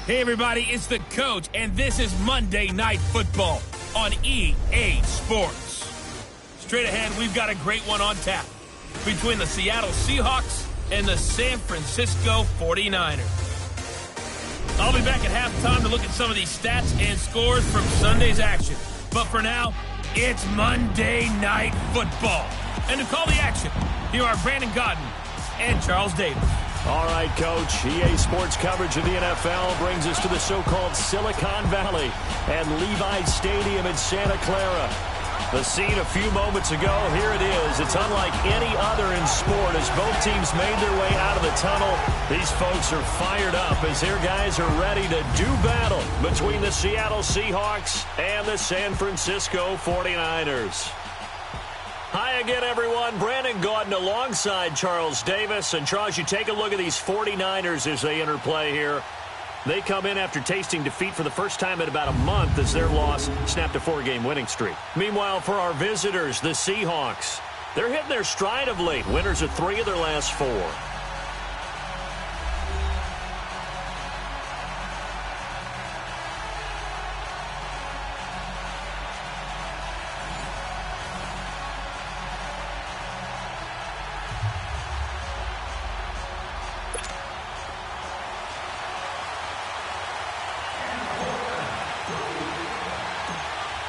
Hey everybody, it's the coach, and this is Monday Night Football on EA Sports. Straight ahead, we've got a great one on tap between the Seattle Seahawks and the San Francisco 49ers. I'll be back at halftime to look at some of these stats and scores from Sunday's action. But for now, it's Monday Night Football. And to call the action, here are Brandon Godden and Charles Davis. All right, Coach. EA Sports coverage of the NFL brings us to the so-called Silicon Valley and Levi Stadium in Santa Clara. The scene a few moments ago, here it is. It's unlike any other in sport as both teams made their way out of the tunnel. These folks are fired up as their guys are ready to do battle between the Seattle Seahawks and the San Francisco 49ers. Hi again, everyone. Brandon Gaudin alongside Charles Davis. And, Charles, you take a look at these 49ers as they enter play here. They come in after tasting defeat for the first time in about a month as their loss snapped a 4-game winning streak. Meanwhile, for our visitors, the Seahawks, they're hitting their stride of late. Winners of 3 of their last 4.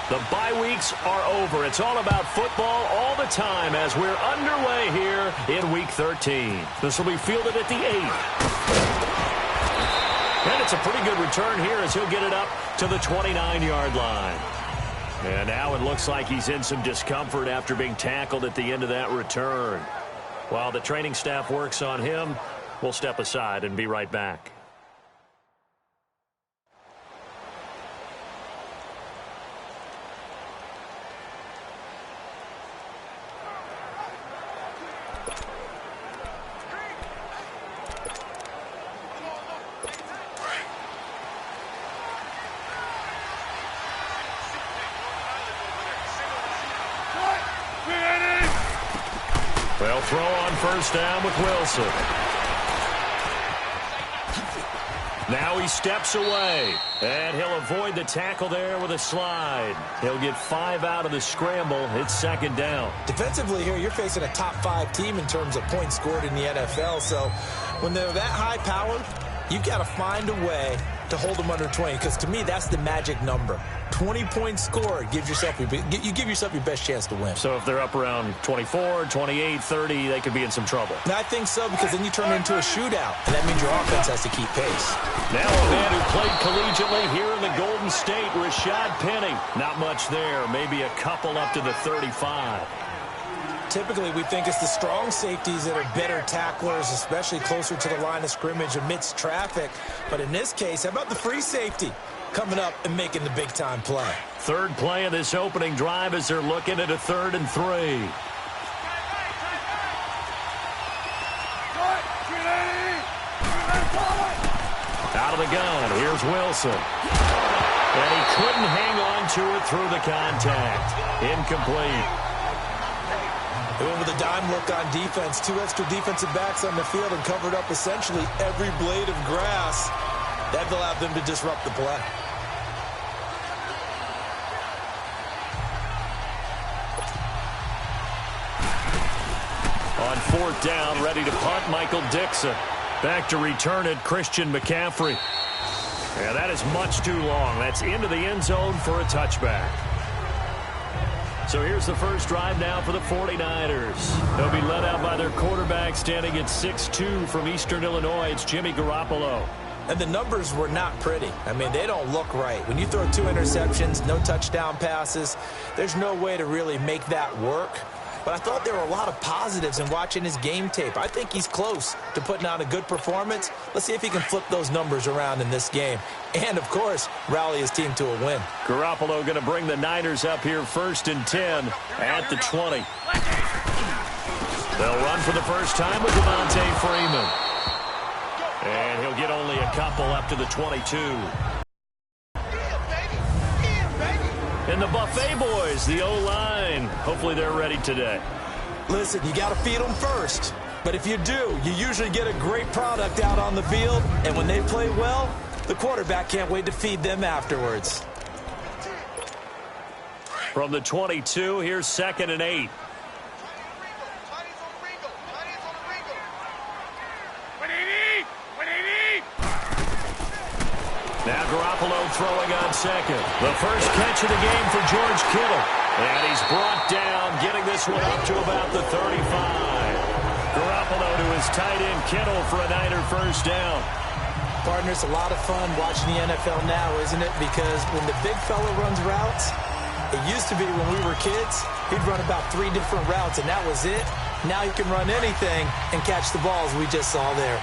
The bye weeks are over. It's all about football all the time as we're underway here in Week 13. This will be fielded at the 8. And it's a pretty good return here as he'll get it up to the 29-yard line. And now it looks like he's in some discomfort after being tackled at the end of that return. While the training staff works on him, we'll step aside and be right back. They'll throw on first down with Wilson. Now he steps away, and he'll avoid the tackle there with a slide. He'll get 5 out of the scramble. It's second down. Defensively here, you're facing a top 5 team in terms of points scored in the NFL. So when they're that high-powered, you've got to find a way to hold them under 20, because to me, that's the magic number. 20 points scored, you give yourself your best chance to win. So if they're up around 24, 28, 30, they could be in some trouble. And I think so, because then you turn it into a shootout, and that means your offense has to keep pace. Now a man who played collegiately here in the Golden State, Rashad Penny. Not much there, maybe a couple up to the 35. Typically, we think it's the strong safeties that are better tacklers, especially closer to the line of scrimmage amidst traffic. But in this case, how about the free safety coming up and making the big-time play? Third play of this opening drive as they're looking at a 3rd and 3. Out of the gun, here's Wilson. And he couldn't hang on to it through the contact. Incomplete. They went with a dime look on defense. 2 extra defensive backs on the field and covered up essentially every blade of grass. That allowed them to disrupt the play. On 4th down, ready to punt, Michael Dixon. Back to return it, Christian McCaffrey. Yeah, that is much too long. That's into the end zone for a touchback. So here's the first drive now for the 49ers. They'll be led out by their quarterback standing at 6'2" from Eastern Illinois. It's Jimmy Garoppolo. And the numbers were not pretty. I mean, they don't look right. When you throw 2 interceptions, no touchdown passes, there's no way to really make that work. But I thought there were a lot of positives in watching his game tape. I think he's close to putting on a good performance. Let's see if he can flip those numbers around in this game. And, of course, rally his team to a win. Garoppolo going to bring the Niners up here 1st and 10 at the 20. They'll run for the first time with Devontae Freeman. And he'll get only a couple up to the 22. And the Buffet boys, the O-line. Hopefully they're ready today. Listen, you got to feed them first. But if you do, you usually get a great product out on the field. And when they play well, the quarterback can't wait to feed them afterwards. From the 22, here's 2nd and 8. Now Garoppolo throwing on 2nd. The first catch of the game for George Kittle. And he's brought down, getting this one up to about the 35. Garoppolo to his tight end Kittle for a Niner first down. Partner, it's a lot of fun watching the NFL now, isn't it? Because when the big fella runs routes, it used to be when we were kids, he'd run about 3 different routes, and that was it. Now he can run anything and catch the balls we just saw there.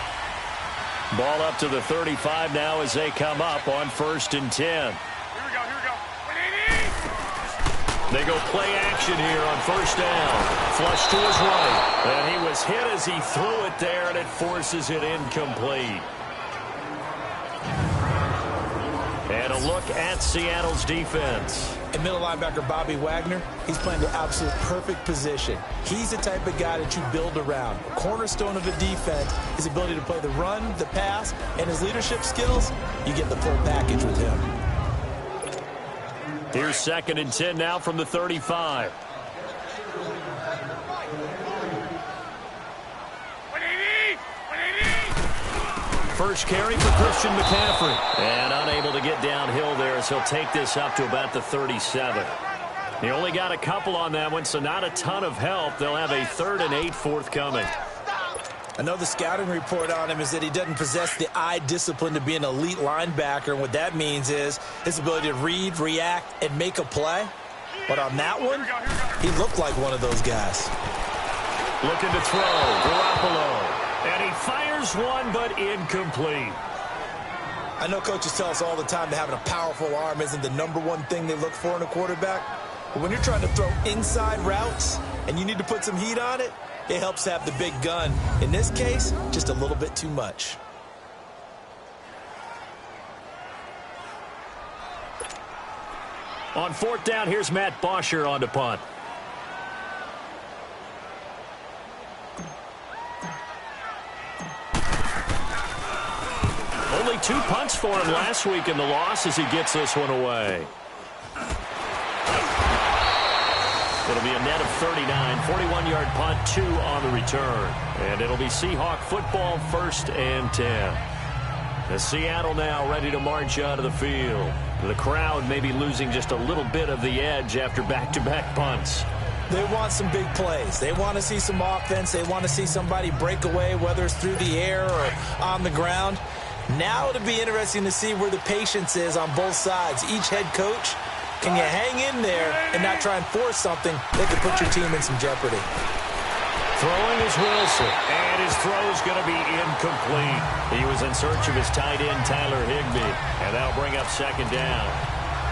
Ball up to the 35 now as they come up on 1st and 10. Here we go. They go play action here on 1st down. Flush to his right. And he was hit as he threw it there, and it forces it incomplete. And a look at Seattle's defense. And middle linebacker Bobby Wagner, he's playing the absolute perfect position. He's the type of guy that you build around. A cornerstone of a defense, his ability to play the run, the pass, and his leadership skills. You get the full package with him. Here's 2nd and 10 now from the 35. First carry for Christian McCaffrey. And unable to get downhill there as he'll take this up to about the 37. He only got a couple on that one, so not a ton of help. They'll have a 3rd and 8 forthcoming. I know the scouting report on him is that he doesn't possess the eye discipline to be an elite linebacker. And what that means is his ability to read, react, and make a play. But on that one, he looked like one of those guys. Looking to throw, Garoppolo. And he fires one, but incomplete. I know coaches tell us all the time that having a powerful arm isn't the #1 thing they look for in a quarterback. But when you're trying to throw inside routes and you need to put some heat on it, it helps have the big gun. In this case, just a little bit too much. On 4th down, here's Matt Bosher on to punt. Only 2 punts for him last week in the loss as he gets this one away. It'll be a net of 39, 41-yard punt, 2 on the return. And it'll be Seahawk football 1st and 10. The Seattle now ready to march out of the field. The crowd may be losing just a little bit of the edge after back-to-back punts. They want some big plays. They want to see some offense. They want to see somebody break away, whether it's through the air or on the ground. Now it'll be interesting to see where the patience is on both sides. Each head coach, can you hang in there and not try and force something that could put your team in some jeopardy? Throwing is Wilson, and his throw's going to be incomplete. He was in search of his tight end, Tyler Higbee, and that'll bring up 2nd down.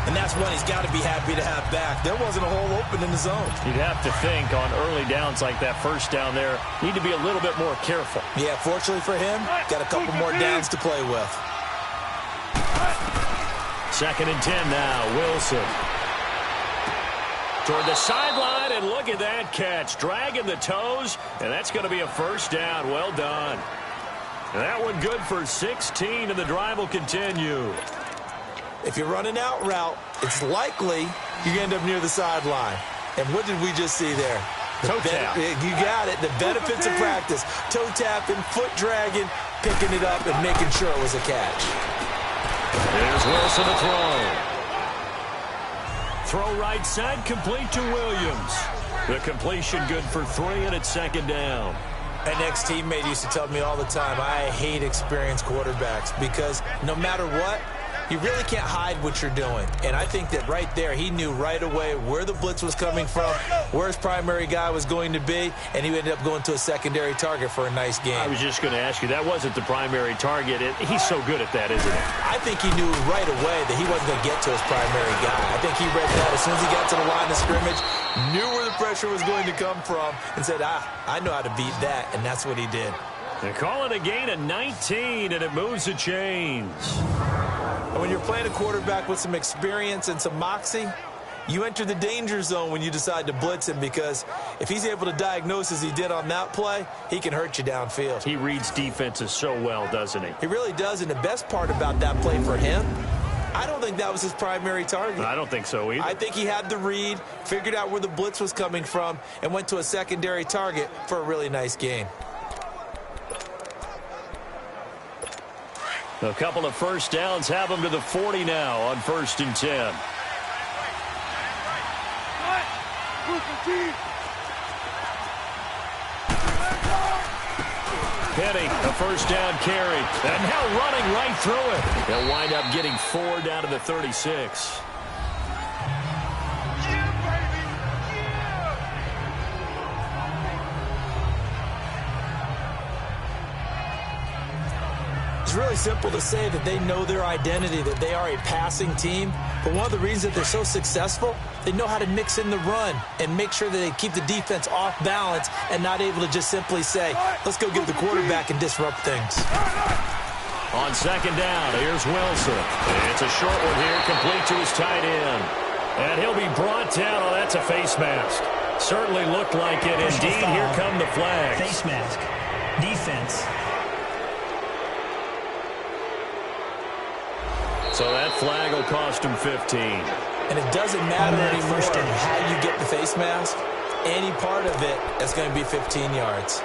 And that's one he's got to be happy to have back. There wasn't a hole open in the zone. You'd have to think on early downs like that 1st down there, need to be a little bit more careful. Yeah, fortunately for him, got a couple more downs to play with. 2nd and 10 now. Wilson. Toward the sideline, and look at that catch. Dragging the toes, and that's going to be a first down. Well done. That one good for 16, and the drive will continue. If you're running out route, it's likely you end up near the sideline. And what did we just see there? Toe tap. You got it. The benefits of practice. Toe tapping, foot dragging, picking it up, and making sure it was a catch. There's Wilson to throw. Throw right side, complete to Williams. The completion good for 3, and it's 2nd down. An ex-teammate used to tell me all the time, I hate experienced quarterbacks because no matter what, you really can't hide what you're doing. And I think that right there, he knew right away where the blitz was coming from, where his primary guy was going to be, and he ended up going to a secondary target for a nice game. I was just going to ask you, that wasn't the primary target. He's so good at that, isn't he? I think he knew right away that he wasn't going to get to his primary guy. I think he read that as soon as he got to the line of scrimmage, knew where the pressure was going to come from, and said, I know how to beat that, and that's what he did. They call it a gain of 19, and it moves the chains. And when you're playing a quarterback with some experience and some moxie, you enter the danger zone when you decide to blitz him, because if he's able to diagnose as he did on that play, he can hurt you downfield. He reads defenses so well, doesn't he? He really does, and the best part about that play for him, I don't think that was his primary target. I don't think so either. I think he had the read, figured out where the blitz was coming from, and went to a secondary target for a really nice gain. A couple of first downs have him to the 40 now on 1st and 10. Penny, a first down carry. And now running right through it. They'll wind up getting 4 down to the 36. It's really simple to say that they know their identity, that they are a passing team. But one of the reasons that they're so successful, they know how to mix in the run and make sure that they keep the defense off balance and not able to just simply say, let's go get the quarterback and disrupt things. On 2nd down, here's Wilson. It's a short one here, complete to his tight end. And he'll be brought down. Oh, that's a face mask. Certainly looked like it. Indeed, here come the flags. Face mask. Defense. So that flag will cost him 15. And it doesn't matter anymore how you get the face mask. Any part of it is going to be 15 yards.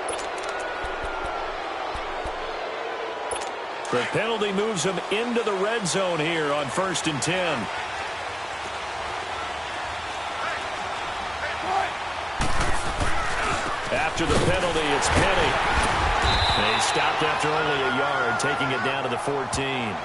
The penalty moves him into the red zone here on 1st and 10. After the penalty, it's Penny. And he stopped after only a yard, taking it down to the 14.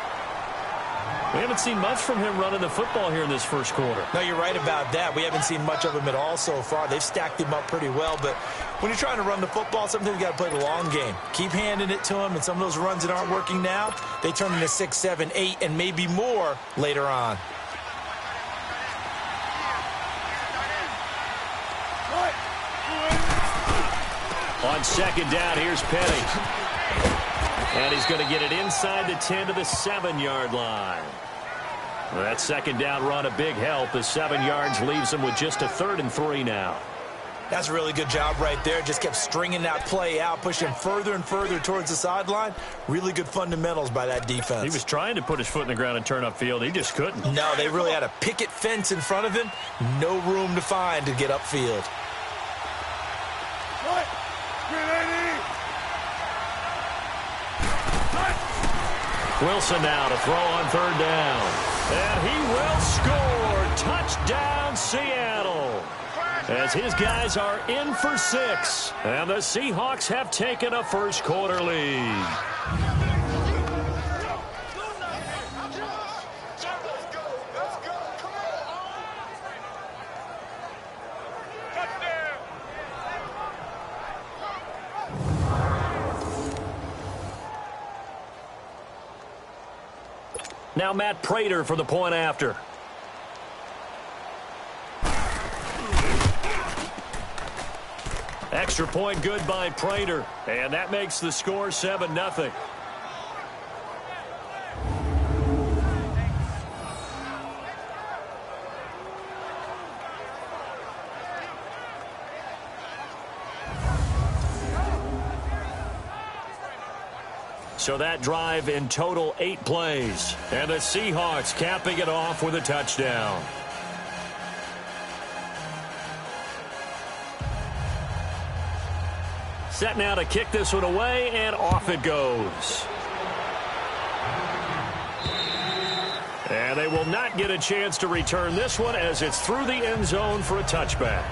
We haven't seen much from him running the football here in this first quarter. No, you're right about that. We haven't seen much of him at all so far. They've stacked him up pretty well, but when you're trying to run the football, sometimes you got to play the long game. Keep handing it to him, and some of those runs that aren't working now, they turn into 6, 7, 8, and maybe more later on. On 2nd down, here's Penny. And he's going to get it inside the 10 to the 7-yard line. Well, that 2nd down run, a big help. The 7 yards leaves him with just a 3rd and 3 now. That's a really good job right there. Just kept stringing that play out, pushing further and further towards the sideline. Really good fundamentals by that defense. He was trying to put his foot in the ground and turn upfield. He just couldn't. No, they really had a picket fence in front of him. No room to find to get upfield. Wilson now to throw on 3rd down. And he will score. Touchdown, Seattle. As his guys are in for 6. And the Seahawks have taken a first quarter lead. Now Matt Prater for the point after. Extra point good by Prater. And that makes the score 7-0. So that drive in total 8 plays. And the Seahawks capping it off with a touchdown. Set now to kick this one away, and off it goes. And they will not get a chance to return this one as it's through the end zone for a touchback.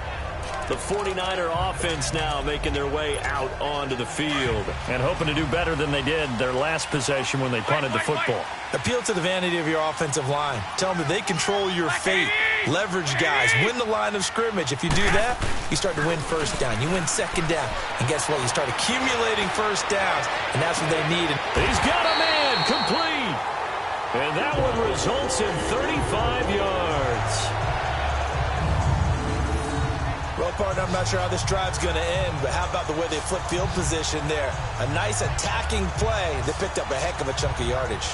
The 49er offense now making their way out onto the field and hoping to do better than they did their last possession when they punted the football. Appeal to the vanity of your offensive line. Tell them that they control your fate. Leverage guys. Win the line of scrimmage. If you do that, you start to win first down. You win second down. And guess what? You start accumulating first downs, and that's what they need. He's got a man complete. And that one results in 35 yards. Well, partner, I'm not sure how this drive's going to end, but how about the way they flip field position there? A nice attacking play that picked up a heck of a chunk of yardage.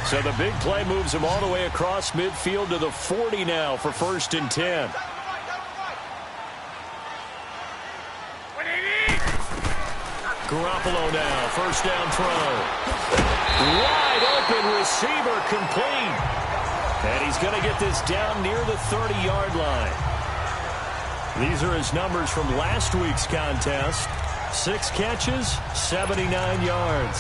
So the big play moves him all the way across midfield to the 40 now for 1st and 10. Garoppolo now, first down throw. Wide open receiver complete. And he's going to get this down near the 30-yard line. These are his numbers from last week's contest. 6 catches, 79 yards.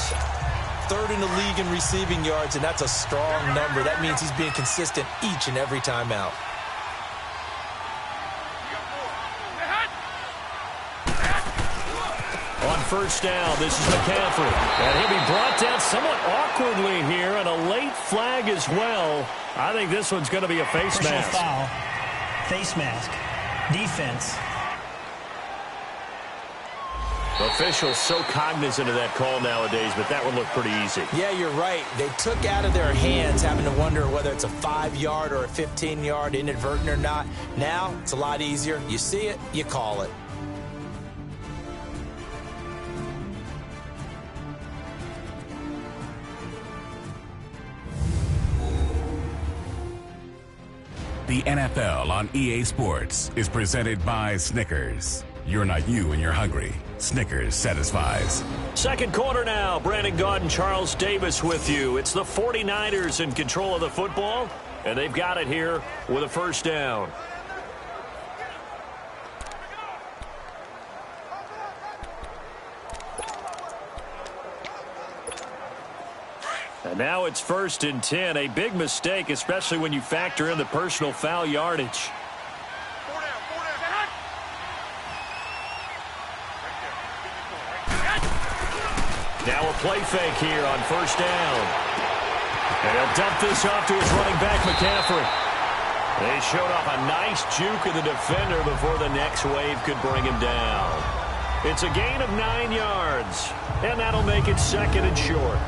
3rd in the league in receiving yards, and that's a strong number. That means he's being consistent each and every time out. On first down, this is McCaffrey. And he'll be brought down somewhat awkwardly here, and a late flag as well. I think this one's going to be a face mask. Foul. Face mask. Defense. Officials so cognizant of that call nowadays, but that one looked pretty easy. Yeah, you're right. They took out of their hands having to wonder whether it's a 5-yard or a 15-yard, inadvertent or not. Now, it's a lot easier. You see it, you call it. The NFL on EA Sports is presented by Snickers. You're not you when you're hungry. Snickers satisfies. Second quarter now. Brandon Gaudin, Charles Davis with you. It's the 49ers in control of the football, and they've got it here with a first down. And now it's 1st and 10. A big mistake, especially when you factor in the personal foul yardage. Now a play fake here on first down. And he'll dump this off to his running back, McCaffrey. They showed off a nice juke of the defender before the next wave could bring him down. It's a gain of 9 yards, and that'll make it 2nd and short.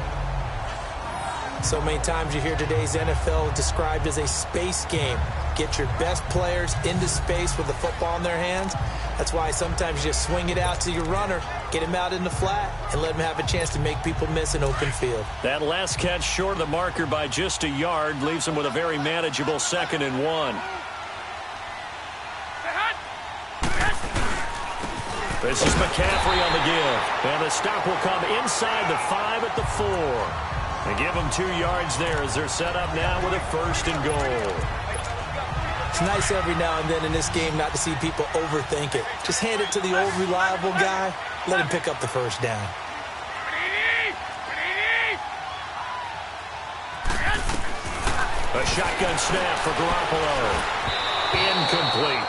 So many times you hear today's NFL described as a space game. Get your best players into space with the football in their hands. That's why sometimes you just swing it out to your runner, get him out in the flat, and let him have a chance to make people miss an open field. That last catch short of the marker by just a yard leaves him with a very manageable 2nd and 1. This is McCaffrey on the give. And the stop will come inside the 5 at the 4. They give them 2 yards there as they're set up now with a 1st and goal. It's nice every now and then in this game not to see people overthink it. Just hand it to the old reliable guy. Let him pick up the first down. A shotgun snap for Garoppolo. Incomplete.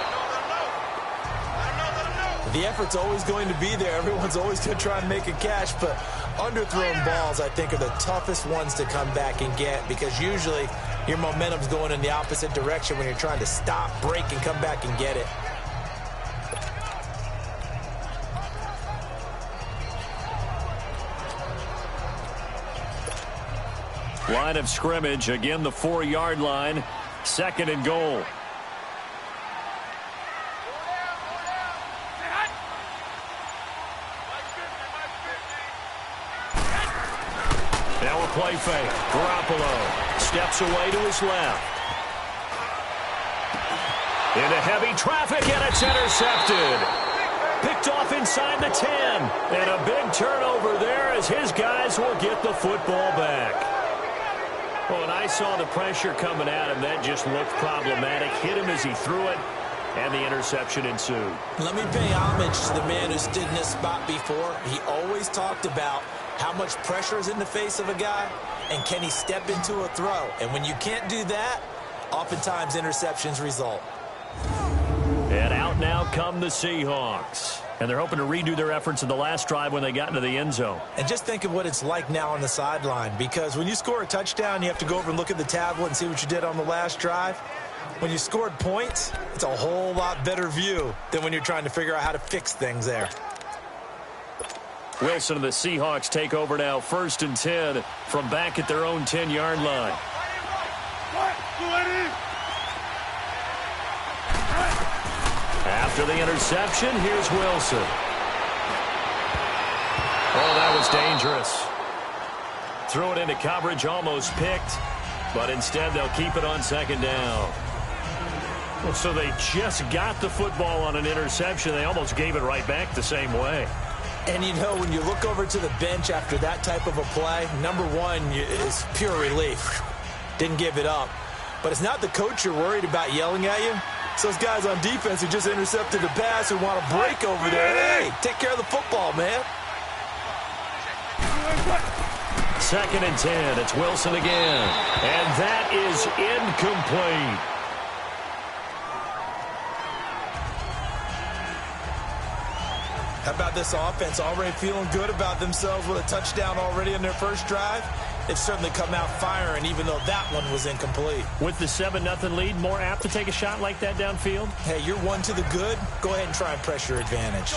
The effort's always going to be there. Everyone's always going to try and make a catch, but underthrown balls, I think, are the toughest ones to come back and get because usually your momentum's going in the opposite direction when you're trying to stop, break, and come back and get it. Line of scrimmage, again the 4-yard line, 2nd and goal. Now a play fake. Garoppolo steps away to his left. Into heavy traffic, and it's intercepted. Picked off inside the 10. And a big turnover there as his guys will get the football back. Well, when I saw the pressure coming at him, that just looked problematic. Hit him as he threw it, and the interception ensued. Let me pay homage to the man who stood in this spot before. He always talked about how much pressure is in the face of a guy, and can he step into a throw. And when you can't do that, oftentimes interceptions result. And out now come the Seahawks. And they're hoping to redo their efforts in the last drive when they got into the end zone. And just think of what it's like now on the sideline, because when you score a touchdown, you have to go over and look at the tablet and see what you did on the last drive. When you scored points, it's a whole lot better view than when you're trying to figure out how to fix things there. Wilson and the Seahawks take over now, 1st and 10 from back at their own 10-yard line. After the interception, here's Wilson. Oh, that was dangerous. Threw it into coverage, almost picked, but instead they'll keep it on 2nd down. Well, so they just got the football on an interception. They almost gave it right back the same way. And, you know, when you look over to the bench after that type of a play, number one is pure relief. Didn't give it up. But it's not the coach you're worried about yelling at you. It's those guys on defense who just intercepted the pass who want to break over there. Hey, take care of the football, man. 2nd and 10. It's Wilson again. And that is incomplete. How about this offense already feeling good about themselves with a touchdown already in their first drive? They've certainly come out firing, even though that one was incomplete. With the 7-0 lead, more apt to take a shot like that downfield? Hey, you're one to the good. Go ahead and try and press your advantage.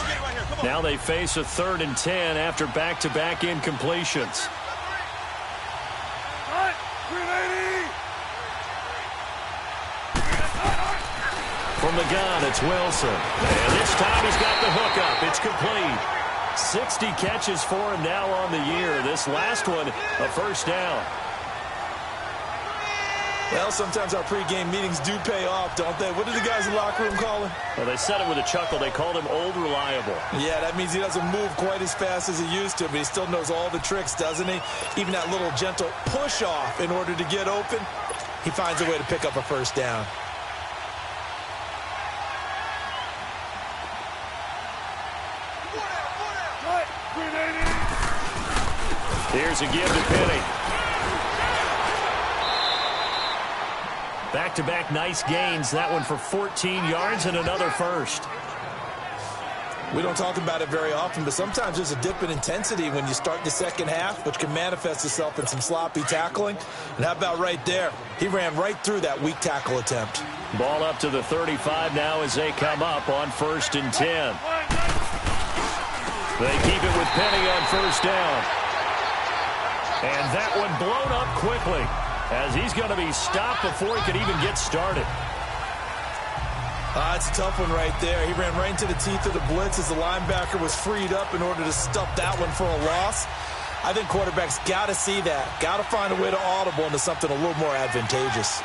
Now they face a 3rd and 10 after back-to-back incompletions. From the gun, it's Wilson. And this time he's got the hook up. It's complete. 60 catches for him now on the year. This last one, a 1st down. Well, sometimes our pregame meetings do pay off, don't they? What did the guys in the locker room call him? Well, they said it with a chuckle. They called him Old Reliable. Yeah, that means he doesn't move quite as fast as he used to, but he still knows all the tricks, doesn't he? Even that little gentle push-off in order to get open, he finds a way to pick up a 1st down. Here's a give to Penny. Back-to-back nice gains. That one for 14 yards and another 1st. We don't talk about it very often, but sometimes there's a dip in intensity when you start the second half, which can manifest itself in some sloppy tackling. And how about right there? He ran right through that weak tackle attempt. Ball up to the 35 now as they come up on 1st and 10. They keep it with Penny on 1st down. And that one blown up quickly as he's going to be stopped before he could even get started. It's a tough one right there. He ran right into the teeth of the blitz as the linebacker was freed up in order to stuff that one for a loss. I think quarterbacks got to see that. Got to find a way to audible into something a little more advantageous.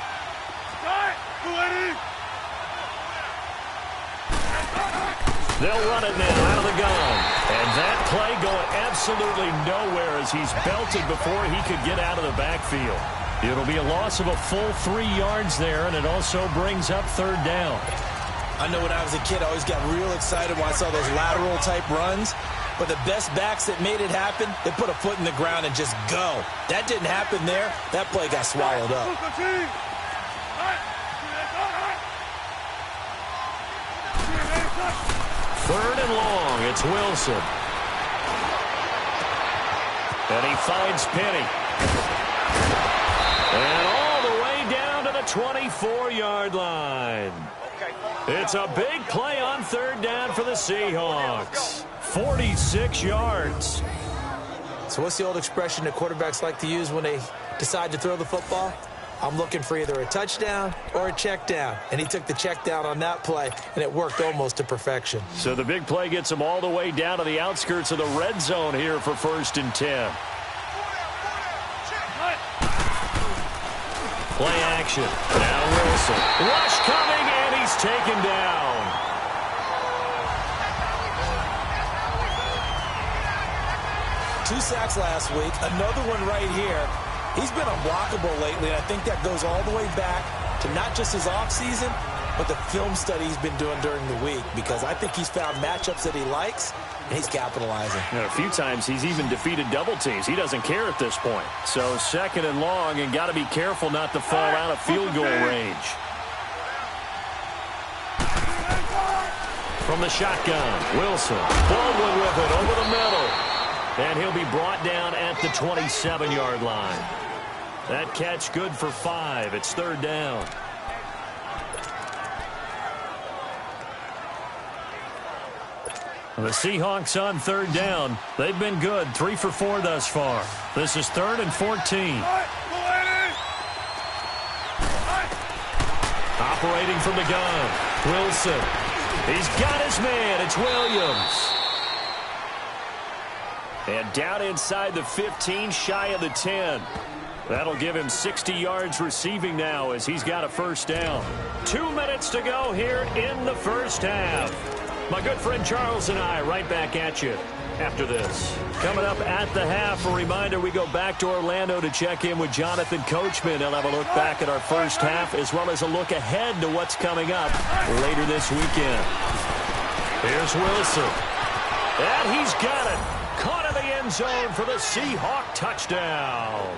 They'll run it now out of the gun. And that play going absolutely nowhere as he's belted before he could get out of the backfield. It'll be a loss of a full 3 yards there, and it also brings up 3rd down. I know when I was a kid, I always got real excited when I saw those lateral-type runs. But the best backs that made it happen, they put a foot in the ground and just go. That didn't happen there. That play got swallowed up. 3rd and long. It's Wilson. And he finds Penny. And all the way down to the 24-yard line. It's a big play on 3rd down for the Seahawks. 46 yards. So what's the old expression that quarterbacks like to use when they decide to throw the football? I'm looking for either a touchdown or a check down. And he took the check down on that play, and it worked almost to perfection. So the big play gets him all the way down to the outskirts of the red zone here for 1st and 10. Play action. Now Wilson. Rush coming, and he's taken down. Two sacks last week, another one right here. He's been unblockable lately, and I think that goes all the way back to not just his offseason, but the film study he's been doing during the week, because I think he's found matchups that he likes, and he's capitalizing. A few times he's even defeated double teams. He doesn't care at this point. So second and long, and got to be careful not to fall out of field goal range. From the shotgun, Wilson. Baldwin with it over the middle. And he'll be brought down at the 27-yard line. That catch good for 5. It's third down. The Seahawks on third down. They've been good. 3 for 4 thus far. This is 3rd and 14. Operating from the gun. Wilson. He's got his man. It's Williams. And down inside the 15, shy of the 10. That'll give him 60 yards receiving now as he's got a first down. 2 minutes to go here in the first half. My good friend Charles and I right back at you after this. Coming up at the half, a reminder, we go back to Orlando to check in with Jonathan Coachman. He'll have a look back at our first half as well as a look ahead to what's coming up later this weekend. Here's Wilson. And he's got it. Caught in the end zone for the Seahawk touchdown.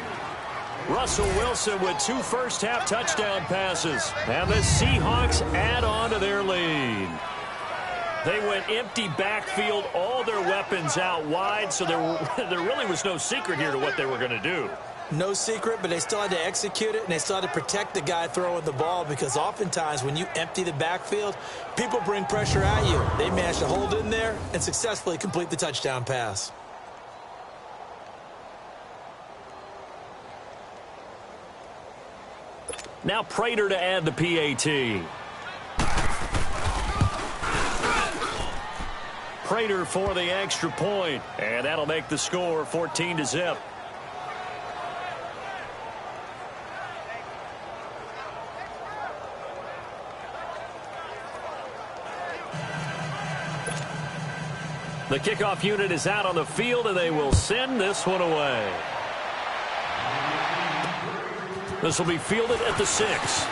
Russell Wilson with 2 first-half touchdown passes. And the Seahawks add on to their lead. They went empty backfield, all their weapons out wide, so there really was no secret here to what they were going to do. No secret, but they still had to execute it, and they still had to protect the guy throwing the ball, because oftentimes when you empty the backfield, people bring pressure at you. They managed to hold in there and successfully complete the touchdown pass. Now Prater to add the PAT. Prater for the extra point, and that'll make the score 14-0. The kickoff unit is out on the field, and they will send this one away. This will be fielded at the 6.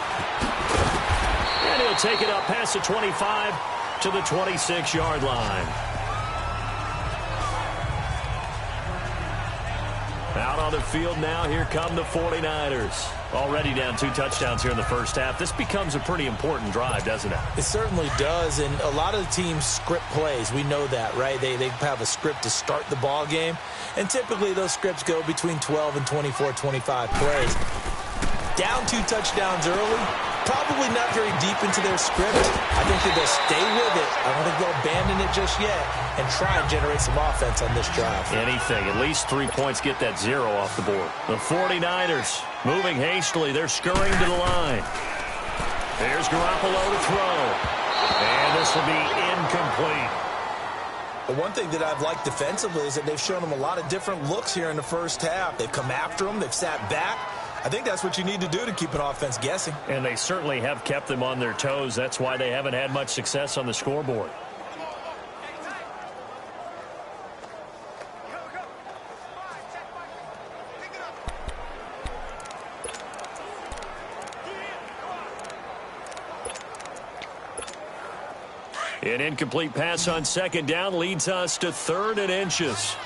And he'll take it up past the 25 to the 26-yard line. Out on the field now, here come the 49ers. Already down 2 touchdowns here in the first half. This becomes a pretty important drive, doesn't it? It certainly does, and a lot of the teams script plays. We know that, right? They have a script to start the ball game, and typically those scripts go between 12 and 24, 25 plays. Down 2 touchdowns early, probably not very deep into their script. I think that they'll stay with it. I don't think they'll abandon it just yet and try and generate some offense on this drive. Anything. At least 3 points get that 0 off the board. The 49ers moving hastily. They're scurrying to the line. There's Garoppolo to throw. And this will be incomplete. The one thing that I've liked defensively is that they've shown them a lot of different looks here in the first half. They've come after them. They've sat back. I think that's what you need to do to keep an offense guessing. And they certainly have kept them on their toes. That's why they haven't had much success on the scoreboard. An incomplete pass on second down leads us to 3rd and inches.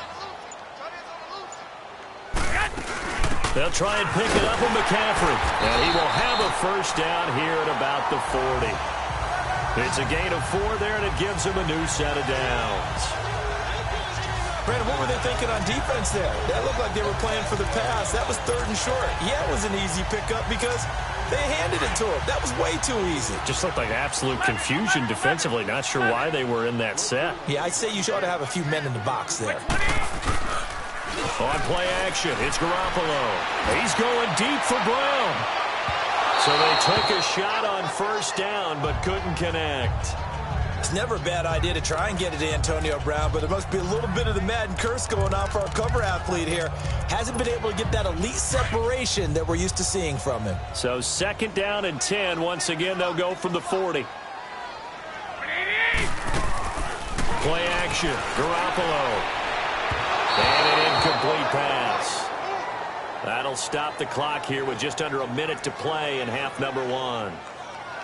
They'll try and pick it up with McCaffrey. And he will have a first down here at about the 40. It's a gain of 4 there, and it gives him a new set of downs. Brandon, what were they thinking on defense there? That looked like they were playing for the pass. That was 3rd and short. Yeah, it was an easy pickup because they handed it to him. That was way too easy. Just looked like absolute confusion defensively. Not sure why they were in that set. Yeah, I'd say you ought to have a few men in the box there. On play action, it's Garoppolo. He's going deep for Brown. So they took a shot on first down but couldn't connect. It's never a bad idea to try and get it to Antonio Brown, but it must be a little bit of the Madden curse going on for our cover athlete here. Hasn't been able to get that elite separation that we're used to seeing from him. So 2nd down and 10. Once again, they'll go from the 40. Play action. Garoppolo. And an incomplete pass. That'll stop the clock here with just under a minute to play in half number 1.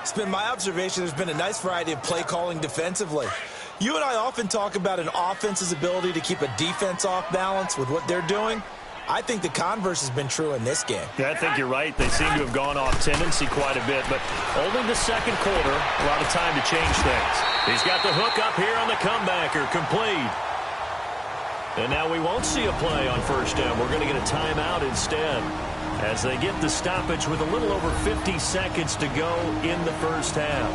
It's been my observation there's been a nice variety of play calling defensively. You and I often talk about an offense's ability to keep a defense off balance with what they're doing. I think the converse has been true in this game. Yeah, I think you're right. They seem to have gone off tendency quite a bit, but only the 2nd quarter, a lot of time to change things. He's got the hook up here on the comebacker, complete. And now we won't see a play on 1st down. We're going to get a timeout instead, as they get the stoppage with a little over 50 seconds to go in the 1st half.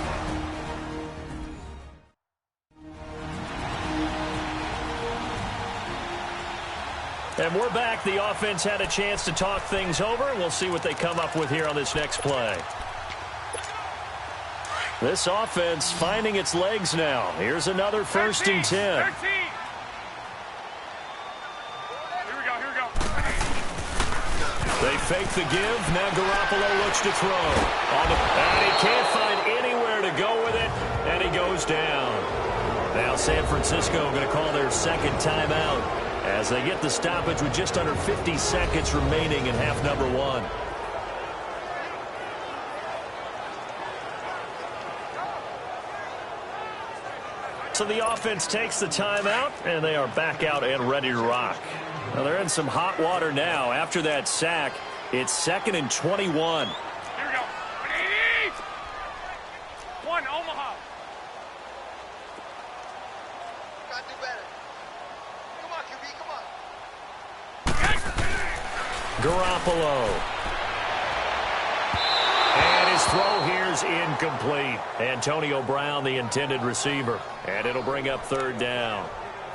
And we're back. The offense had a chance to talk things over. We'll see what they come up with here on this next play. This offense finding its legs now. Here's another 1st and 10. They fake the give. Now Garoppolo looks to throw. And he can't find anywhere to go with it. And he goes down. Now San Francisco going to call their 2nd timeout as they get the stoppage with just under 50 seconds remaining in half number 1. So the offense takes the timeout, and they are back out and ready to rock. Now they're in some hot water now. After that sack, it's 2nd and 21. Here we go. 1 Omaha. Got to do better. Come on, QB, come on. Garoppolo. And his throw here's incomplete. Antonio Brown, the intended receiver. And it'll bring up 3rd down.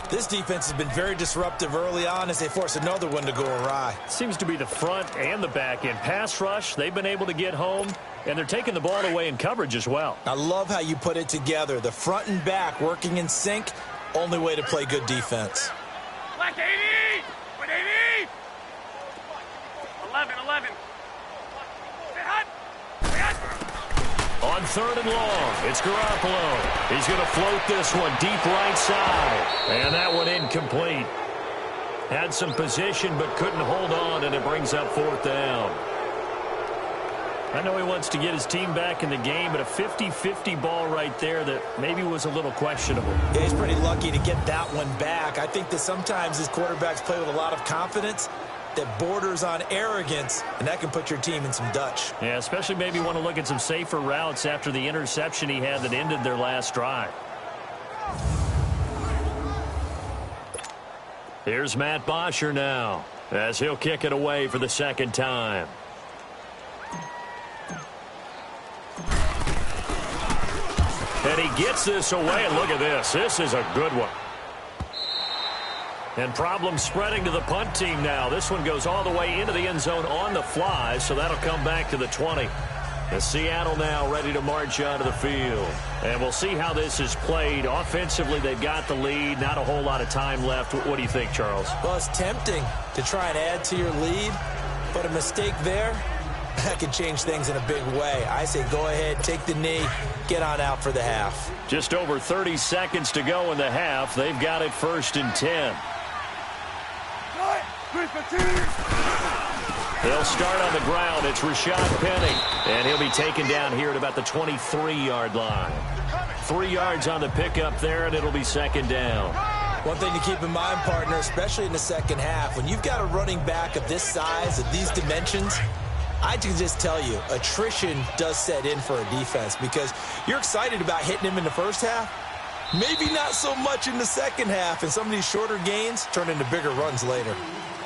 This defense has been very disruptive early on as they force another one to go awry. Seems to be the front and the back end. Pass rush, they've been able to get home, and they're taking the ball away in coverage as well. I love how you put it together. The front and back working in sync, only way to play good defense. Black 80! With 80! 11. Stay hot! On 3rd and long, it's Garoppolo. He's going to float this one deep right side. And that one incomplete. Had some position but couldn't hold on, and it brings up 4th down. I know he wants to get his team back in the game, but a 50-50 ball right there that maybe was a little questionable. Yeah, he's pretty lucky to get that one back. I think that sometimes his quarterbacks play with a lot of confidence that borders on arrogance, and that can put your team in some Dutch. Yeah, especially maybe want to look at some safer routes after the interception he had that ended their last drive. Here's Matt Bosher now, as he'll kick it away for the 2nd time. And he gets this away, and look at this. This is a good one. And problems spreading to the punt team now. This one goes all the way into the end zone on the fly, so that'll come back to the 20. And Seattle now ready to march onto the field. And we'll see how this is played. Offensively, they've got the lead. Not a whole lot of time left. What do you think, Charles? Well, it's tempting to try and add to your lead, but a mistake there, that could change things in a big way. I say go ahead, take the knee, get on out for the half. Just over 30 seconds to go in the half. They've got it 1st and 10. They'll start on the ground. It's Rashad Penny, and he'll be taken down here at about the 23-yard line. 3 yards on the pickup there, and it'll be 2nd down. One thing to keep in mind, partner, especially in the 2nd half, when you've got a running back of this size, of these dimensions, I can just tell you, attrition does set in for a defense because you're excited about hitting him in the 1st half. Maybe not so much in the 2nd half, and some of these shorter gains turn into bigger runs later.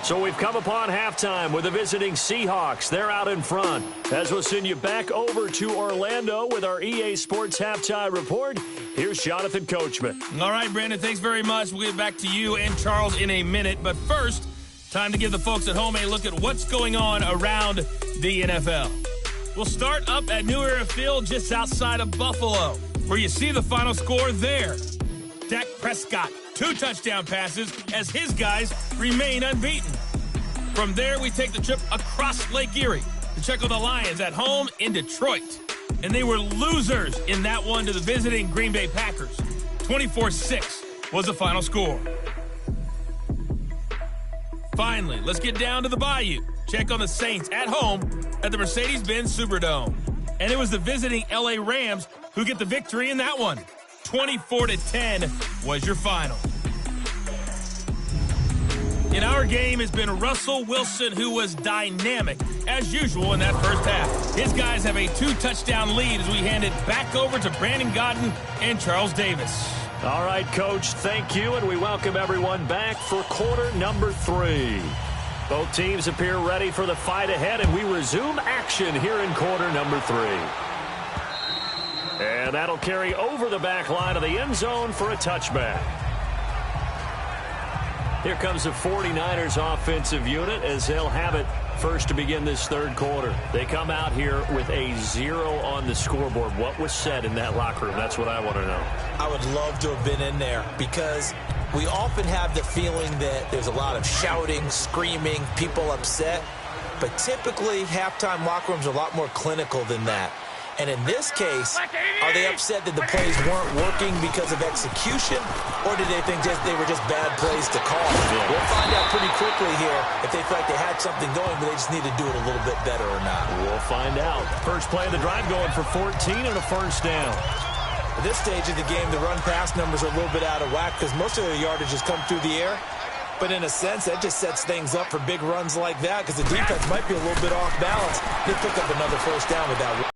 So we've come upon halftime with the visiting Seahawks. They're out in front. As we'll send you back over to Orlando with our EA Sports Halftime Report, here's Jonathan Coachman. All right, Brandon, thanks very much. We'll get back to you and Charles in a minute. But first, time to give the folks at home a look at what's going on around the NFL. We'll start up at New Era Field just outside of Buffalo. where you see the final score there. Dak Prescott, 2 touchdown passes as his guys remain unbeaten. From there, we take the trip across Lake Erie to check on the Lions at home in Detroit. And they were losers in that one to the visiting Green Bay Packers. 24-6 was the final score. Finally, let's get down to the Bayou. Check on the Saints at home at the Mercedes-Benz Superdome. And it was the visiting LA Rams who get the victory in that one. 24-10 was your final. In our game has been Russell Wilson, who was dynamic, as usual, in that first half. His guys have a 2-touchdown lead as we hand it back over to Brandon Godden and Charles Davis. All right, Coach, thank you, and we welcome everyone back for quarter number 3. Both teams appear ready for the fight ahead, and we resume action here in quarter number 3. And that'll carry over the back line of the end zone for a touchback. Here comes the 49ers offensive unit as they'll have it first to begin this third quarter. They come out here with a 0 on the scoreboard. What was said in that locker room? That's what I want to know. I would love to have been in there because we often have the feeling that there's a lot of shouting, screaming, people upset. But typically, halftime locker rooms are a lot more clinical than that. And in this case, are they upset that the plays weren't working because of execution, or did they think they were just bad plays to call? Yeah. We'll find out pretty quickly here if they feel like they had something going, but they just need to do it a little bit better or not. We'll find out. First play of the drive going for 14 and a first down. At this stage of the game, the run-pass numbers are a little bit out of whack because most of their yardage has come through the air. But in a sense, that just sets things up for big runs like that because the defense might be a little bit off balance. They pick up another first down with that.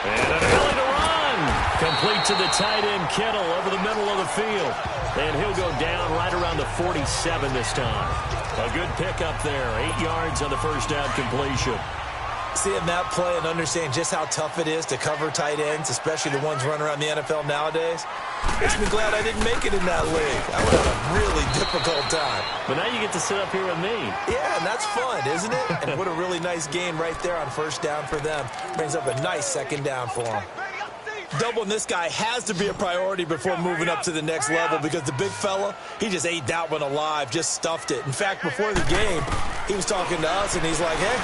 And an ability to run. Complete to the tight end, Kittle, over the middle of the field. And he'll go down right around the 47 this time. A good pickup there. 8 yards on the first down completion. Seeing that play and understand just how tough it is to cover tight ends, especially the ones running around the NFL nowadays, makes me glad I didn't make it in that league. I would have a really difficult time. But now you get to sit up here with me. Yeah, and that's fun, isn't it? And what a really nice game right there on first down for them. Brings up a nice second down for them. Doubling this guy has to be a priority before moving up to the next level because the big fella, he just ate that one alive, just stuffed it. In fact, before the game, he was talking to us, and he's like, hey,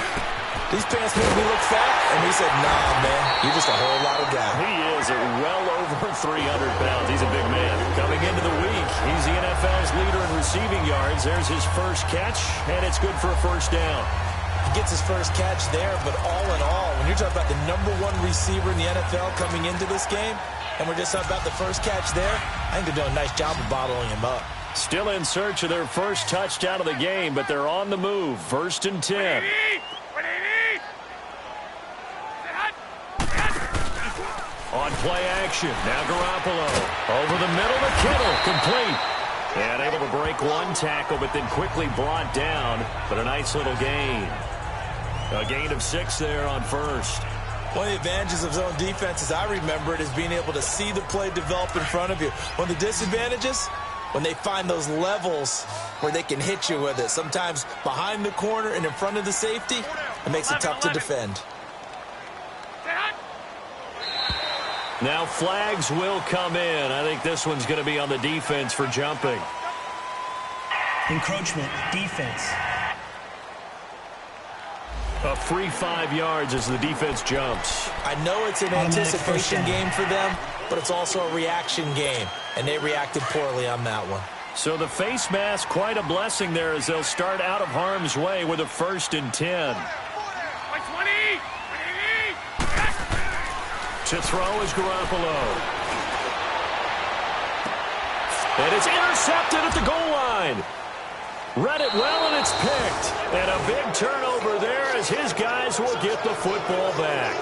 these pants make me look fat. And we said, nah, man, you're just a whole lot of guy. He is well over 300 pounds. He's a big man. Coming into the week, he's the NFL's leader in receiving yards. There's his first catch, and it's good for a first down. He gets his first catch there, but all in all, when you're talking about the #1 receiver in the NFL coming into this game, and we're just talking about the first catch there, I think they're doing a nice job of bottling him up. Still in search of their first touchdown of the game, but they're on the move. First and 10. On play action, now Garoppolo. Over the middle to Kittle, complete. And able to break one tackle, but then quickly brought down. But a nice little gain. A gain of 6 there on first. One of the advantages of zone defense, as I remember it, is being able to see the play develop in front of you. One of the disadvantages, when they find those levels where they can hit you with it. Sometimes behind the corner and in front of the safety, it makes it tough to defend. Now flags will come in. I think this one's going to be on the defense for jumping. Encroachment, defense. A free 5 yards as the defense jumps. I know it's an anticipation game for them, but it's also a reaction game, and they reacted poorly on that one. So the face mask, quite a blessing there as they'll start out of harm's way with a first and 10. To throw is Garoppolo. And it's intercepted at the goal line. Read it well, and it's picked. And a big turnover there as his guys will get the football back.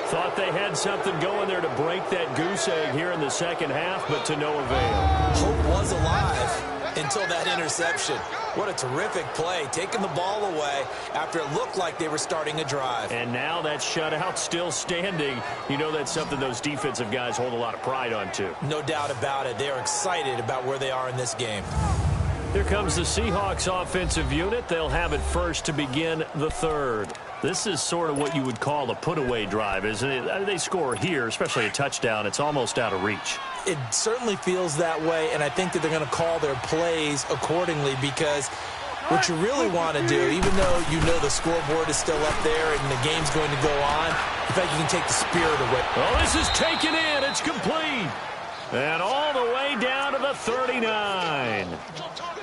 Thought they had something going there to break that goose egg here in the second half, but to no avail. Hope was alive until that interception. What a terrific play, taking the ball away after it looked like they were starting a drive. And now that shutout still standing. You know that's something those defensive guys hold a lot of pride on, too. No doubt about it. They're excited about where they are in this game. Here comes the Seahawks offensive unit. They'll have it first to begin the third. This is sort of what you would call a put-away drive, isn't it? They score here, especially a touchdown. It's almost out of reach. It certainly feels that way, and I think that they're going to call their plays accordingly, because what you really want to do, even though you know the scoreboard is still up there and the game's going to go on, in fact, you can take the spirit away. Oh, this is taken in. It's complete. And all the way down to the 39.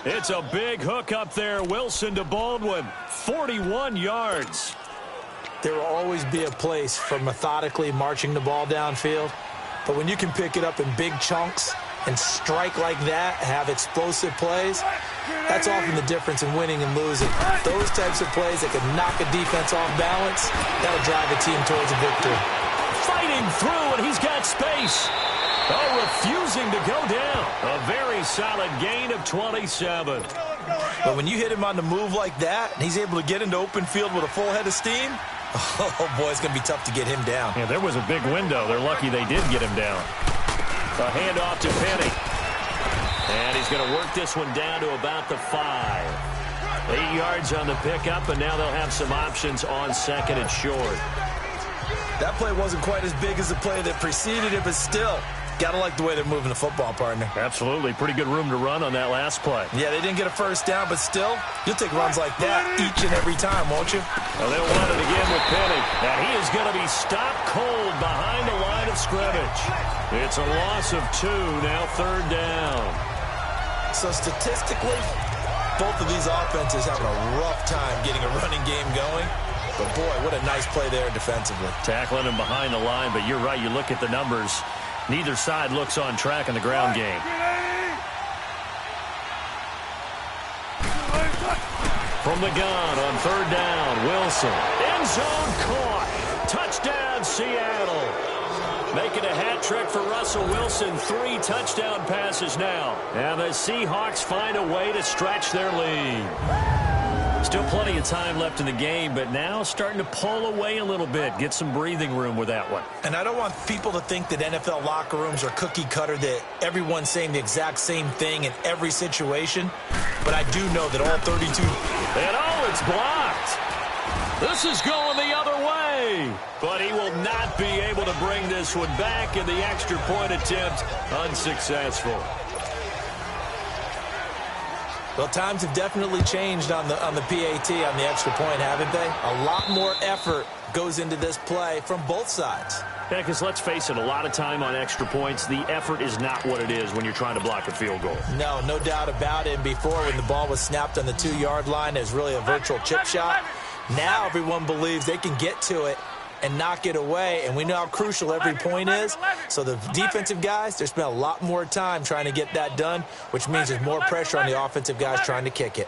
It's a big hook up there. Wilson to Baldwin. 41 yards. There will always be a place for methodically marching the ball downfield. But when you can pick it up in big chunks and strike like that, have explosive plays, that's often the difference in winning and losing. Those types of plays that can knock a defense off balance, that'll drive a team towards a victory. Fighting through, and he's got space. Oh, refusing to go down. A very solid gain of 27. But when you hit him on the move like that, and he's able to get into open field with a full head of steam, oh, boy, it's going to be tough to get him down. Yeah, there was a big window. They're lucky they did get him down. A handoff to Penny. And he's going to work this one down to about the 5. 8 yards on the pickup, and now they'll have some options on second and short. That play wasn't quite as big as the play that preceded it, but still, got to like the way they're moving the football, partner. Absolutely. Pretty good room to run on that last play. Yeah, they didn't get a first down, but still, you'll take runs like that each and every time, won't you? Well, they'll run it again with Penny. And he is going to be stopped cold behind the line of scrimmage. It's a loss of 2, now third down. So statistically, both of these offenses having a rough time getting a running game going. But, boy, what a nice play there defensively. Tackling him behind the line, but you're right. You look at the numbers. Neither side looks on track in the ground game. From the gun on third down, Wilson. End zone caught. Touchdown, Seattle. Making a hat trick for Russell Wilson. 3 touchdown passes now. And the Seahawks find a way to stretch their lead. Still plenty of time left in the game, but now starting to pull away a little bit. Get some breathing room with that one. And I don't want people to think that NFL locker rooms are cookie cutter, that everyone's saying the exact same thing in every situation. But I do know that all 32... And oh, it's blocked. This is going the other way. But he will not be able to bring this one back, and the extra point attempt unsuccessful. Well, times have definitely changed on the PAT, on the extra point, haven't they? A lot more effort goes into this play from both sides. Yeah, because let's face it, a lot of time on extra points, the effort is not what it is when you're trying to block a field goal. No doubt about it. And before, when the ball was snapped on the 2-yard line, it was really a virtual chip shot. Now everyone believes they can get to it and knock it away, and we know how crucial every point is. So the defensive guys, they spend a lot more time trying to get that done, which means there's more pressure on the offensive guys trying to kick it.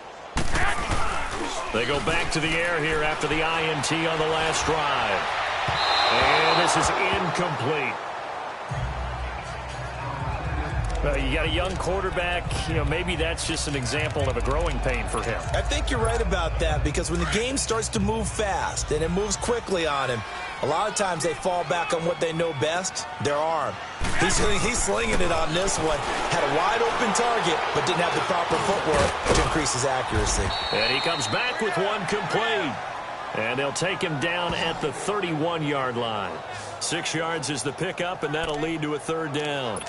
They go back to the air here after the INT on the last drive. And this is incomplete. You got a young quarterback. You know, maybe that's just an example of a growing pain for him. I think you're right about that, because when the game starts to move fast and it moves quickly on him, a lot of times they fall back on what they know best, their arm. He's slinging it on this one. Had a wide-open target, but didn't have the proper footwork to increase his accuracy. And he comes back with one complete. And they'll take him down at the 31-yard line. 6 yards is the pickup, and that'll lead to a third down.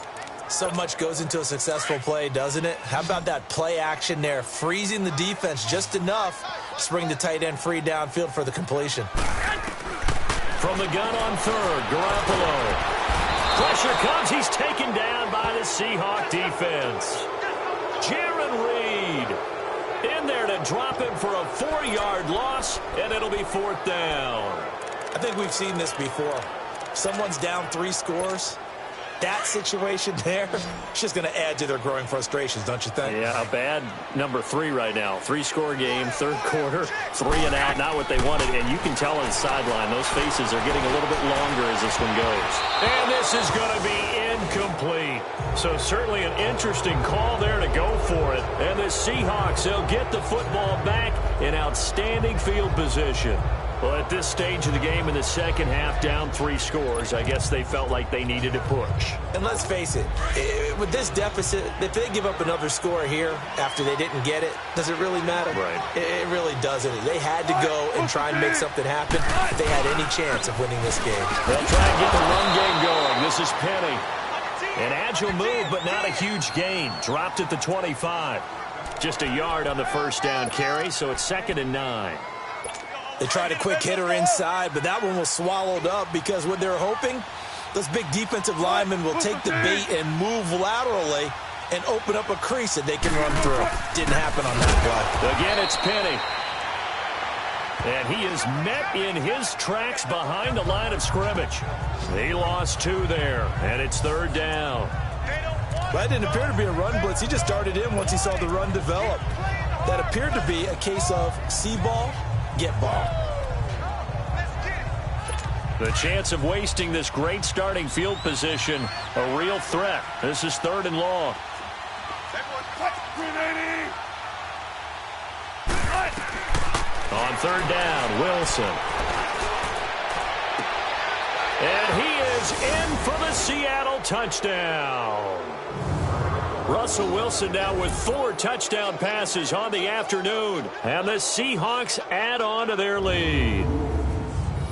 So much goes into a successful play, doesn't it? How about that play action there, freezing the defense just enough to bring the tight end free downfield for the completion. From the gun on third, Garoppolo. Pressure comes. He's taken down by the Seahawk defense. Jaron Reed in there to drop him for a 4-yard loss, and it'll be fourth down. I think we've seen this before. Someone's down 3 scores. That situation there, it's just going to add to their growing frustrations, don't you think? Yeah, a bad number 3 right now. 3-score game, third quarter, 3 and out, not what they wanted. And you can tell on the sideline, those faces are getting a little bit longer as this one goes. And this is going to be incomplete. So certainly an interesting call there to go for it. And the Seahawks, they'll get the football back in outstanding field position. Well, at this stage of the game in the second half, down 3 scores, I guess they felt like they needed to push. And let's face it, with this deficit, if they give up another score here after they didn't get it, does it really matter? Right. It really doesn't. They had to go and try and make something happen if they had any chance of winning this game. They'll try and get the run game going. This is Penny. An agile move, but not a huge gain. Dropped at the 25. Just a yard on the first down carry, so it's 2nd and 9. They tried a quick hitter inside, but that one was swallowed up because what they're hoping, those big defensive linemen will take the bait and move laterally and open up a crease that they can run through. Didn't happen on that play. Again, it's Penny. And he is met in his tracks behind the line of scrimmage. He lost 2 there, and it's 3rd down. That didn't appear to be a run blitz. He just started in once he saw the run develop. That appeared to be a case of see ball, get ball. The chance of wasting this great starting field position, a real threat. This is 3rd and long. On 3rd down, Wilson. And he is in for the Seattle touchdown. Russell Wilson now with 4 touchdown passes on the afternoon. And the Seahawks add on to their lead.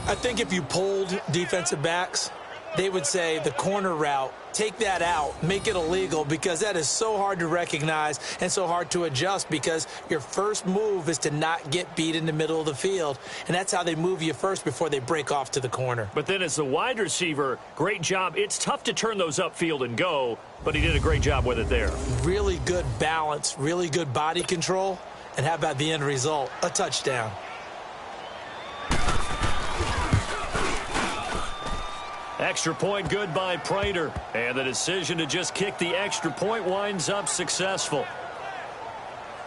I think if you polled defensive backs, they would say the corner route, take that out, make it illegal, because that is so hard to recognize and so hard to adjust, because your first move is to not get beat in the middle of the field. And that's how they move you first before they break off to the corner. But then as the wide receiver, great job. It's tough to turn those upfield and go, but he did a great job with it there. Really good balance, really good body control. And how about the end result? A touchdown. Extra point good by Prater. And the decision to just kick the extra point winds up successful.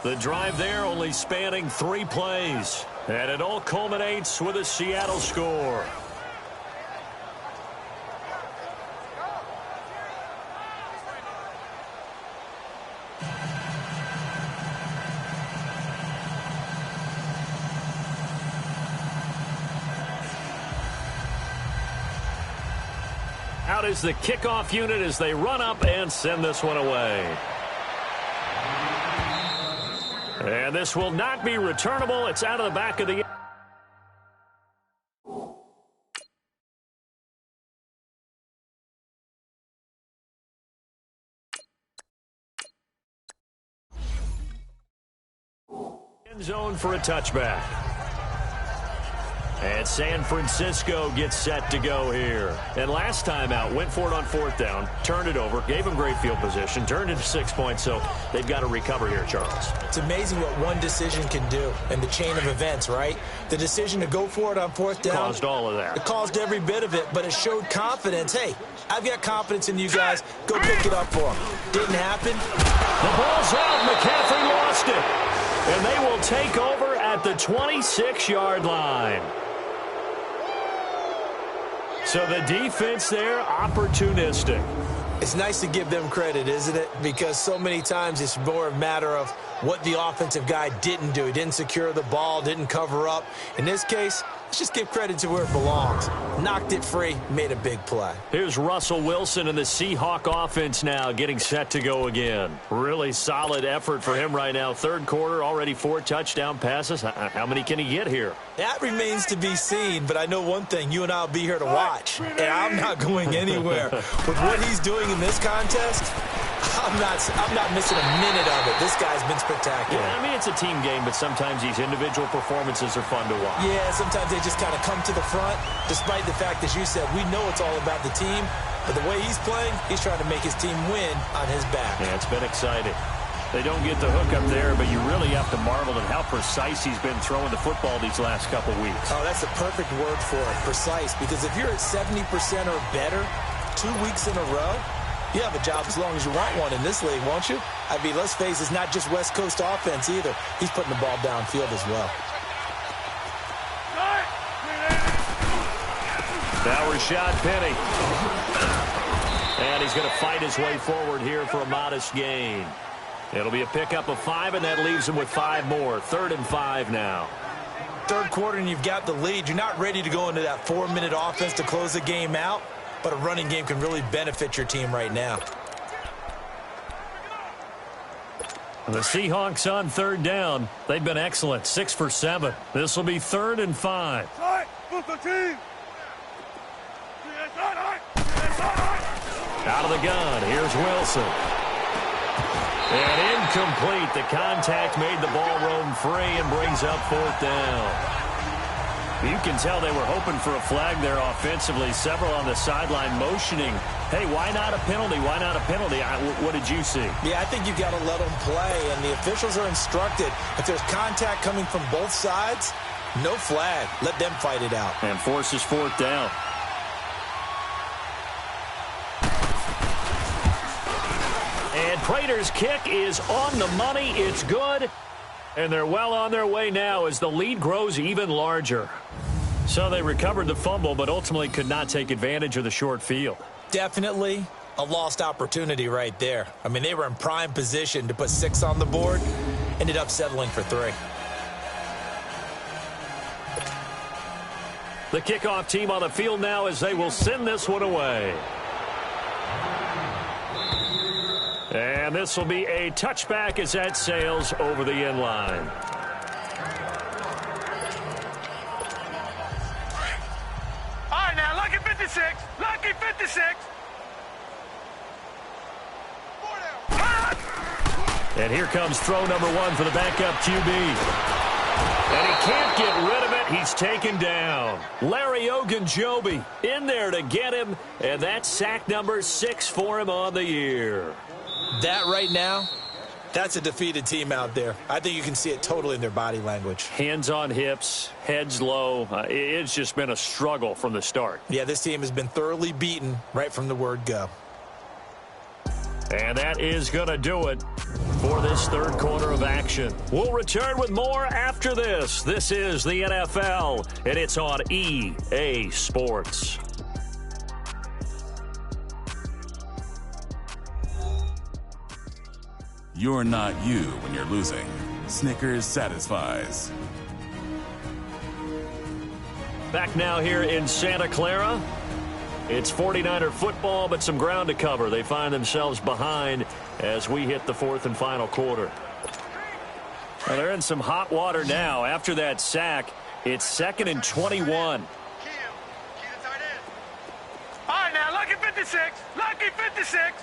The drive there only spanning 3 plays. And it all culminates with a Seattle score. Out is the kickoff unit as they run up and send this one away. And this will not be returnable. It's out of the back of the... end zone for a touchback. And San Francisco gets set to go here. And last time out, went for it on 4th down, turned it over, gave them great field position, turned into 6 points, so they've got to recover here, Charles. It's amazing what one decision can do in the chain of events, right? The decision to go for it on 4th down. Caused all of that. It caused every bit of it, but it showed confidence. Hey, I've got confidence in you guys. Go pick it up for them. Didn't happen. The ball's out. McCaffrey lost it. And they will take over at the 26-yard line. So the defense there, opportunistic. It's nice to give them credit, isn't it? Because so many times it's more a matter of what the offensive guy didn't do. He didn't secure the ball, didn't cover up. In this case, let's just give credit to where it belongs. Knocked it free, made a big play. Here's Russell Wilson and the Seahawk offense now getting set to go again. Really solid effort for him right now. 3rd quarter, already 4 touchdown passes. How many can he get here? That remains to be seen, but I know one thing. You and I will be here to watch, and I'm not going anywhere. With what he's doing in this contest, I'm not missing a minute of it. This guy's been spectacular. Yeah, I mean, it's a team game, but sometimes these individual performances are fun to watch. Yeah, sometimes they just kind of come to the front, despite the fact, as you said, we know it's all about the team. But the way he's playing, he's trying to make his team win on his back. Yeah, it's been exciting. They don't get the hook up there, but you really have to marvel at how precise he's been throwing the football these last couple weeks. Oh, that's a perfect word for it, precise. Because if you're at 70% or better 2 weeks in a row, you have a job as long as you want one in this league, won't you? I mean, let's face it, it's not just West Coast offense either. He's putting the ball downfield as well. Now Rashad Penny. And he's going to fight his way forward here for a modest gain. It'll be a pickup of 5, and that leaves him with 5 more. 3rd and 5 now. Third quarter and you've got the lead. You're not ready to go into that 4-minute offense to close the game out, but a running game can really benefit your team right now. The Seahawks on third down. They've been excellent, 6 for 7. This will be 3rd and 5. Out of the gun, here's Wilson. And incomplete. The contact made the ball roam free and brings up 4th down. You can tell they were hoping for a flag there offensively. Several on the sideline motioning. Hey, why not a penalty? Why not a penalty? What did you see? Yeah, I think you've got to let them play, and the officials are instructed. If there's contact coming from both sides, no flag. Let them fight it out. And forces 4th down. And Prater's kick is on the money. It's good. And they're well on their way now as the lead grows even larger. So they recovered the fumble, but ultimately could not take advantage of the short field. Definitely a lost opportunity right there. I mean, they were in prime position to put 6 on the board. Ended up settling for 3. The kickoff team on the field now as they will send this one away. And this will be a touchback as that sails over the end line. All right, now, lucky 56. Lucky 56. And here comes throw number 1 for the backup QB. And he can't get rid of it. He's taken down. Larry Ogunjobi in there to get him. And that's sack number 6 for him on the year. That right now, that's a defeated team out there. I think you can see it totally in their body language. Hands on hips, heads low. It's just been a struggle from the start. Yeah, this team has been thoroughly beaten right from the word go. And that is going to do it for this third quarter of action. We'll return with more after this. This is the NFL, and it's on EA Sports. You're not you when you're losing. Snickers satisfies. Back now here in Santa Clara. It's 49er football, but some ground to cover. They find themselves behind as we hit the 4th and final quarter. Well, they're in some hot water now. After that sack, it's 2nd and 21. All right, now, lucky 56. Lucky 56.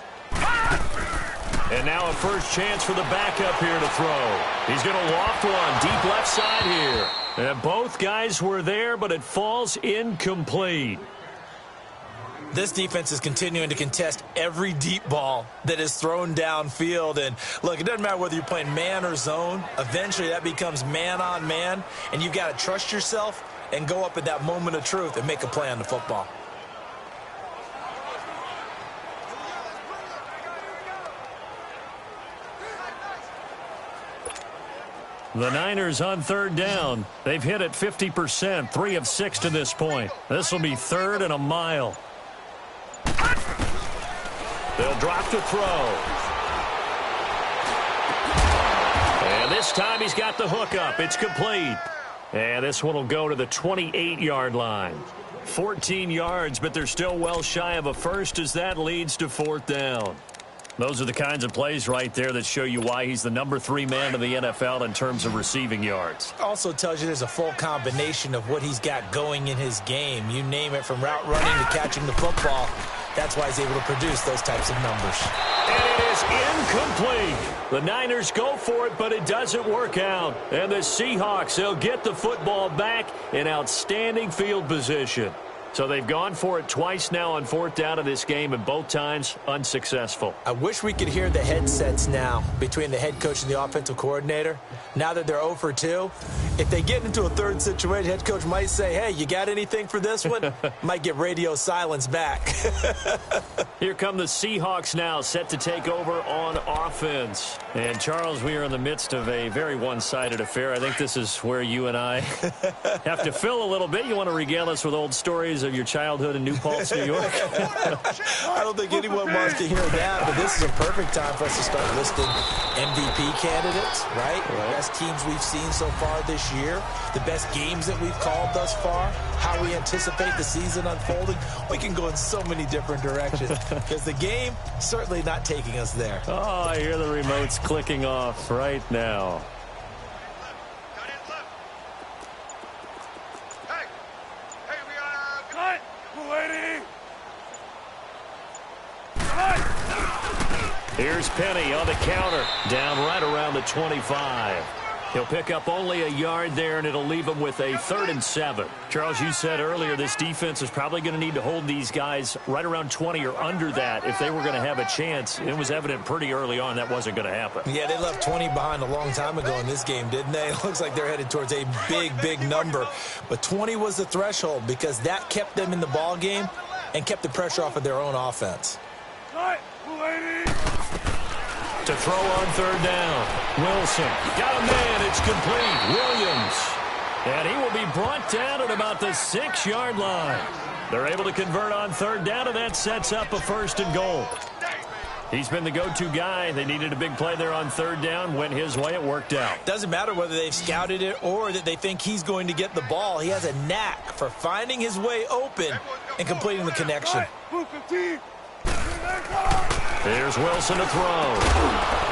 And now a first chance for the backup here to throw. He's going to loft one deep left side here. And both guys were there, but it falls incomplete. This defense is continuing to contest every deep ball that is thrown downfield. And, look, it doesn't matter whether you're playing man or zone. Eventually that becomes man on man, and you've got to trust yourself and go up at that moment of truth and make a play on the football. The Niners on third down. They've hit it 50%, 3 of 6 to this point. This will be 3rd and a mile. They'll drop to throw. And this time he's got the hook up. It's complete. And this one will go to the 28-yard line. 14 yards, but they're still well shy of a first as that leads to 4th down. Those are the kinds of plays right there that show you why he's the number 3 man in the NFL in terms of receiving yards. Also tells you there's a full combination of what he's got going in his game. You name it, from route running to catching the football. That's why he's able to produce those types of numbers. And it is incomplete. The Niners go for it, but it doesn't work out. And the Seahawks, they'll get the football back in outstanding field position. So they've gone for it twice now on 4th down in this game, and both times unsuccessful. I wish we could hear the headsets now between the head coach and the offensive coordinator. Now that they're 0 for 2, if they get into a third situation, head coach might say, hey, you got anything for this one? Might get radio silence back. Here come the Seahawks now, set to take over on offense. And, Charles, we are in the midst of a very one-sided affair. I think this is where you and I have to fill a little bit. You want to regale us with old stories of your childhood in New Paltz, New York? I don't think anyone wants to hear that, but this is a perfect time for us to start listing MVP candidates, right? The best teams we've seen so far this year, the best games that we've called thus far, how we anticipate the season unfolding. We can go in so many different directions because the game certainly not taking us there. Oh, I hear the remotes clicking off right now. Here's Penny on the counter, down right around the 25. He'll pick up only a yard there, and it'll leave him with a 3rd and 7. Charles, you said earlier this defense is probably going to need to hold these guys right around 20 or under that if they were going to have a chance. It was evident pretty early on that wasn't going to happen. Yeah, they left 20 behind a long time ago in this game, didn't they? It looks like they're headed towards a big, big number. But 20 was the threshold because that kept them in the ball game and kept the pressure off of their own offense. To throw on 3rd down. Wilson got a man. It's complete. Williams. And he will be brought down at about the 6-yard line. They're able to convert on 3rd down, and that sets up a 1st and goal. He's been the go-to guy. They needed a big play there on 3rd down. Went his way. It worked out. Doesn't matter whether they've scouted it or that they think he's going to get the ball. He has a knack for finding his way open and completing the connection. There's Wilson to throw.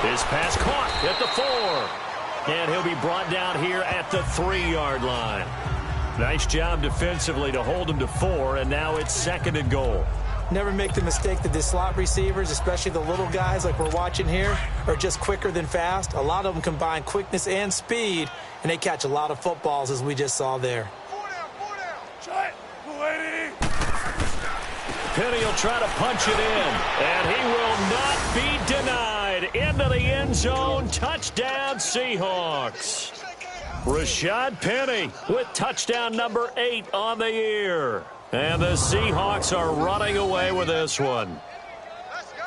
His pass caught at the 4. And he'll be brought down here at the 3-yard line. Nice job defensively to hold him to 4, and now it's 2nd and goal. Never make the mistake that the slot receivers, especially the little guys like we're watching here, are just quicker than fast. A lot of them combine quickness and speed, and they catch a lot of footballs, as we just saw there. Penny will try to punch it in, and he will not be denied. Into the end zone. Touchdown, Seahawks. Rashad Penny with touchdown number 8 on the year. And the Seahawks are running away with this one.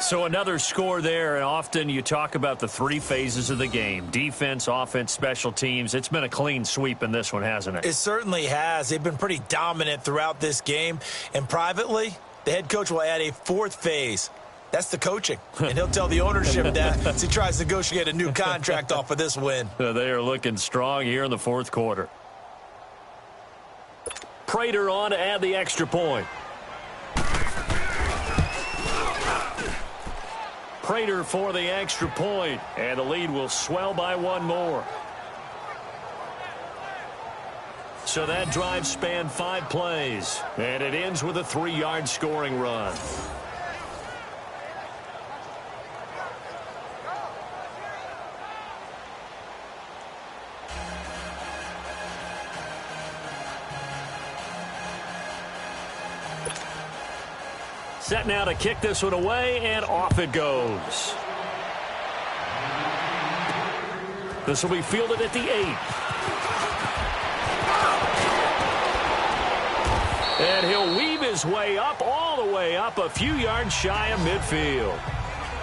So another score there, and often you talk about the 3 phases of the game. Defense, offense, special teams. It's been a clean sweep in this one, hasn't it? It certainly has. They've been pretty dominant throughout this game. And privately, the head coach will add a 4th phase. That's the coaching. And he'll tell the ownership that as he tries to negotiate a new contract off of this win. They are looking strong here in the 4th quarter. Prater on to add the extra point. Prater for the extra point, and the lead will swell by 1 more. So that drive spanned 5 plays, and it ends with a 3-yard scoring run. Set now to kick this one away, and off it goes. This will be fielded at the 8. And he'll weave his way up, all the way up, a few yards shy of midfield.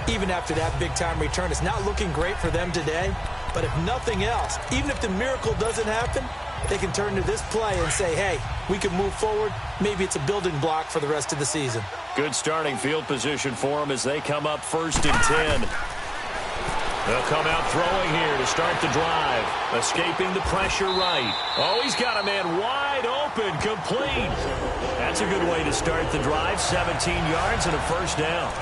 Even after that big-time return, it's not looking great for them today. But if nothing else, even if the miracle doesn't happen, they can turn to this play and say, hey, we can move forward. Maybe it's a building block for the rest of the season. Good starting field position for them as they come up 1st and 10. They'll come out throwing here to start the drive. Escaping the pressure right. Oh, he's got a man wide open, complete. That's a good way to start the drive. 17 yards and a 1st down.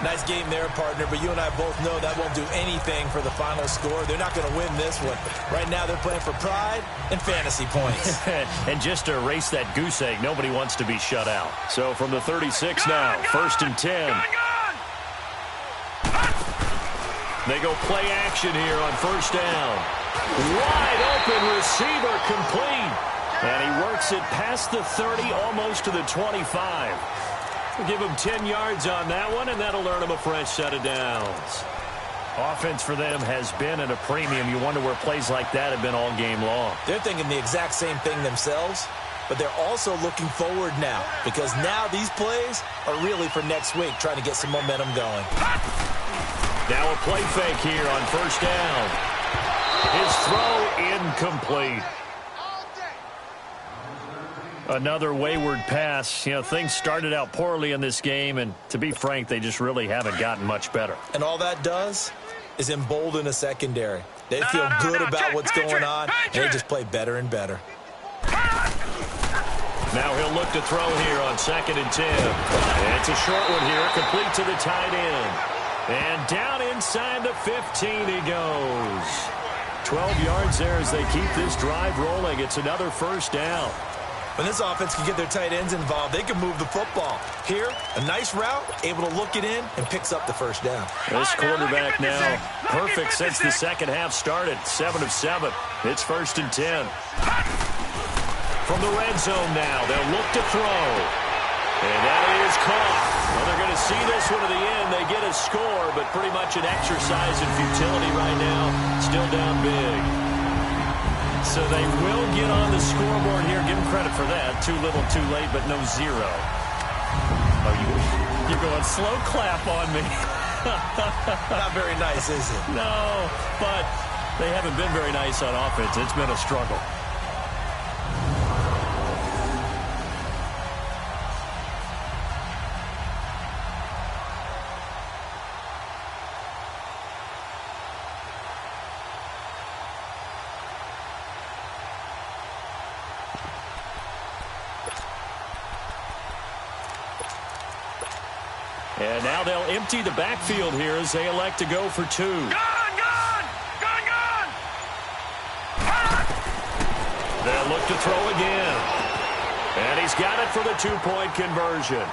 Nice game there, partner, but you and I both know that won't do anything for the final score. They're not going to win this one. Right now they're playing for pride and fantasy points. And just to erase that goose egg, nobody wants to be shut out. So from the 36 now, 1st and 10. They go play action here on 1st down. Wide open receiver, complete. And he works it past the 30, almost to the 25. We'll give him 10 yards on that one, and that'll earn him a fresh set of downs. Offense for them has been at a premium. You wonder where plays like that have been all game long. They're thinking the exact same thing themselves, but they're also looking forward now because now these plays are really for next week, trying to get some momentum going. Now a play fake here on first down. His throw incomplete. Another wayward pass. You know, things started out poorly in this game, and to be frank, they just really haven't gotten much better. And all that does is embolden a secondary. They feel good about what's going on, and they just play better and better. Now he'll look to throw here on 2nd and 10. And it's a short one here, complete to the tight end. And down inside the 15 he goes. 12 yards there as they keep this drive rolling. It's another first down. When this offense can get their tight ends involved, they can move the football. Here, a nice route, able to look it in, and picks up the first down. This quarterback now perfect since the second half started. 7 of 7. It's 1st and 10. From the red zone now, they'll look to throw. And that is caught. Well, they're going to see this one to the end. They get a score, but pretty much an exercise in futility right now. Still down big. So they will get on the scoreboard here. Give them credit for that. Too little, too late, but no zero. Oh, you're going slow clap on me. Not very nice, is it? No, but they haven't been very nice on offense. It's been a struggle. And now they'll empty the backfield here as they elect to go for 2. Gone! They'll look to throw again. And he's got it for the 2-point conversion.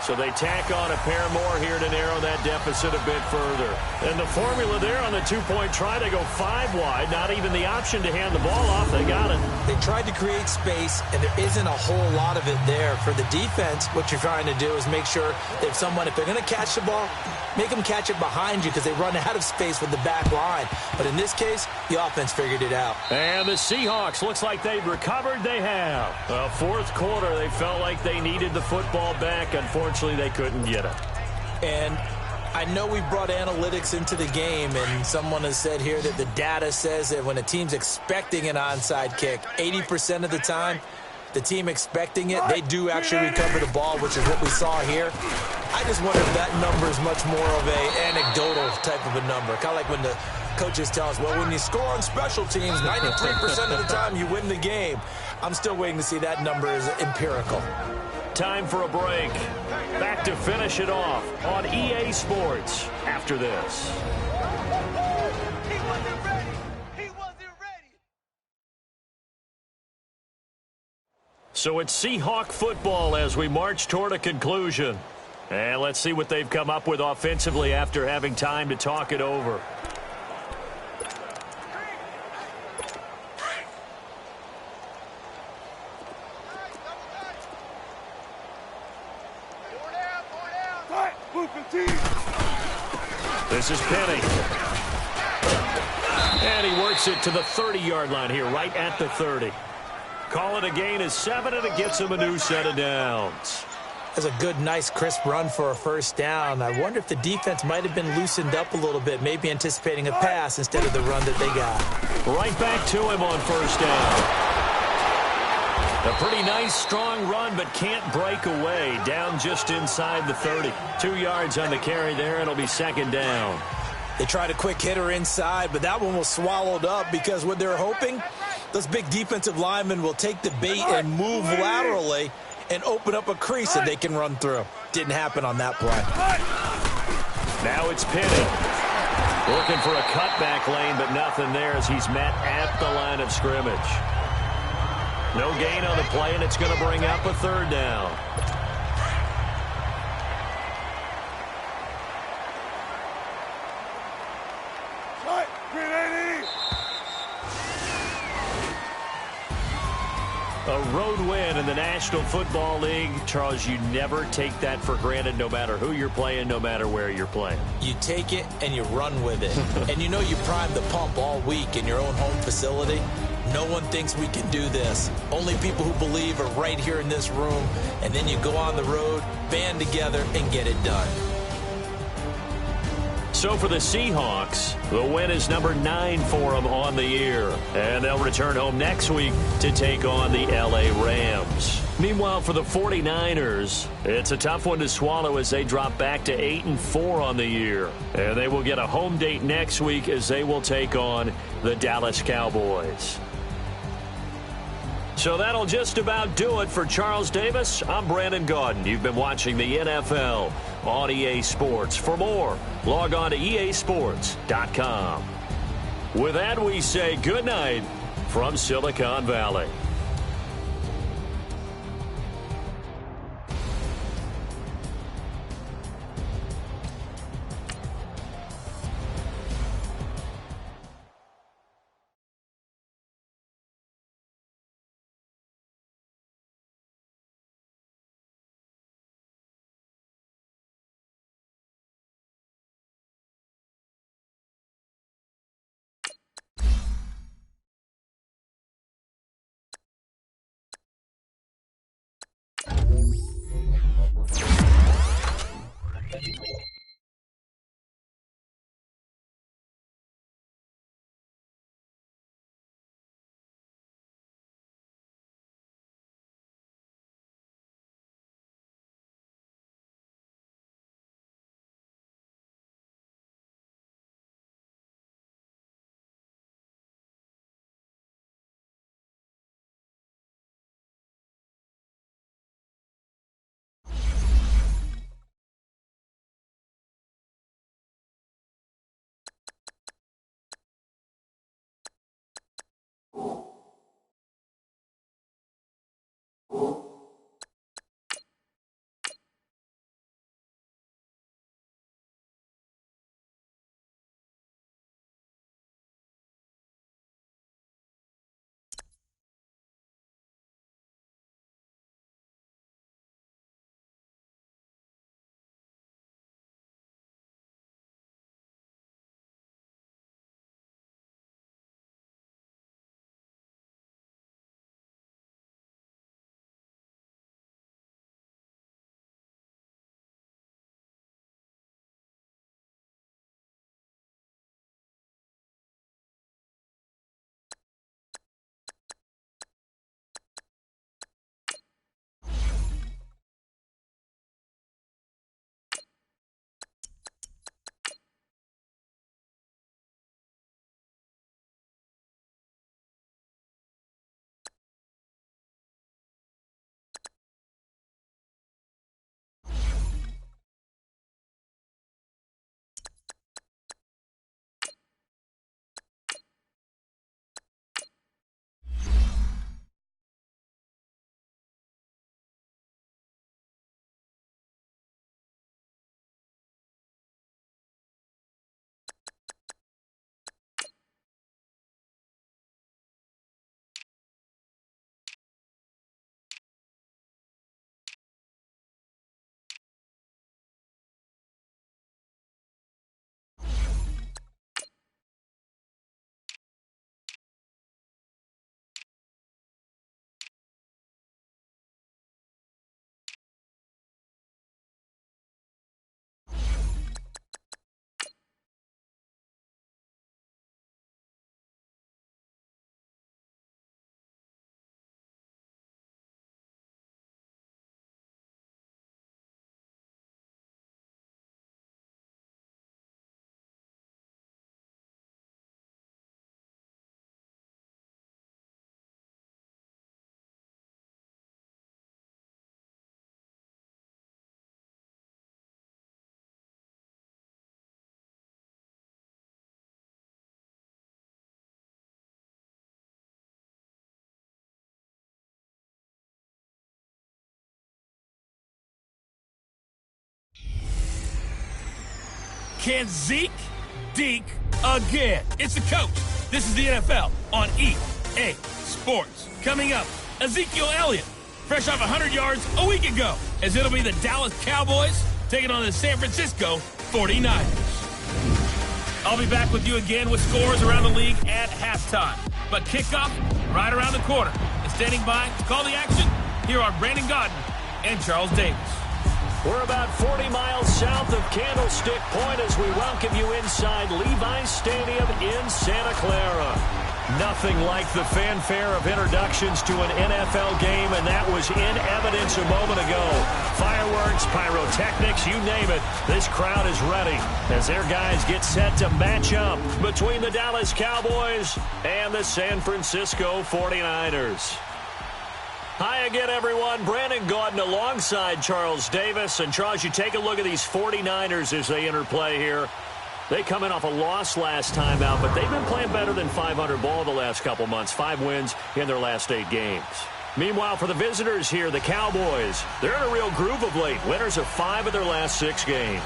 So they tack on a pair more here to narrow that deficit a bit further. And the formula there on the 2-point try to go 5 wide. Not even the option to hand the ball off. They got it. They tried to create space, and there isn't a whole lot of it there. For the defense, what you're trying to do is make sure that if they're going to catch the ball, make them catch it behind you because they run out of space with the back line. But in this case, the offense figured it out. And the Seahawks, looks like they've recovered. They have. Well, fourth quarter, they felt like they needed the football back. Unfortunately, they couldn't get it. And I know we brought analytics into the game, and someone has said here that the data says that when a team's expecting an onside kick, 80% of the time, the team expecting it, they do actually recover the ball, which is what we saw here. I just wonder if that number is much more of a anecdotal type of a number. Kind of like when the coaches tell us, well, when you score on special teams, 93% of the time you win the game. I'm still waiting to see that number is empirical. Time for a break. Back to finish it off on EA Sports after this. He wasn't ready. He wasn't ready. So it's Seahawk football as we march toward a conclusion. And let's see what they've come up with offensively after having time to talk it over. This is Penny. And he works it to the 30-yard line here, right at the 30. Call it a gain of 7, and it gets him a new set of downs. That's a good, nice, crisp run for a first down. I wonder if the defense might have been loosened up a little bit, maybe anticipating a pass instead of the run that they got. Right back to him on first down. A pretty nice, strong run, but can't break away. Down just inside the 30. 2 yards on the carry there. It'll be second down. They tried a quick hitter inside, but that one was swallowed up because what they're hoping, those big defensive linemen will take the bait and move laterally and open up a crease that they can run through. Didn't happen on that play. Now it's Penny. Looking for a cutback lane, but nothing there as he's met at the line of scrimmage. No gain on the play, and it's going to bring up a third down. A road win in the National Football League. Charles, you never take that for granted no matter who you're playing, no matter where you're playing. You take it and you run with it. And you know you primed the pump all week in your own home facility. No one thinks we can do this. Only people who believe are right here in this room. And then you go on the road, band together, and get it done. So for the Seahawks, the win is number 9 for them on the year. And they'll return home next week to take on the LA Rams. Meanwhile, for the 49ers, it's a tough one to swallow as they drop back to 8-4 on the year. And they will get a home date next week as they will take on the Dallas Cowboys. So that'll just about do it for Charles Davis. I'm Brandon Gaudin. You've been watching the NFL on EA Sports. For more, log on to easports.com. With that, we say good night from Silicon Valley. Can Zeke deke again? It's the coach. This is the NFL on EA Sports. Coming up, Ezekiel Elliott, fresh off 100 yards a week ago, as it'll be the Dallas Cowboys taking on the San Francisco 49ers. I'll be back with you again with scores around the league at halftime. But kickoff right around the corner. And standing by to call the action, here are Brandon Gaudin and Charles Davis. We're about 40 miles south of Candlestick Point as we welcome you inside Levi's Stadium in Santa Clara. Nothing like the fanfare of introductions to an NFL game, and that was in evidence a moment ago. Fireworks, pyrotechnics, you name it. This crowd is ready as their guys get set to match up between the Dallas Cowboys and the San Francisco 49ers. Hi again, everyone. Brandon Gaudin alongside Charles Davis. And, Charles, you take a look at these 49ers as they interplay here. They come in off a loss last time out, but they've been playing better than 500 ball the last couple months. 5 wins in their last 8 games. Meanwhile, for the visitors here, the Cowboys, they're in a real groove of late. Winners of 5 of their last 6 games.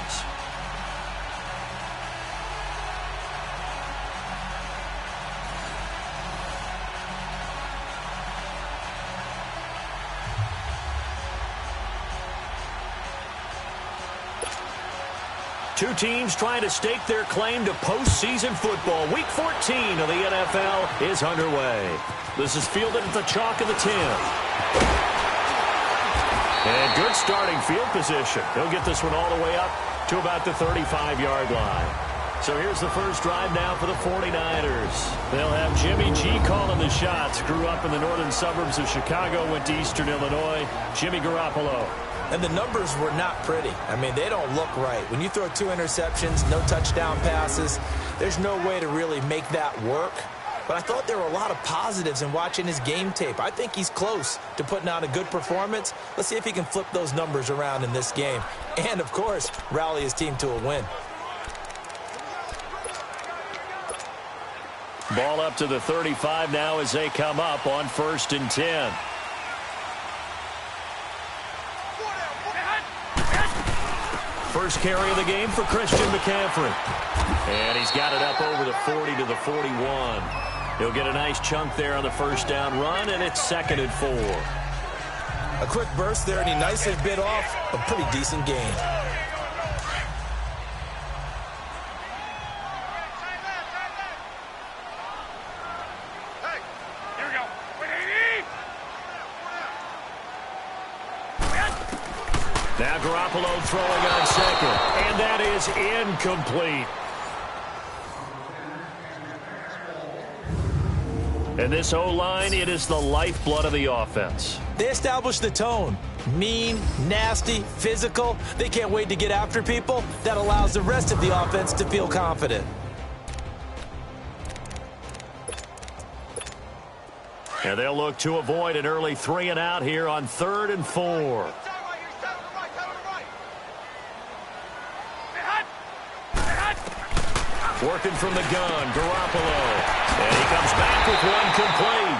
Two teams trying to stake their claim to postseason football. Week 14 of the NFL is underway. This is fielded at the chalk of the 10. And good starting field position. He'll get this one all the way up to about the 35-yard line. So here's the first drive now for the 49ers. They'll have Jimmy G calling the shots. Grew up in the northern suburbs of Chicago, went to Eastern Illinois. Jimmy Garoppolo. And the numbers were not pretty. I mean, they don't look right. When you throw 2 interceptions, no touchdown passes, there's no way to really make that work. But I thought there were a lot of positives in watching his game tape. I think he's close to putting out a good performance. Let's see if he can flip those numbers around in this game. And, of course, rally his team to a win. Ball up to the 35 now as they come up on 1st and 10. First carry of the game for Christian McCaffrey. And he's got it up over the 40 to the 41. He'll get a nice chunk there on the first down run, and it's 2nd and 4. A quick burst there, and he nicely bit off a pretty decent gain. Now Garoppolo throwing on 2nd, and that is incomplete. And this O-line, it is the lifeblood of the offense. They established the tone. Mean, nasty, physical. They can't wait to get after people. That allows the rest of the offense to feel confident. And they'll look to avoid an early 3 and out here on 3rd and 4. Working from the gun, Garoppolo. And he comes back with one complete.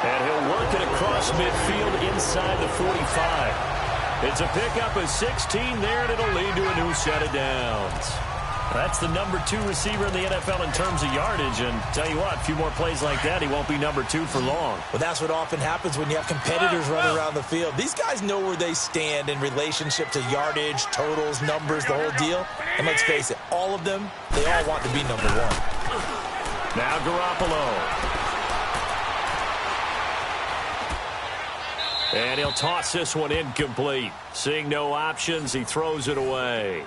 And he'll work it across midfield inside the 45. It's a pickup of 16 there, and it'll lead to a new set of downs. That's the number 2 receiver in the NFL in terms of yardage. And tell you what, a few more plays like that, he won't be number 2 for long. Well, that's what often happens when you have competitors running around the field. These guys know where they stand in relationship to yardage, totals, numbers, the whole deal. And let's face it, all of them, they all want to be number 1. Now Garoppolo. And he'll toss this one incomplete. Seeing no options, he throws it away.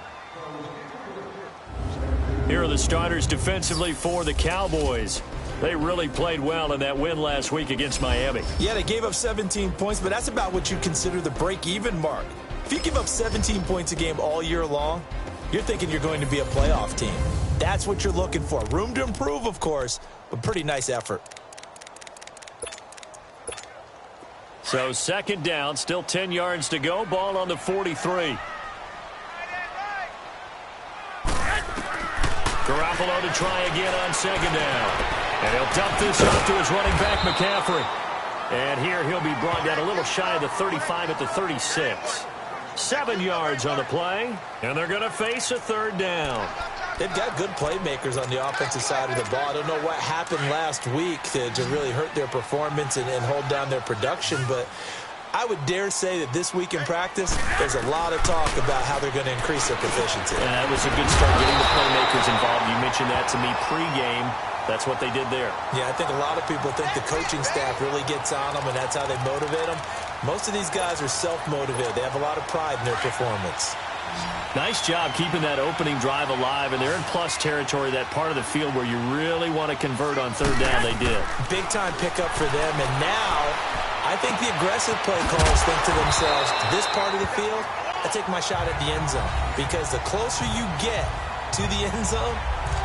Here are the starters defensively for the Cowboys. They really played well in that win last week against Miami. Yeah, they gave up 17 points, but that's about what you consider the break-even mark. If you give up 17 points a game all year long, you're thinking you're going to be a playoff team. That's what you're looking for. Room to improve, of course, but pretty nice effort. So 2nd down, still 10 yards to go. Ball on the 43. Garoppolo to try again on 2nd down. And he'll dump this off to his running back, McCaffrey. And here he'll be brought down a little shy of the 35 at the 36. 7 yards on the play, and they're going to face a 3rd down. They've got good playmakers on the offensive side of the ball. I don't know what happened last week to really hurt their performance and hold down their production, but I would dare say that this week in practice, there's a lot of talk about how they're going to increase their proficiency. And that was a good start, getting the playmakers involved. You mentioned that to me pregame. That's what they did there. Yeah, I think a lot of people think the coaching staff really gets on them, and that's how they motivate them. Most of these guys are self-motivated. They have a lot of pride in their performance. Nice job keeping that opening drive alive, and they're in plus territory, that part of the field where you really want to convert on third down. They did. Big-time pickup for them, and now I think the aggressive play calls think to themselves, this part of the field, I take my shot at the end zone, because the closer you get to the end zone,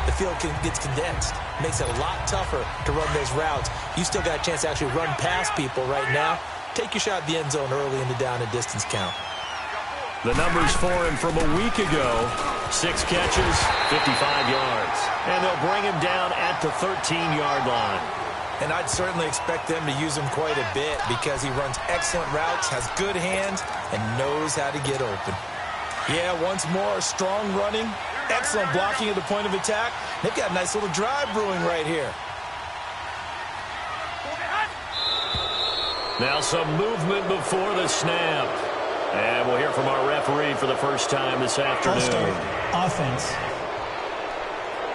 the field gets condensed. Makes it a lot tougher to run those routes. You still got a chance to actually run past people right now. Take your shot at the end zone early in the down and distance count. The numbers for him from a week ago: 6 catches, 55 yards. And they'll bring him down at the 13-yard line. And I'd certainly expect them to use him quite a bit because he runs excellent routes, has good hands, and knows how to get open. Yeah, once more, strong running, excellent blocking at the point of attack. They've got a nice little drive brewing right here. Now some movement before the snap. And we'll hear from our referee for the first time this afternoon. Offense.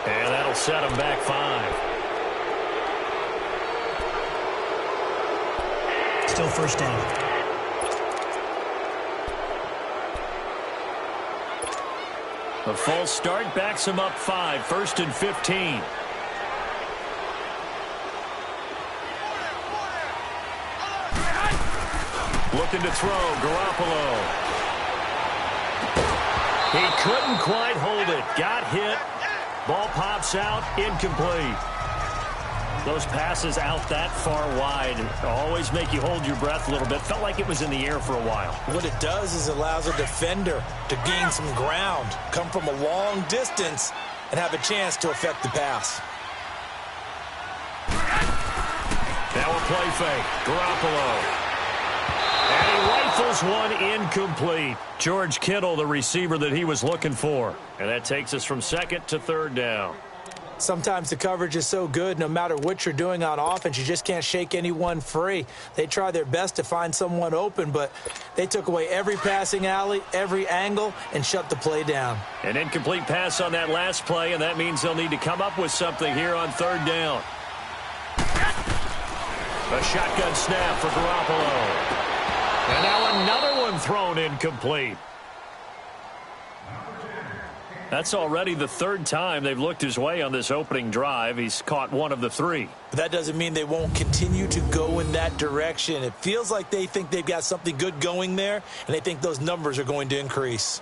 And that'll set them back 5. Still first down. A false start backs him up 5, 1st and 15. Looking to throw, Garoppolo. He couldn't quite hold it. Got hit. Ball pops out, incomplete. Those passes out that far wide always make you hold your breath a little bit. Felt like it was in the air for a while. What it does is allows a defender to gain some ground, come from a long distance, and have a chance to affect the pass. Now a play fake. Garoppolo. And he rifles one incomplete. George Kittle, the receiver that he was looking for. And that takes us from 2nd to 3rd down. Sometimes the coverage is so good, no matter what you're doing on offense, you just can't shake anyone free. They try their best to find someone open, but they took away every passing alley, every angle, and shut the play down. An incomplete pass on that last play, and that means they'll need to come up with something here on 3rd down. A shotgun snap for Garoppolo. And now another one thrown incomplete. That's already the 3rd time they've looked his way on this opening drive. He's caught 1 of the 3. But that doesn't mean they won't continue to go in that direction. It feels like they think they've got something good going there, and they think those numbers are going to increase.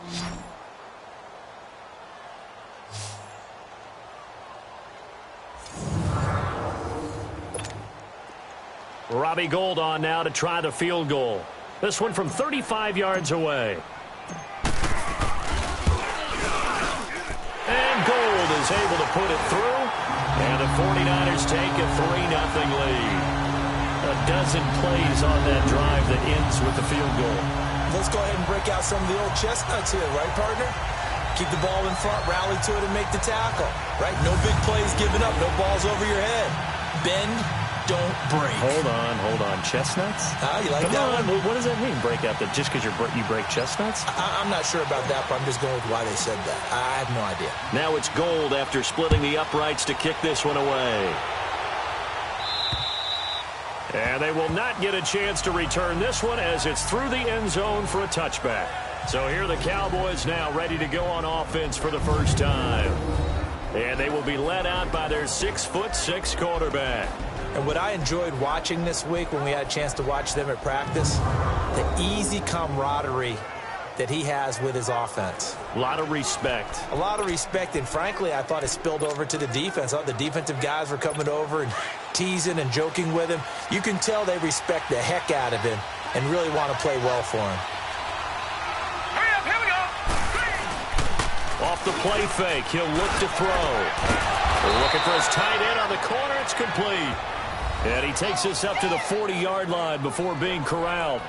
Robbie Gould on now to try the field goal. This one from 35 yards away. And Gould is able to put it through. And the 49ers take a 3-0 lead. A dozen plays on that drive that ends with the field goal. Let's go ahead and break out some of the old chestnuts here, right, partner? Keep the ball in front, rally to it, and make the tackle, right? No big plays given up, no balls over your head. Bend, don't break. Hold on. Chestnuts? You like that one? What does that mean, break out? That just because you break chestnuts? I'm not sure about that, but I'm just going with why they said that. I have no idea. Now it's Gould after splitting the uprights to kick this one away. And they will not get a chance to return this one as it's through the end zone for a touchback. So here are the Cowboys now ready to go on offense for the first time. And they will be led out by their 6'6" quarterback. And what I enjoyed watching this week when we had a chance to watch them at practice, the easy camaraderie that he has with his offense. A lot of respect. A lot of respect, and frankly, I thought it spilled over to the defense. I thought the defensive guys were coming over and teasing and joking with him. You can tell they respect the heck out of him and really want to play well for him. Hurry up, here we go. Off the play fake, he'll look to throw. They're looking for his tight end on the corner. It's complete. And he takes us up to the 40-yard line before being corralled.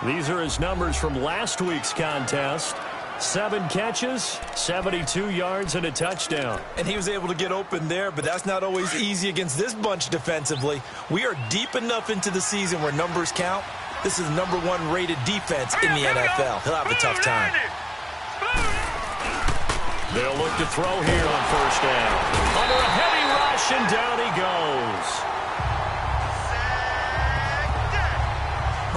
These are his numbers from last week's contest. 7 catches, 72 yards, and a touchdown. And he was able to get open there, but that's not always easy against this bunch defensively. We are deep enough into the season where numbers count. This is the #1 rated defense in the NFL. He'll have a tough time. They'll look to throw here on first down. Under a heavy rush, and down he goes.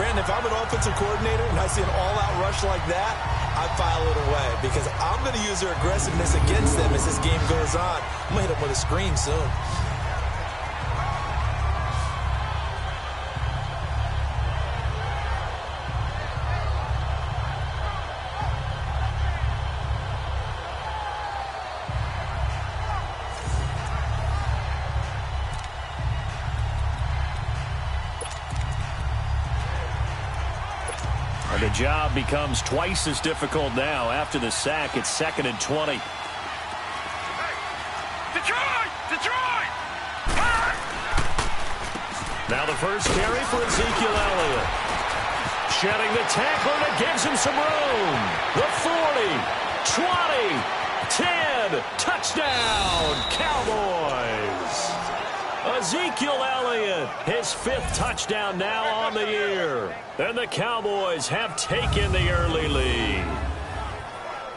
Brandon, if I'm an offensive coordinator and I see an all-out rush like that, I file it away because I'm going to use their aggressiveness against them as this game goes on. I'm going to hit them with a screen soon. The job becomes twice as difficult now after the sack. It's 2nd and 20. Detroit! Now the first carry for Ezekiel Elliott. Shedding the tackler that gives him some room. The 40, 20, 10, touchdown, Cowboys. Ezekiel Elliott, his 5th touchdown now on the year. And the Cowboys have taken the early lead.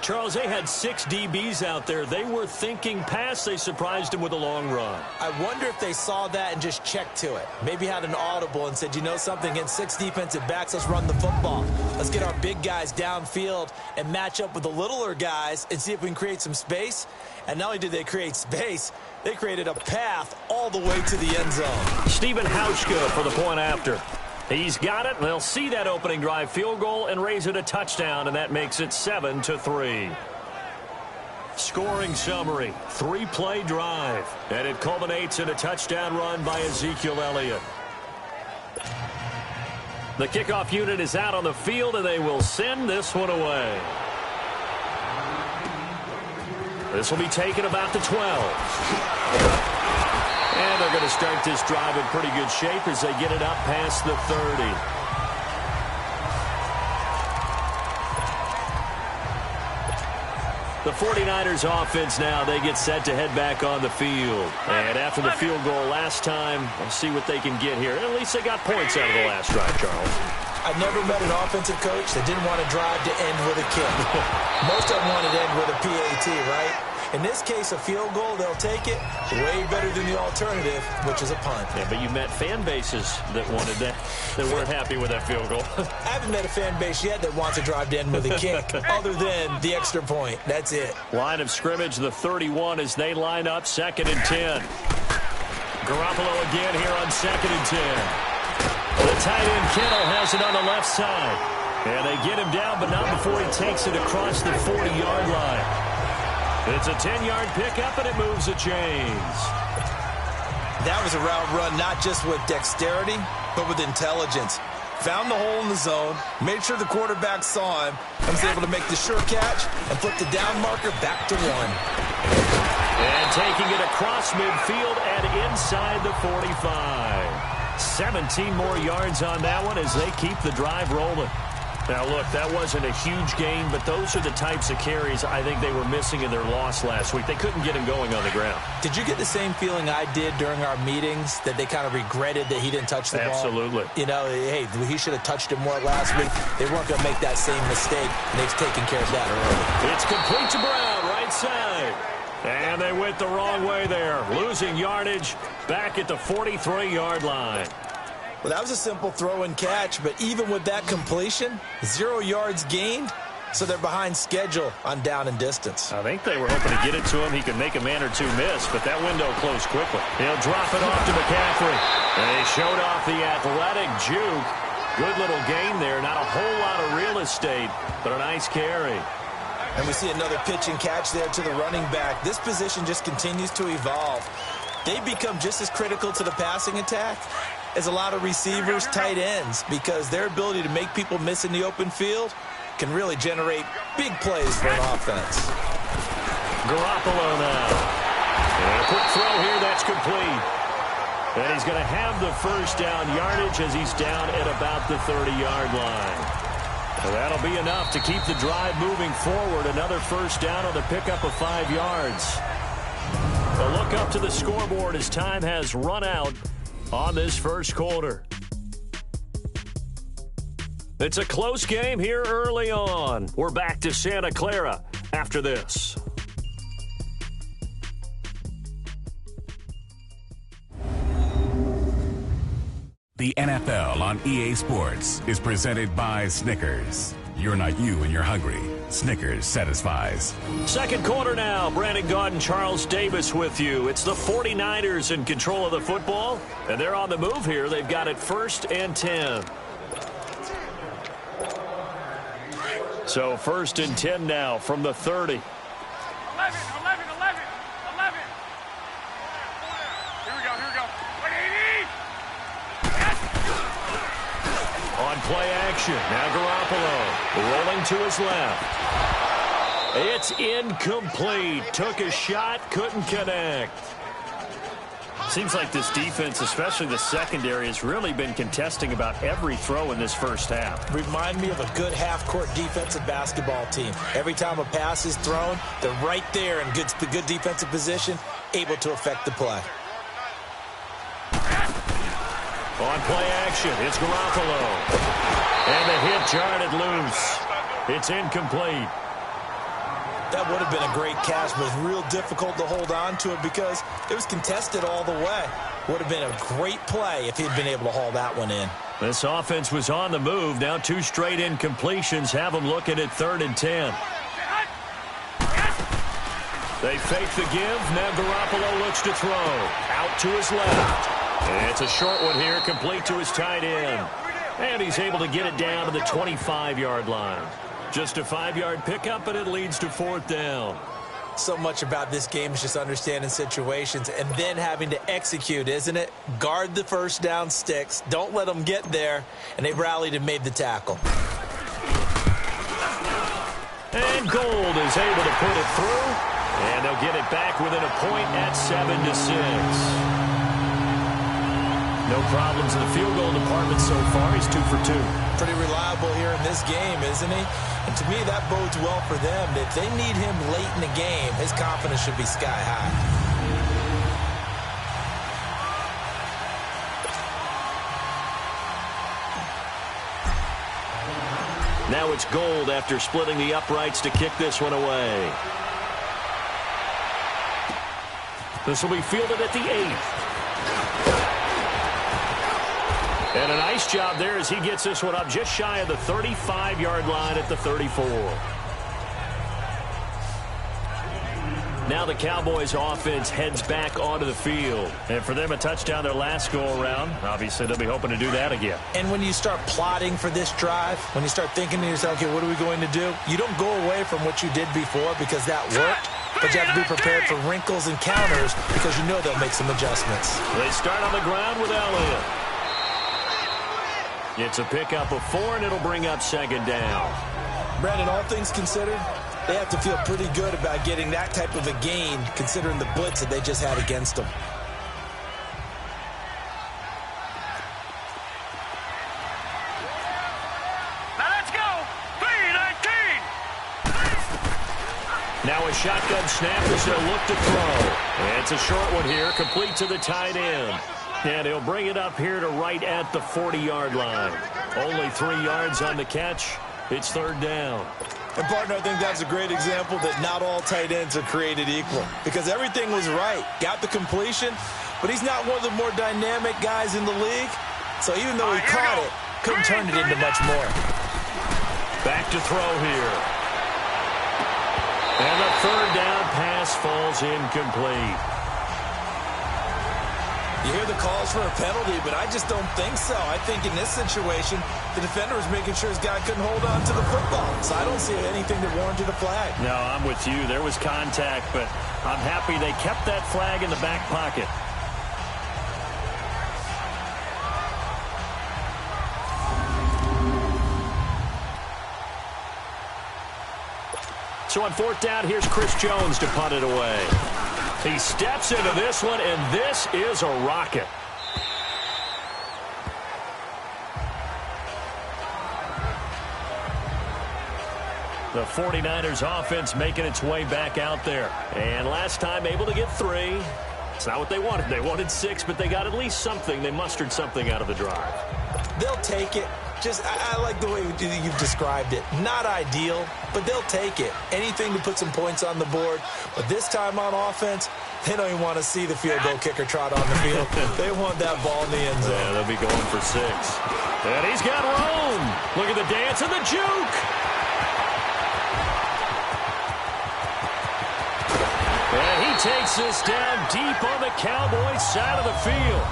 Charles, they had 6 DBs out there. They were thinking pass. They surprised him with a long run. I wonder if they saw that and just checked to it. Maybe had an audible and said, you know something, against 6 defensive backs, let's run the football. Let's get our big guys downfield and match up with the littler guys and see if we can create some space. And not only did they create space, they created a path all the way to the end zone. Stephen Hauschka for the point after. He's got it. They'll see that opening drive field goal and raise it a touchdown, and that makes it 7-3. Scoring summary, 3-play drive, and it culminates in a touchdown run by Ezekiel Elliott. The kickoff unit is out on the field, and they will send this one away. This will be taken about the 12. And they're going to start this drive in pretty good shape as they get it up past the 30. The 49ers offense now, they get set to head back on the field. And after the field goal last time, we'll see what they can get here. And at least they got points out of the last drive, Charles. I've never met an offensive coach that didn't want to drive to end with a kick. Most of them wanted to end with a PAT, right? In this case, a field goal, they'll take it. Way better than the alternative, which is a punt. Yeah, but you met fan bases that wanted that, that weren't happy with that field goal. I haven't met a fan base yet that wants to drive to end with a kick, other than the extra point. That's it. Line of scrimmage, the 31, as they line up 2nd and 10. Garoppolo again here on 2nd and 10. The tight end Kittle has it on the left side. And they get him down, but not before he takes it across the 40-yard line. It's a 10-yard pickup, and it moves the chains. That was a route run, not just with dexterity, but with intelligence. Found the hole in the zone, made sure the quarterback saw him, and was able to make the sure catch and flip the down marker back to 1. And taking it across midfield and inside the 45. 17 more yards on that one as they keep the drive rolling. Now, look, that wasn't a huge gain, but those are the types of carries I think they were missing in their loss last week. They couldn't get him going on the ground. Did you get the same feeling I did during our meetings, that they kind of regretted that he didn't touch the ball? Absolutely. You know, hey, he should have touched it more last week. They weren't going to make that same mistake, and they've taken care of that early. It's complete to Brown, right side. And they went the wrong way there, losing yardage back at the 43-yard line. Well, that was a simple throw and catch, but even with that completion, 0 yards gained, so they're behind schedule on down and distance. I think they were hoping to get it to him. He could make a man or two miss, but that window closed quickly. He'll drop it off to McCaffrey. And he showed off the athletic juke. Good little gain there. Not a whole lot of real estate, but a nice carry. And we see another pitch and catch there to the running back. This position just continues to evolve. They become just as critical to the passing attack as a lot of receivers, tight ends, because their ability to make people miss in the open field can really generate big plays for an offense. Garoppolo now. And a quick throw here, that's complete. And he's going to have the first down yardage as he's down at about the 30-yard line. So that'll be enough to keep the drive moving forward. Another first down on the pickup of 5 yards. A look up to the scoreboard as time has run out on this first quarter. It's a close game here early on. We're back to Santa Clara after this. The NFL on EA Sports is presented by Snickers. You're not you and you're hungry. Snickers satisfies. Second quarter now. Brandon Gaudin and Charles Davis with you. It's the 49ers in control of the football, and they're on the move here. They've got it 1st and 10. So 1st and 10 now from the 30. 11. Here we go. On play action. Now Garoppolo rolling to his left. It's incomplete. Took a shot, couldn't connect. Seems like this defense, especially the secondary, has really been contesting about every throw in this first half. Remind me of a good half-court defensive basketball team. Every time a pass is thrown, they're right there in good defensive position, able to affect the play. On play action, it's Garoppolo. And the hit jarred it loose. It's incomplete. That would have been a great catch, but it's real difficult to hold on to it because it was contested all the way. Would have been a great play if he'd been able to haul that one in. This offense was on the move. Now 2 straight incompletions have them looking at 3rd and 10. They fake the give. Now Garoppolo looks to throw. Out to his left. And it's a short one here, complete to his tight end. And he's able to get it down to the 25-yard line. Just a 5-yard pickup, and it leads to 4th down. So much about this game is just understanding situations and then having to execute, isn't it? Guard the first down sticks. Don't let them get there. And they rallied and made the tackle. And Gold is able to put it through. And they'll get it back within a point at 7-6. No problems in the field goal department so far. He's 2 for 2. Pretty reliable here in this game, isn't he? And to me, that bodes well for them. If they need him late in the game, his confidence should be sky high. Now it's Gold after splitting the uprights to kick this one away. This will be fielded at the 8th. And a nice job there as he gets this one up just shy of the 35-yard line at the 34. Now the Cowboys offense heads back onto the field. And for them, a touchdown their last go-around. Obviously, they'll be hoping to do that again. And when you start plotting for this drive, when you start thinking to yourself, okay, what are we going to do? You don't go away from what you did before because that worked. But you have to be prepared for wrinkles and counters because you know they'll make some adjustments. They start on the ground with Elliott. It's a pickup of 4, and it'll bring up 2nd down. Brandon, all things considered, they have to feel pretty good about getting that type of a gain considering the blitz that they just had against them. Now let's go. 3-19. Now a shotgun snap as they'll look to throw. And it's a short one here, complete to the tight end. And he'll bring it up here to right at the 40-yard line. Only 3 yards on the catch. It's 3rd down. And, partner, I think that's a great example that not all tight ends are created equal because everything was right. Got the completion, but he's not one of the more dynamic guys in the league. So even though he caught it, couldn't turn it into much more. Back to throw here. And the 3rd down pass falls incomplete. You hear the calls for a penalty, but I just don't think so. I think in this situation, the defender was making sure his guy couldn't hold on to the football. So I don't see anything that warranted a flag. No, I'm with you. There was contact, but I'm happy they kept that flag in the back pocket. So on 4th down, here's Chris Jones to punt it away. He steps into this one, and this is a rocket. The 49ers offense making its way back out there. And last time able to get 3. It's not what they wanted. They wanted 6, but they got at least something. They mustered something out of the drive. They'll take it. I like the way you've described it. Not ideal, but they'll take it. Anything to put some points on the board. But this time on offense, they don't even want to see the field goal kicker trot on the field. They want that ball in the end zone. Yeah, they'll be going for 6. And he's got room. Look at the dance and the juke. And he takes this down deep on the Cowboys side of the field.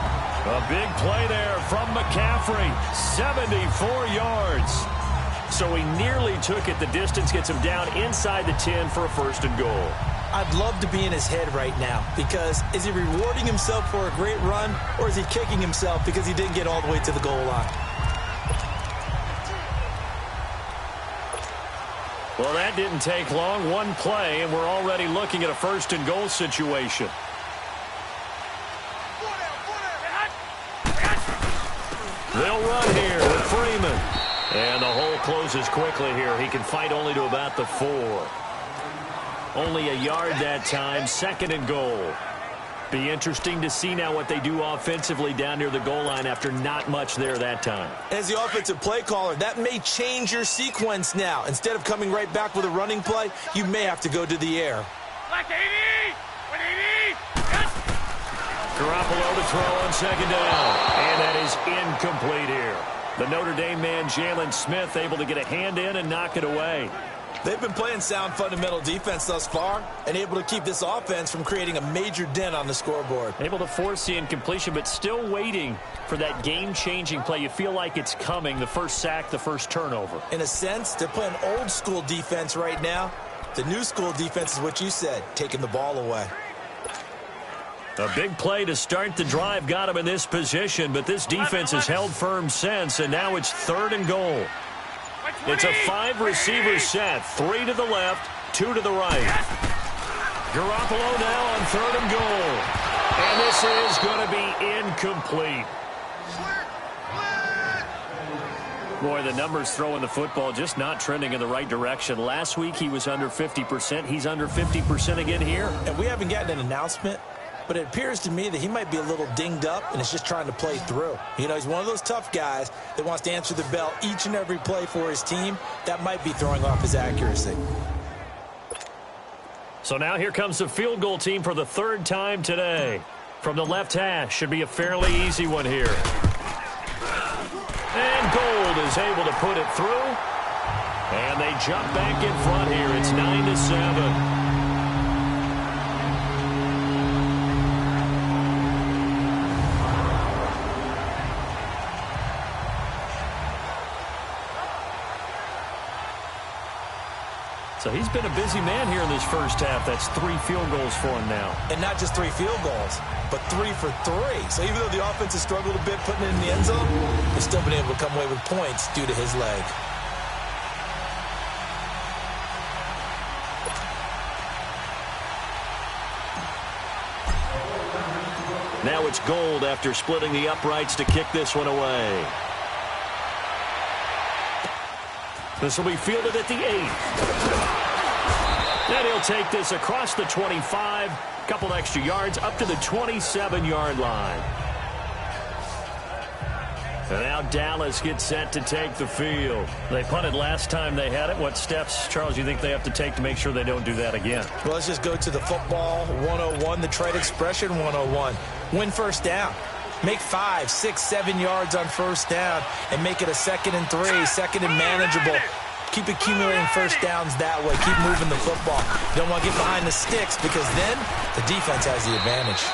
A big play there from McCaffrey, 74 yards. So he nearly took it. The distance gets him down inside the 10 for a 1st and goal. I'd love to be in his head right now because is he rewarding himself for a great run or is he kicking himself because he didn't get all the way to the goal line? Well, that didn't take long. One play, and we're already looking at a 1st and goal situation. They'll run here with Freeman. And the hole closes quickly here. He can fight only to about the 4. Only a yard that time, 2nd and goal. Be interesting to see now what they do offensively down near the goal line after not much there that time. As the offensive play caller, that may change your sequence now. Instead of coming right back with a running play, you may have to go to the air. Like 80! 180! Yes! Garoppolo to throw on 2nd down. And that is incomplete here. The Notre Dame man, Jalen Smith, able to get a hand in and knock it away. They've been playing sound fundamental defense thus far and able to keep this offense from creating a major dent on the scoreboard. Able to force the incompletion, but still waiting for that game-changing play. You feel like it's coming, the first sack, the first turnover. In a sense, they're playing old-school defense right now. The new school defense is what you said, taking the ball away. A big play to start the drive got him in this position, but this defense has held firm since, and now it's 3rd and goal. It's a 5-receiver set, 3 to the left, 2 to the right. Garoppolo now on 3rd and goal. And this is going to be incomplete. Boy, the numbers throwing the football just not trending in the right direction. Last week he was under 50%. He's under 50% again here. And we haven't gotten an announcement, but it appears to me that he might be a little dinged up and is just trying to play through. You know, he's one of those tough guys that wants to answer the bell each and every play for his team. That might be throwing off his accuracy. So now here comes the field goal team for the 3rd time today. From the left hash, should be a fairly easy one here. And Gold is able to put it through. And they jump back in front here. It's 9-7. So he's been a busy man here in this first half. That's 3 field goals for him now. And not just 3 field goals, but 3 for 3. So even though the offense has struggled a bit putting it in the end zone, they've still been able to come away with points due to his leg. Now it's Gold after splitting the uprights to kick this one away. This will be fielded at the 8. And he'll take this across the 25, couple extra yards up to the 27-yard line. And now Dallas gets set to take the field. They punted last time they had it. What steps, Charles, you think they have to take to make sure they don't do that again? Well, let's just go to the football 101, the trade expression 101. Win first down. Make 5, 6, 7 yards on first down and make it a 2nd and 3, 2nd and manageable. Keep accumulating first downs that way. Keep moving the football. You don't want to get behind the sticks because then the defense has the advantage.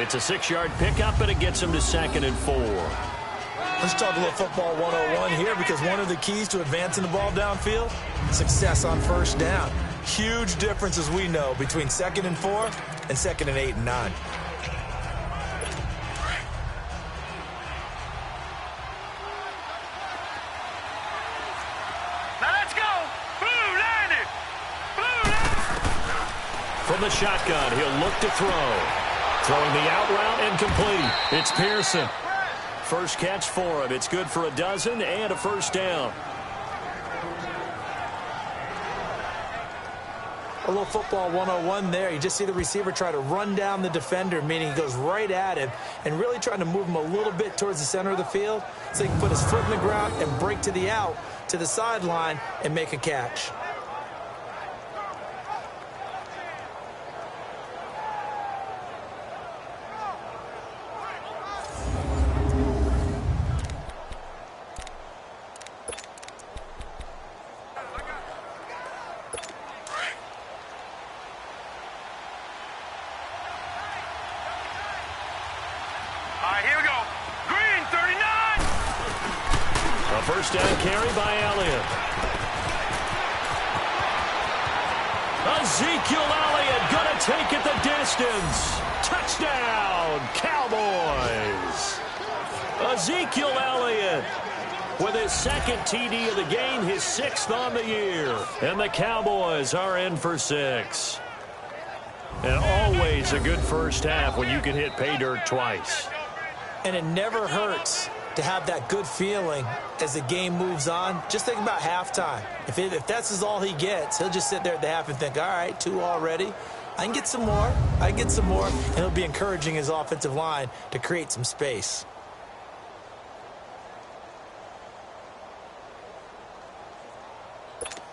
It's a 6-yard pickup, and it gets them to 2nd and 4. Let's talk a little football 101 here because one of the keys to advancing the ball downfield, success on first down. Huge difference, as we know, between 2nd and 4 and 2nd and 8 and 9. From the shotgun, he'll look to throw. Throwing the out route and complete. It's Pearson. First catch for him. It's good for a dozen and a first down. A little football 101 there. You just see the receiver try to run down the defender, meaning he goes right at him and really trying to move him a little bit towards the center of the field so he can put his foot in the ground and break to the out, to the sideline, and make a catch. Here we go. Green, 39. A first down carry by Elliott. Ezekiel Elliott going to take it the distance. Touchdown, Cowboys. Ezekiel Elliott with his second TD of the game, his 6th on the year. And the Cowboys are in for 6. And always a good first half when you can hit pay dirt twice. And it never hurts to have that good feeling as the game moves on. Just think about halftime. If that's all he gets, he'll just sit there at the half and think, all right, 2 already. I can get some more. I can get some more. And he'll be encouraging his offensive line to create some space.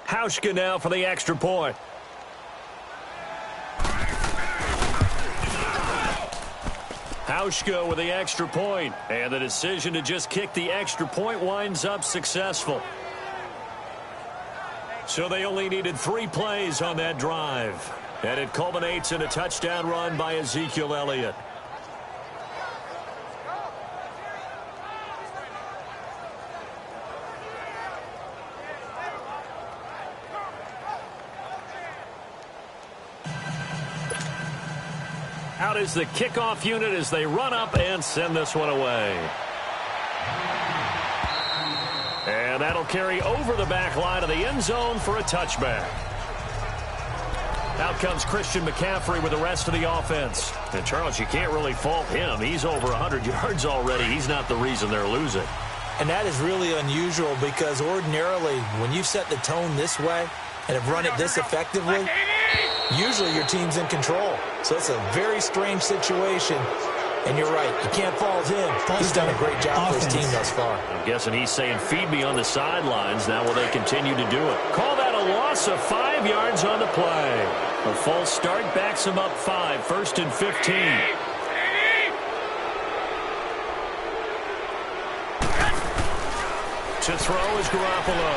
Hauschka now for the extra point. Hauschka with the extra point, and the decision to just kick the extra point winds up successful. So they only needed 3 plays on that drive, and it culminates in a touchdown run by Ezekiel Elliott. Out is the kickoff unit as they run up and send this one away. And that'll carry over the back line of the end zone for a touchback. Out comes Christian McCaffrey with the rest of the offense. And, Charles, you can't really fault him. He's over 100 yards already. He's not the reason they're losing. And that is really unusual because ordinarily when you set the tone this way and have run it this effectively, usually your team's in control. So it's a very strange situation. And you're right, you can't fault him. He's done a great job for his team thus far. I'm guessing he's saying, feed me on the sidelines. Now will they continue to do it? Call that a loss of 5 yards on the play. A false start backs him up 5, 1st and 15. To throw is Garoppolo.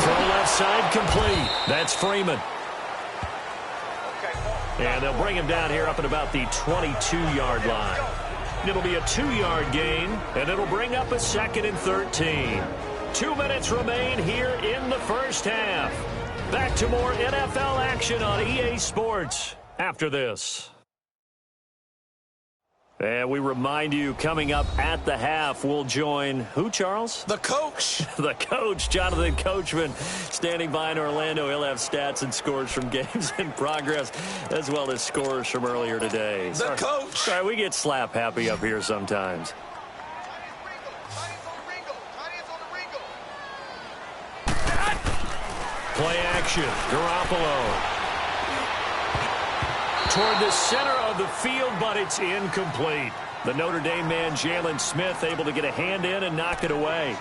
Throw left side complete. That's Freeman. And they'll bring him down here up at about the 22-yard line. It'll be a 2-yard gain, and it'll bring up a 2nd and 13. 2 minutes remain here in the first half. Back to more NFL action on EA Sports after this. And we remind you, coming up at the half, we'll join who, Charles? The coach. The coach, Jonathan Coachman, standing by in Orlando. He'll have stats and scores from games in progress, as well as scores from earlier today. The coach. Sorry, we get slap happy up here sometimes. Play action. Garoppolo. Toward the center of the field, but it's incomplete. The Notre Dame man, Jalen Smith, able to get a hand in and knock it away.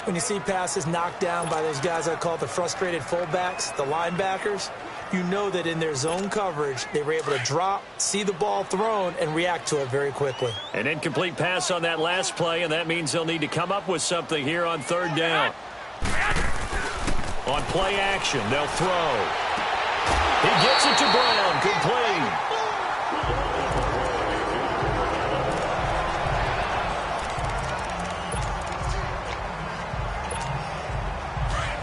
When you see passes knocked down by those guys I call the frustrated fullbacks, the linebackers, you know that in their zone coverage, they were able to drop, see the ball thrown, and react to it very quickly. An incomplete pass on that last play, and that means they'll need to come up with something here on 3rd down. On play action, they'll throw. He gets it to Brown, complete.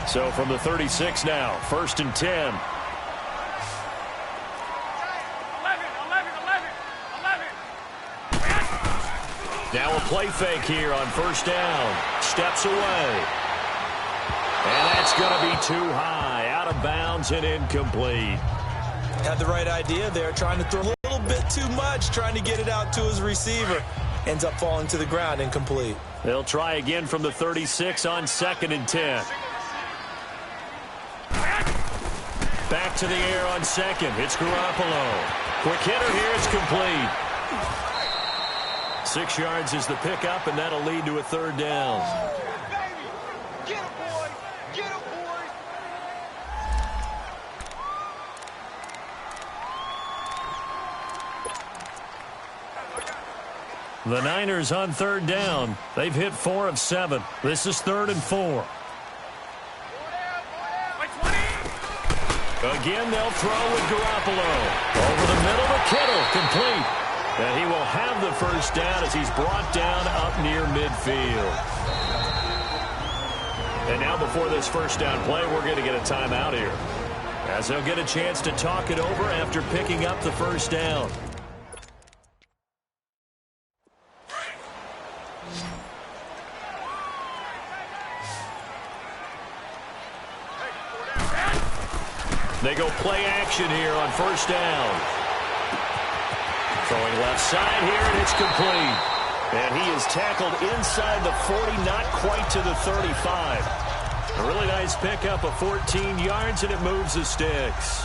So from the 36 now, 1st and 10. 11. Now a play fake here on 1st down. Steps away. And that's going to be too high. Out of bounds and incomplete. Had the right idea there, trying to throw a little bit too much, trying to get it out to his receiver. Ends up falling to the ground, incomplete. They'll try again from the 36 on 2nd and 10. Back to the air on second. It's Garoppolo. Quick hitter here. It's complete. 6 yards is the pickup, and that'll lead to a third down. Get him, boy! Get him, boy! The Niners on third down. They've hit 4 of 7. This is 3rd and 4. Again, they'll throw with Garoppolo. Over the middle to Kittle. Complete. And he will have the first down as he's brought down up near midfield. And now before this first down play, we're going to get a timeout here, as they'll get a chance to talk it over after picking up the first down. They go play action here on first down. Throwing left side here, and it's complete. And he is tackled inside the 40, not quite to the 35. A really nice pickup of 14 yards, and it moves the sticks.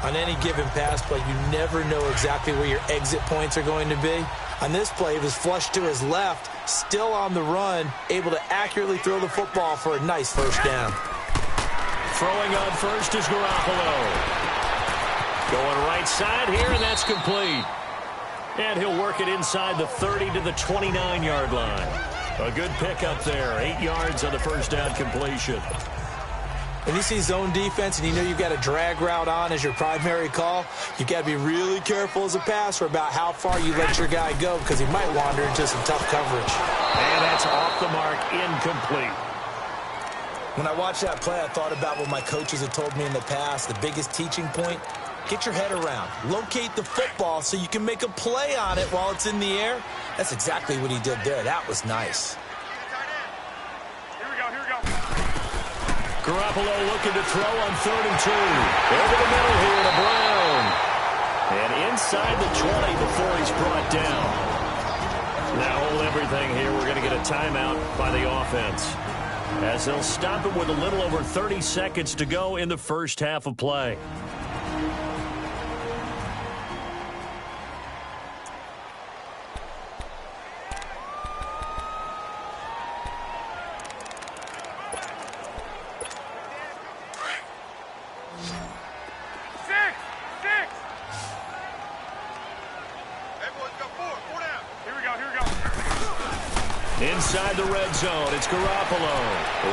On any given pass play, you never know exactly where your exit points are going to be. On this play, he was flushed to his left, still on the run, able to accurately throw the football for a nice first down. Throwing on first is Garoppolo. Going right side here, and that's complete. And he'll work it inside the 30 to the 29-yard line. A good pickup there. 8 yards on the first down completion. When you see zone defense and you know you've got a drag route on as your primary call, you've got to be really careful as a passer about how far you let your guy go, because he might wander into some tough coverage. And that's off the mark, incomplete. When I watched that play, I thought about what my coaches had told me in the past. The biggest teaching point: get your head around. Locate the football so you can make a play on it while it's in the air. That's exactly what he did there. That was nice. Here we go, here we go. Garoppolo looking to throw on 3rd and 2. Over the middle here to Brown. And inside the 20 before he's brought down. Now hold everything here. We're going to get a timeout by the offense, as they'll stop it with a little over 30 seconds to go in the first half of play. Inside the red zone, it's Garoppolo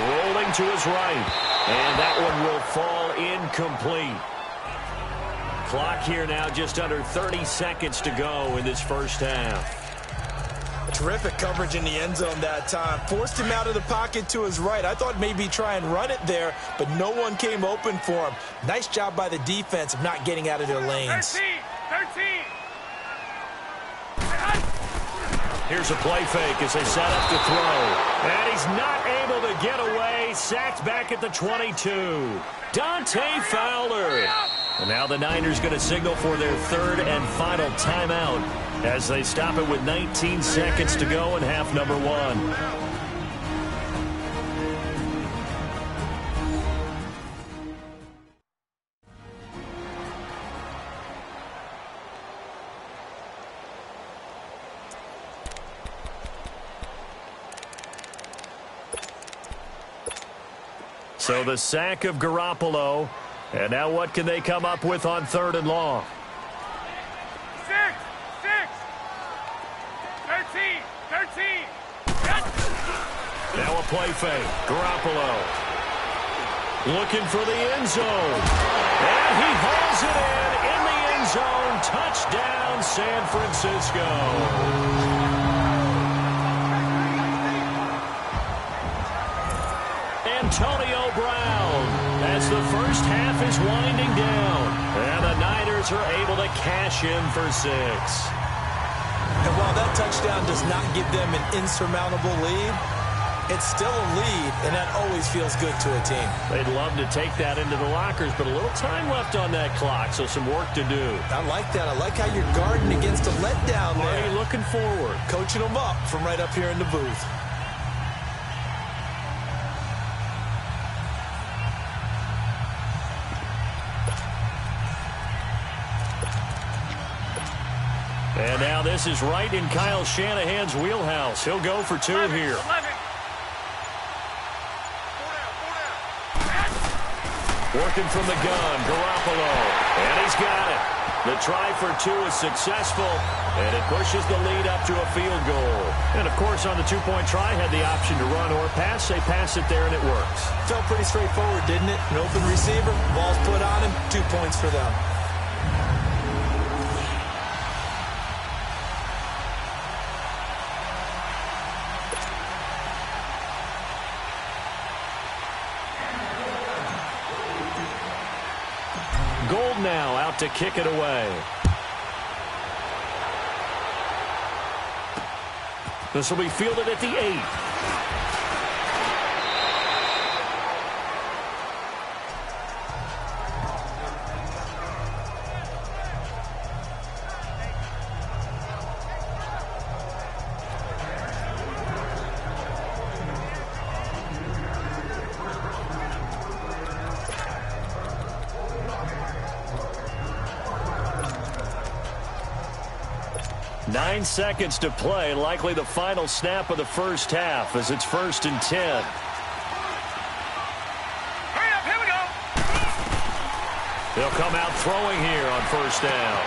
rolling to his right, and that one will fall incomplete. Clock here now, just under 30 seconds to go in this first half. Terrific coverage in the end zone that time. Forced him out of the pocket to his right. I thought maybe try and run it there, but no one came open for him. Nice job by the defense of not getting out of their lanes. 13. Here's a play fake as they set up to throw. And he's not able to get away. Sacked back at the 22. Dante Fowler. And now the Niners going to signal for their third and final timeout as they stop it with 19 seconds to go in half number 1. So the sack of Garoppolo. And now what can they come up with on 3rd and long? 6. 13. Now a play fake. Garoppolo looking for the end zone. And he hauls it in the end zone. Touchdown, San Francisco. Antonio Brown, as the first half is winding down, and the Niners are able to cash in for 6. And while that touchdown does not give them an insurmountable lead, it's still a lead, and that always feels good to a team. They'd love to take that into the lockers, but a little time left on that clock, so some work to do. I like that. I like how you're guarding against a letdown there. Already looking forward. Coaching them up from right up here in the booth. And now this is right in Kyle Shanahan's wheelhouse. He'll go for 2 here. 11. Working from the gun, Garoppolo. And he's got it. The try for 2 is successful, and it pushes the lead up to a field goal. And, of course, on the 2-point try, had the option to run or pass. They pass it there, and it works. Felt pretty straightforward, didn't it? An open receiver, ball's put on him, 2 points for them. Gold now out to kick it away. This will be fielded at the 8. Nine seconds to play, likely the final snap of the first half as it's 1st and 10. Hurry up, here we go. They'll come out throwing here on 1st down.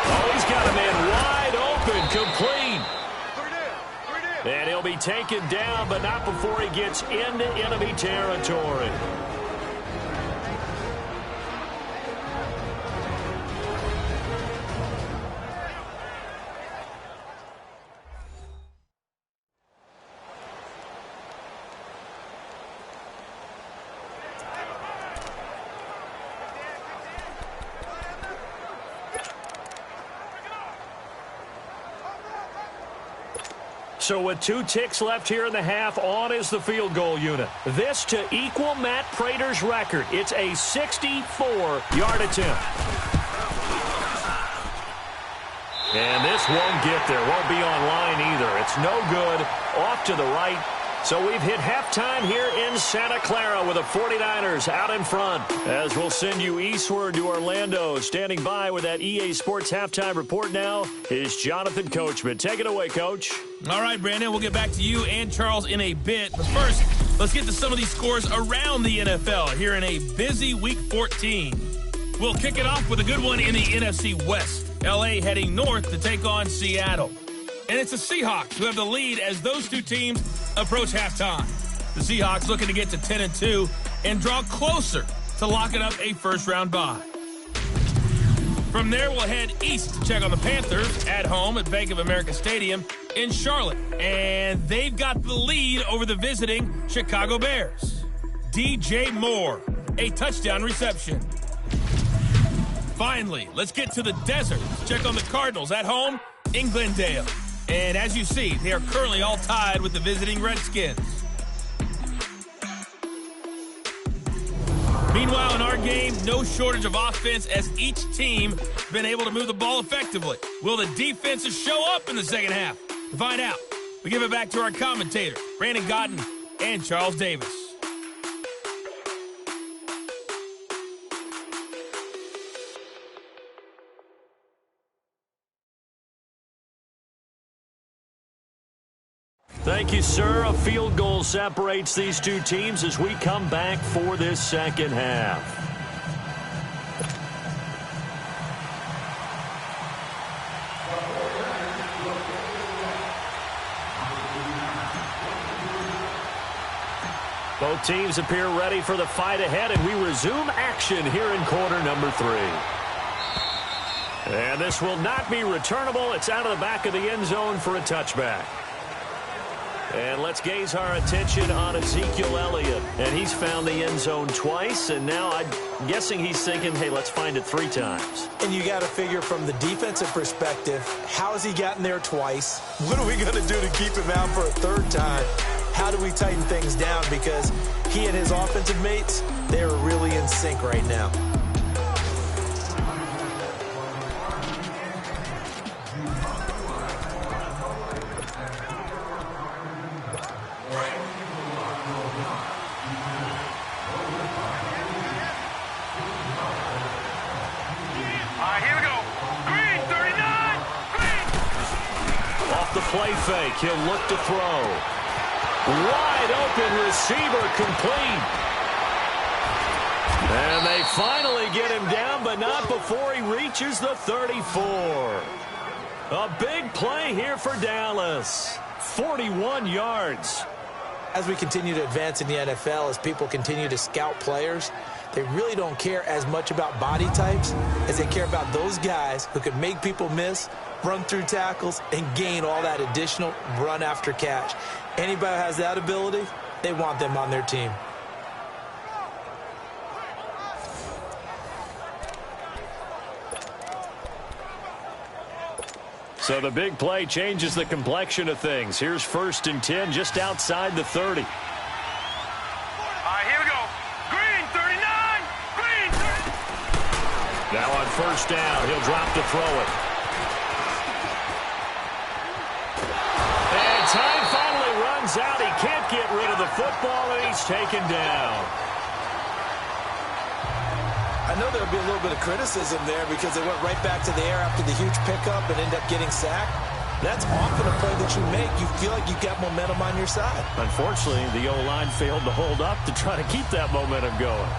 Oh, he's got a man wide open, complete. And he'll be taken down, but not before he gets into enemy territory. So with 2 ticks left here in the half, on is the field goal unit. This to equal Matt Prater's record. It's a 64-yard attempt. And this won't get there. Won't be on line either. It's no good. Off to the right. So we've hit halftime here in Santa Clara with the 49ers out in front. As we'll send you eastward to Orlando. Standing by with that EA Sports halftime report now is Jonathan Coachman. Take it away, Coach. All right, Brandon, we'll get back to you and Charles in a bit. But first, let's get to some of these scores around the NFL here in a busy Week 14. We'll kick it off with a good one in the NFC West. L.A. heading north to take on Seattle. And it's the Seahawks who have the lead as those 2 teams approach halftime. The Seahawks looking to get to 10-2 and draw closer to locking up a first-round bye. From there, we'll head east to check on the Panthers at home at Bank of America Stadium in Charlotte. And they've got the lead over the visiting Chicago Bears. DJ Moore, a touchdown reception. Finally, let's get to the desert to check on the Cardinals at home in Glendale. And as you see, they are currently all tied with the visiting Redskins. Meanwhile, in our game, no shortage of offense as each team has been able to move the ball effectively. Will the defenses show up in the second half? To find out, we give it back to our commentators, Brandon Godden and Charles Davis. Thank you, sir. A field goal separates these 2 teams as we come back for this second half. Both teams appear ready for the fight ahead, and we resume action here in quarter number 3. And this will not be returnable. It's out of the back of the end zone for a touchback. And let's gaze our attention on Ezekiel Elliott. And he's found the end zone twice, and now I'm guessing he's thinking, hey, let's find it 3 times. And you got to figure from the defensive perspective, how has he gotten there twice? What are we going to do to keep him out for a 3rd time? How do we tighten things down? Because he and his offensive mates, they are really in sync right now. All right, here we go. Green, 39, green. play fake. He'll look to throw. Wide open receiver complete. And they finally get him down, but not before he reaches the 34. A big play here for Dallas. 41 yards. As we continue to advance in the NFL, as people continue to scout players, they really don't care as much about body types as they care about those guys who can make people miss, run through tackles, and gain all that additional run after catch. Anybody who has that ability, they want them on their team. So the big play changes the complexion of things. Here's 1st and 10 just outside the 30. All right, here we go. Green, 39. Green, 30. Now on 1st down, he'll drop to throw it. And time finally runs out. He can't get rid of the football, and he's taken down. I know there'll be a little bit of criticism there because they went right back to the air after the huge pickup and ended up getting sacked. That's often a play that you make. You feel like you've got momentum on your side. Unfortunately, the O-line failed to hold up to try to keep that momentum going.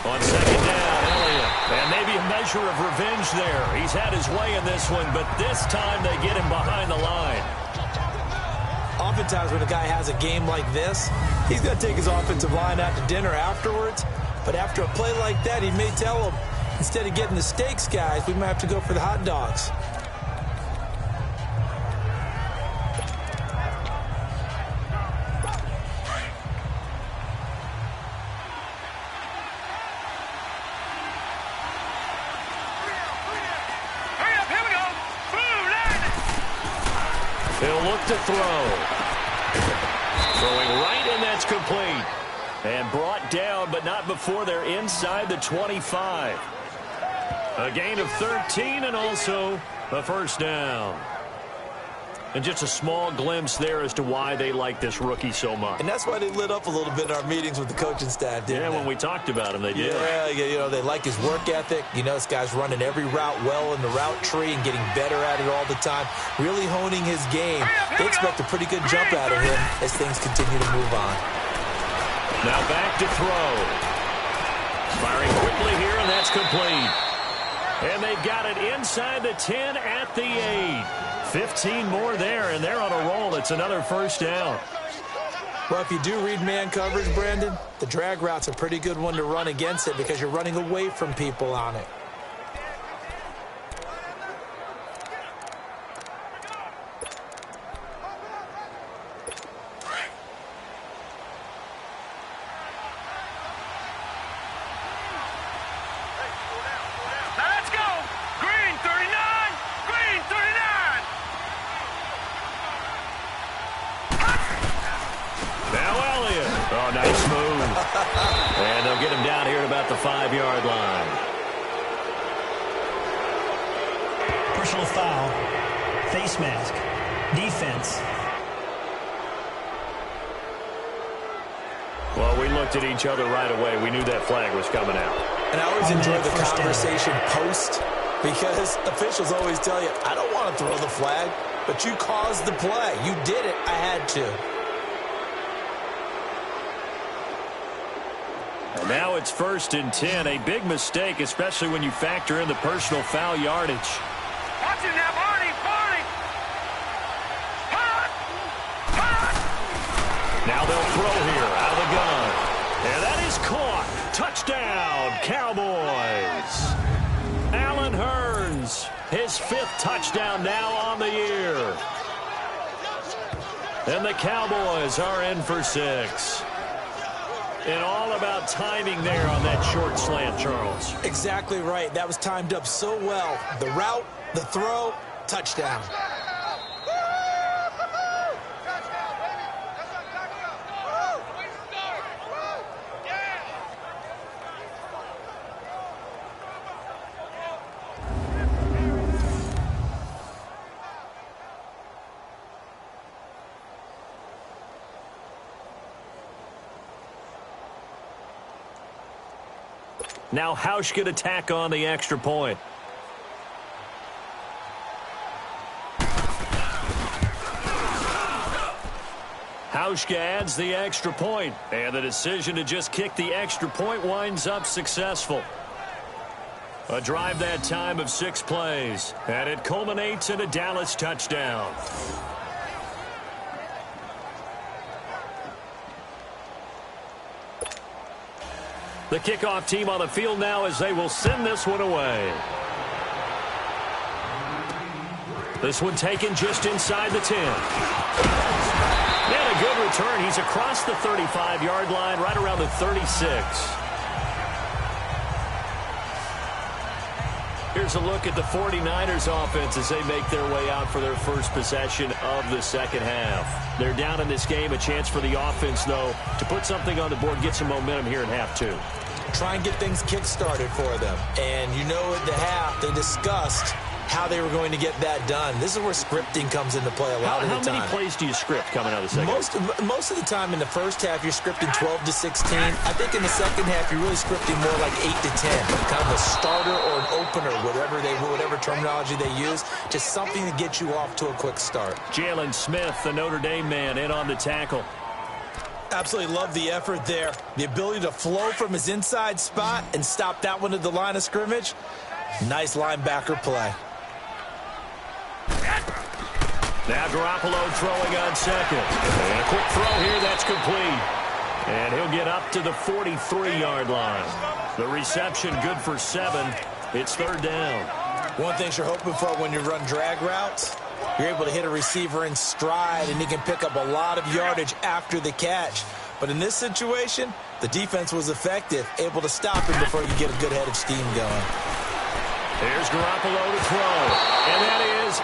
On 2nd down, Elliott. And maybe a measure of revenge there. He's had his way in this one, but this time they get him behind the line. Oftentimes when a guy has a game like this, he's going to take his offensive line out to dinner afterwards. But after a play like that, he may tell them, instead of getting the steaks, guys, we might have to go for the hot dogs. He'll look to throw. Throwing right, and that's complete. And brought down, but not before they're inside the 25. A gain of 13 and also a 1st down. And just a small glimpse there as to why they like this rookie so much. And that's why they lit up a little bit in our meetings with the coaching staff, didn't they? When we talked about him, they did. Yeah, you know, they like his work ethic. You know, this guy's running every route well in the route tree and getting better at it all the time, really honing his game. They expect a pretty good jump out of him as things continue to move on. Now back to throw. Firing quickly here, and that's complete. And they've got it inside the 10 at the 8. 15 more there, and they're on a roll. It's another 1st down. Well, if you do read man coverage, Brandon, the drag route's a pretty good one to run against it because you're running away from people on it. And they'll get him down here at about the 5-yard line. Personal foul, face mask, defense. Well, we looked at each other right away. We knew that flag was coming out. And I always enjoy the conversation post because officials always tell you, I don't want to throw the flag, but you caused the play. You did it. I had to. And now it's 1st and 10. A big mistake, especially when you factor in the personal foul yardage. Watch it now, Barney! Barney! Now they'll throw here out of the gun. And that is caught. Touchdown, Cowboys. Allen Hurns, his 5th touchdown now on the year. And the Cowboys are in for 6. And all about timing there on that short slant, Charles. Exactly right. That was timed up so well. The route, the throw, touchdown. Now Hausch could attack on the extra point. Hauschka adds the extra point, and the decision to just kick the extra point winds up successful. A drive that time of 6 plays, and it culminates in a Dallas touchdown. The kickoff team on the field now as they will send this one away. This one taken just inside the 10. And a good return. He's across the 35-yard line, right around the 36. Here's a look at the 49ers offense as they make their way out for their first possession of the second half. They're down in this game. A chance for the offense, though, to put something on the board, get some momentum here in half 2. Try and get things kick-started for them. And you know at the half, they discussed how they were going to get that done. This is where scripting comes into play a lot of the time. How many plays do you script coming out of the second? Most of the time in the first half, you're scripting 12 to 16. I think in the second half, you're really scripting more like 8 to 10. Kind of a starter or an opener, whatever terminology they use. Just something to get you off to a quick start. Jalen Smith, the Notre Dame man, in on the tackle. Absolutely love the effort there. The ability to flow from his inside spot and stop that one at the line of scrimmage. Nice linebacker play. Now Garoppolo throwing on second. And a quick throw here, that's complete. And he'll get up to the 43-yard line. The reception good for 7. It's third down. One thing you're hoping for when you run drag routes, you're able to hit a receiver in stride, and he can pick up a lot of yardage after the catch. But in this situation, the defense was effective, able to stop him before you get a good head of steam going. There's Garoppolo to throw, and that is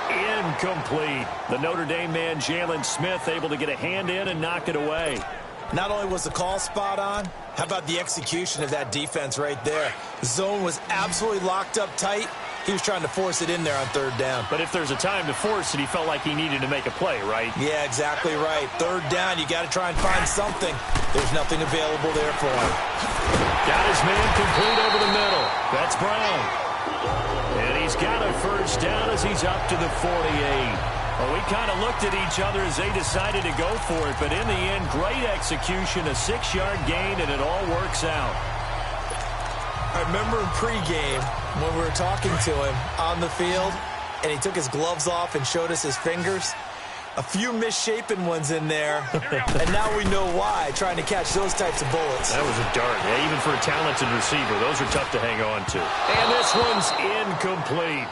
incomplete. The Notre Dame man, Jalen Smith, able to get a hand in and knock it away. Not only was the call spot on, how about the execution of that defense right there? The zone was absolutely locked up tight. He was trying to force it in there on third down. But if there's a time to force it, he felt like he needed to make a play, right? Yeah, exactly right. Third down, you got to try and find something. There's nothing available there for him. Got his man complete over the middle. That's Brown. And he's got a first down as he's up to the 48. Well, we kind of looked at each other as they decided to go for it. But in the end, great execution, a 6-yard gain, and it all works out. I remember in pregame when we were talking to him on the field, and he took his gloves off and showed us his fingers. A few misshapen ones in there, and now we know why, trying to catch those types of bullets. That was a dart. Yeah, even for a talented receiver, those are tough to hang on to. And this one's incomplete.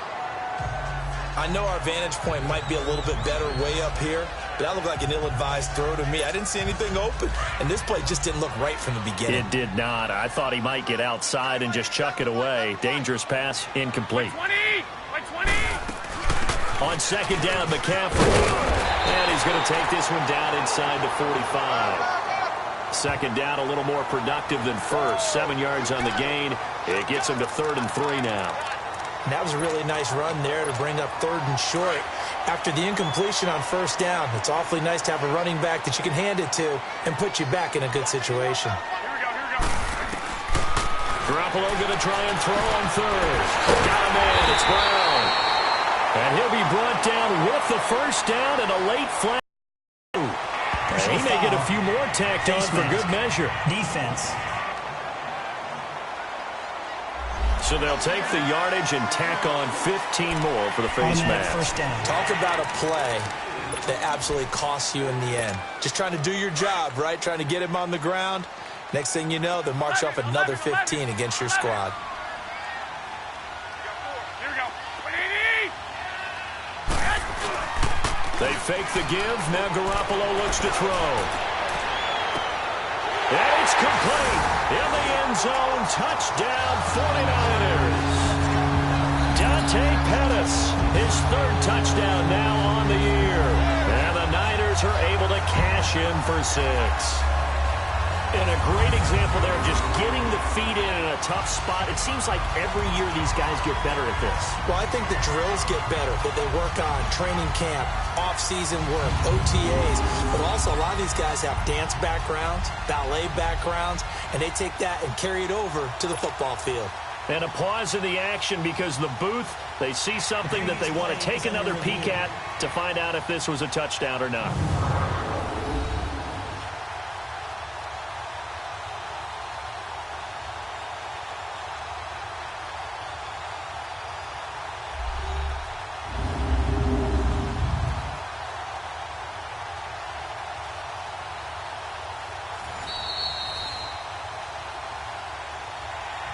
I know our vantage point might be a little bit better way up here, but that looked like an ill-advised throw to me. I didn't see anything open, and this play just didn't look right from the beginning. It did not. I thought he might get outside and just chuck it away. Dangerous pass, incomplete. 20! 20! On second down, McCaffrey. And he's going to take this one down inside the 45. Second down, a little more productive than first. 7 yards on the gain. It gets him to 3rd and 3 now. And that was a really nice run there to bring up 3rd and short. After the incompletion on first down, it's awfully nice to have a running back that you can hand it to and put you back in a good situation. Here we go. Garoppolo going to try and throw on 3rd. Got a man. It's Brown. And he'll be brought down with the first down and a late flag. He may get a few more tacked on for good measure. Defense. So they'll take the yardage and tack on 15 more for the face mask. First down. Talk about a play that absolutely costs you in the end. Just trying to do your job, right? Trying to get him on the ground. Next thing you know, they march off another 15 against your squad. Here we go. 180! They fake the give. Now Garoppolo looks to throw. And it's complete. In the end zone, touchdown 49ers. Dante Pettis, his third touchdown now on the year. And the Niners are able to cash in for 6. And a great example there of just getting the feet in a tough spot. It seems like every year these guys get better at this. Well, I think the drills get better, that they work on training camp, off-season work, OTAs. But also, a lot of these guys have dance backgrounds, ballet backgrounds, and they take that and carry it over to the football field. And a pause in the action because the booth, they see something that they want to take another peek at to find out if this was a touchdown or not.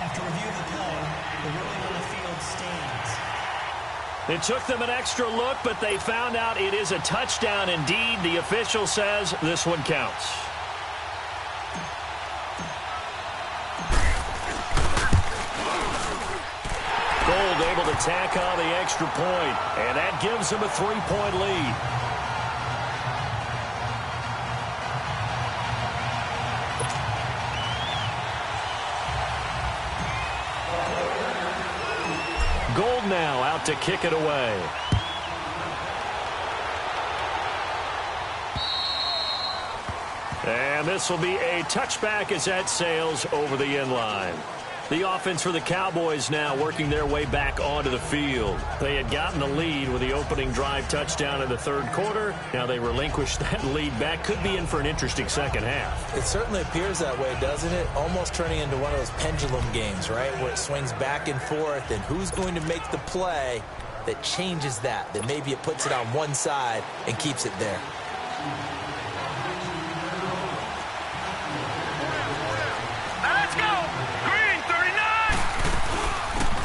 After review of the play, the ruling on the field stands. It took them an extra look, but they found out it is a touchdown indeed. The official says this one counts. Gold able to tack on the extra point, and that gives them a 3-point lead. Gold now out to kick it away. And this will be a touchback as that sails over the end line. The offense for the Cowboys now working their way back onto the field. They had gotten the lead with the opening drive touchdown in the third quarter. Now they relinquished that lead back. Could be in for an interesting second half. It certainly appears that way, doesn't it? Almost turning into one of those pendulum games, right, where it swings back and forth, and who's going to make the play that changes that maybe it puts it on one side and keeps it there. Let's go! Green, 39!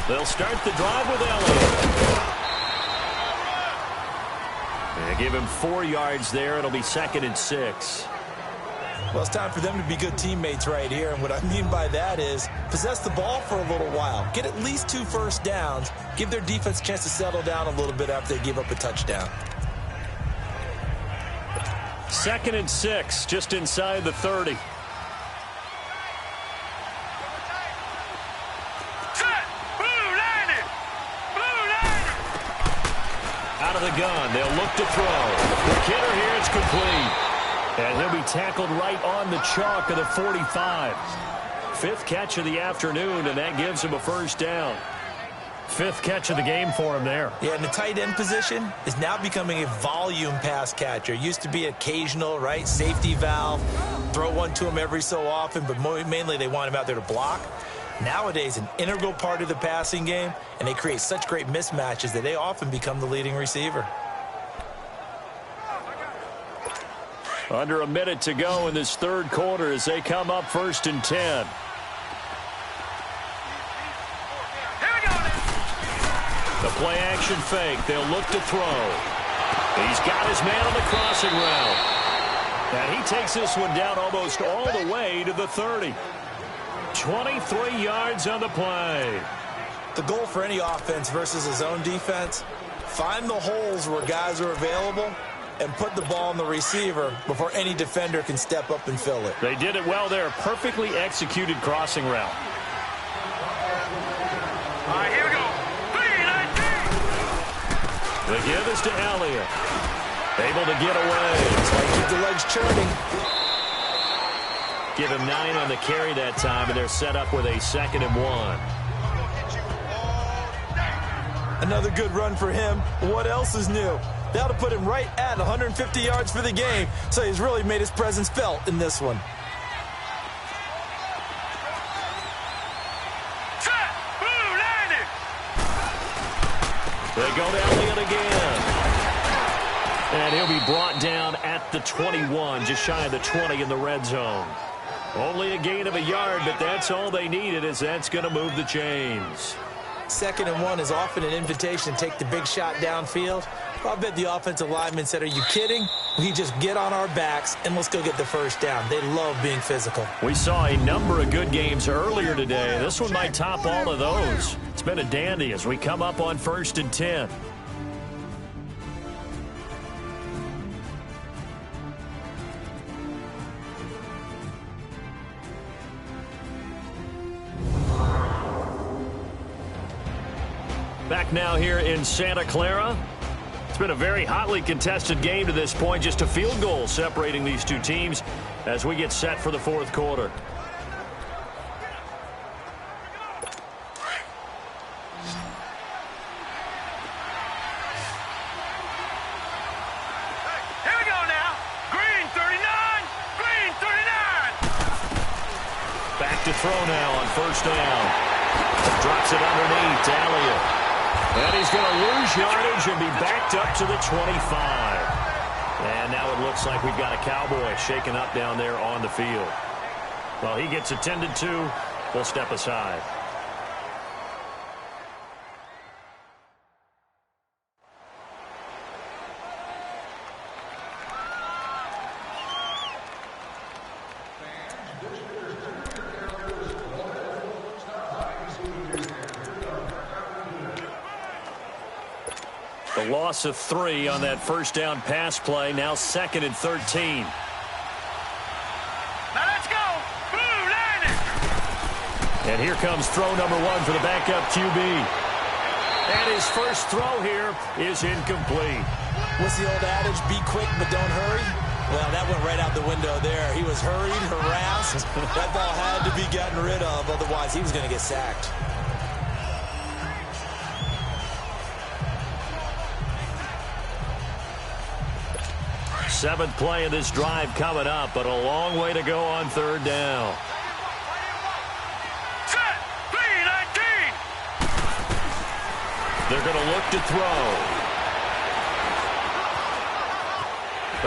They'll start the drive with Elliott. They give him 4 yards there. It'll be 2nd and 6. Well, it's time for them to be good teammates right here, and what I mean by that is possess the ball for a little while. Get at least 2 first downs. Give their defense a chance to settle down a little bit after they give up a touchdown. 2nd and 6, just inside the 30. Out of the gun, they'll look to throw. The kidder here, it's complete. And he'll be tackled right on the chalk of the 45. 5th catch of the afternoon, and that gives him a first down. 5th catch of the game for him there. Yeah, and the tight end position is now becoming a volume pass catcher. Used to be occasional, right, safety valve. Throw one to him every so often, but mainly they want him out there to block. Nowadays, an integral part of the passing game, and they create such great mismatches that they often become the leading receiver. Under a minute to go in this third quarter as they come up 1st and 10. The play action fake. They'll look to throw. He's got his man on the crossing route. And he takes this one down almost all the way to the 30. 23 yards on the play. The goal for any offense versus his own defense, find the holes where guys are available and put the ball on the receiver before any defender can step up and fill it. They did it well there. Perfectly executed crossing route. All right, here we go. 3-19. The give is to Elliott. Able to get away. Keep the legs churning. Give him 9 on the carry that time, and they're set up with a 2nd and 1. Another good run for him. What else is new? That'll put him right at 150 yards for the game, so he's really made his presence felt in this one. They go to Elliott again. And he'll be brought down at the 21, just shy of the 20 in the red zone. Only a gain of a yard, but that's all they needed, as that's going to move the chains. 2nd and 1 is often an invitation to take the big shot downfield. I bet the offensive lineman said, are you kidding? We just get on our backs and let's go get the first down. They love being physical. We saw a number of good games earlier today. This one might top all of those. It's been a dandy as we come up on 1st and 10. Back now here in Santa Clara. It's been a very hotly contested game to this point. Just a field goal separating these two teams as we get set for the 4th quarter. Here we go now. Green 39. Green 39. Back to throw now on 1st down. Drops it underneath to Elliott. And he's going to lose yardage and be backed up to the 25. And now it looks like we've got a Cowboy shaken up down there on the field. Well, he gets attended to. We'll step aside. The loss of 3 on that 1st down pass play. Now 2nd and 13. Now let's go. Blue line. And here comes throw number 1 for the backup QB. And his first throw here is incomplete. What's the old adage? Be quick, but don't hurry. Well, that went right out the window there. He was hurried, harassed. That ball had to be gotten rid of. Otherwise, he was going to get sacked. 7th play of this drive coming up, but a long way to go on 3rd down. Set. 3-19. They're going to look to throw.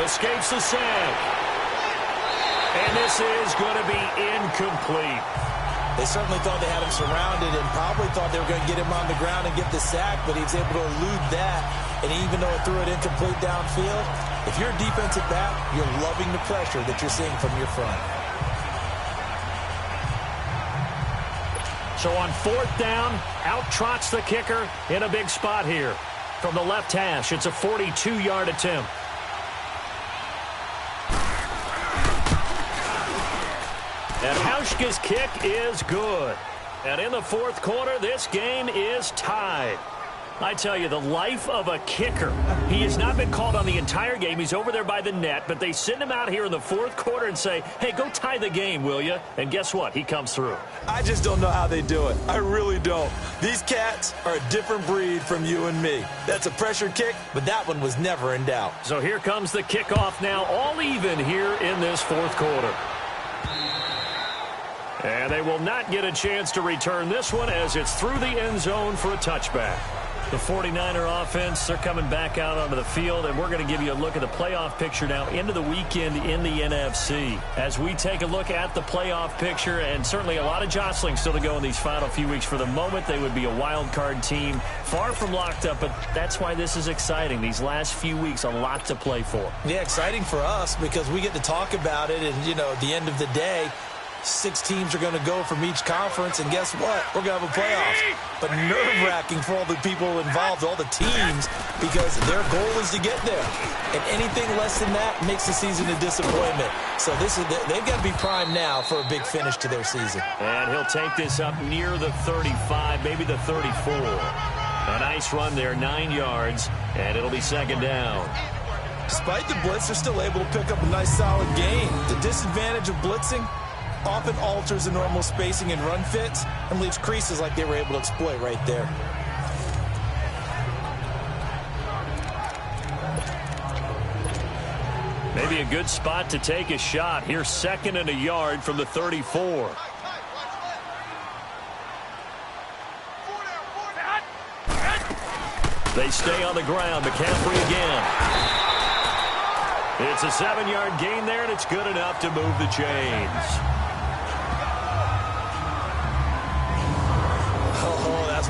Escapes the sack. And this is going to be incomplete. They certainly thought they had him surrounded and probably thought they were going to get him on the ground and get the sack, but he was able to elude that. And even though it threw it incomplete downfield, if you're a defensive back, you're loving the pressure that you're seeing from your front. So on 4th down, out trots the kicker in a big spot here. From the left hash, it's a 42-yard attempt. And Hauschka's kick is good. And in the 4th quarter, this game is tied. I tell you, the life of a kicker. He has not been called on the entire game. He's over there by the net, but they send him out here in the 4th quarter and say, hey, go tie the game, will you? And guess what? He comes through. I just don't know how they do it. I really don't. These cats are a different breed from you and me. That's a pressure kick, but that one was never in doubt. So here comes the kickoff now, all even here in this 4th quarter. And they will not get a chance to return this one as it's through the end zone for a touchback. The 49er offense, they're coming back out onto the field, and we're going to give you a look at the playoff picture now into the weekend in the NFC. As we take a look at the playoff picture, and certainly a lot of jostling still to go in these final few weeks. For the moment, they would be a wild card team, far from locked up, but that's why this is exciting. These last few weeks, a lot to play for. Yeah, exciting for us because we get to talk about it, and, you know, at the end of the day, 6 teams are going to go from each conference, and guess what? We're going to have a playoffs. But nerve-wracking for all the people involved, all the teams, because their goal is to get there. And anything less than that makes the season a disappointment. So they've got to be primed now for a big finish to their season. And he'll take this up near the 35, maybe the 34. A nice run there, 9 yards, and it'll be 2nd down. Despite the blitz, they're still able to pick up a nice, solid gain. The disadvantage of blitzing often alters the normal spacing and run fits and leaves creases like they were able to exploit right there. Maybe a good spot to take a shot. Here's 2nd and a yard from the 34. They stay on the ground. McCaffrey again. It's a 7-yard gain there, and it's good enough to move the chains.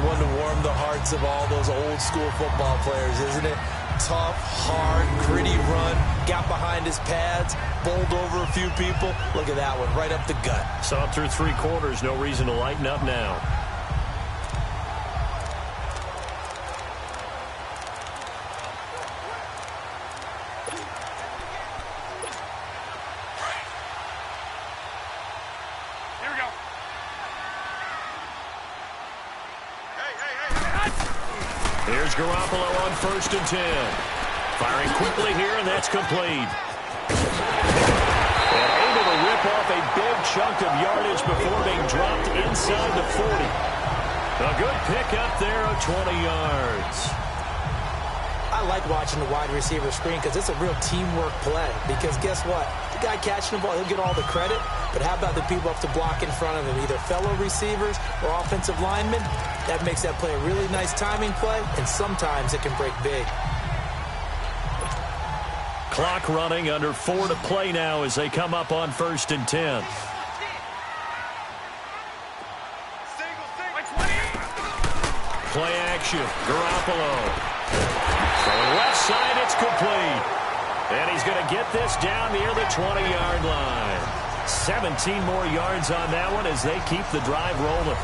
one to warm the hearts of all those old school football players, isn't it? Tough, hard, gritty run, got behind his pads, bowled over a few people. Look at that one, right up the gut. Saw through 3 quarters, no reason to lighten up now. Here's Garoppolo on 1st and 10. Firing quickly here, and that's complete. And able to rip off a big chunk of yardage before being dropped inside the 40. A good pickup there of 20 yards. I like watching the wide receiver screen because it's a real teamwork play. Because guess what? The guy catching the ball, he'll get all the credit. But how about the people up to block in front of him, either fellow receivers or offensive linemen? That makes that play a really nice timing play, and sometimes it can break big. Clock running, under 4 to play now as they come up on 1st and 10. Play action, Garoppolo. From left side, it's complete. And he's going to get this down near the 20-yard line. 17 more yards on that one as they keep the drive rolling.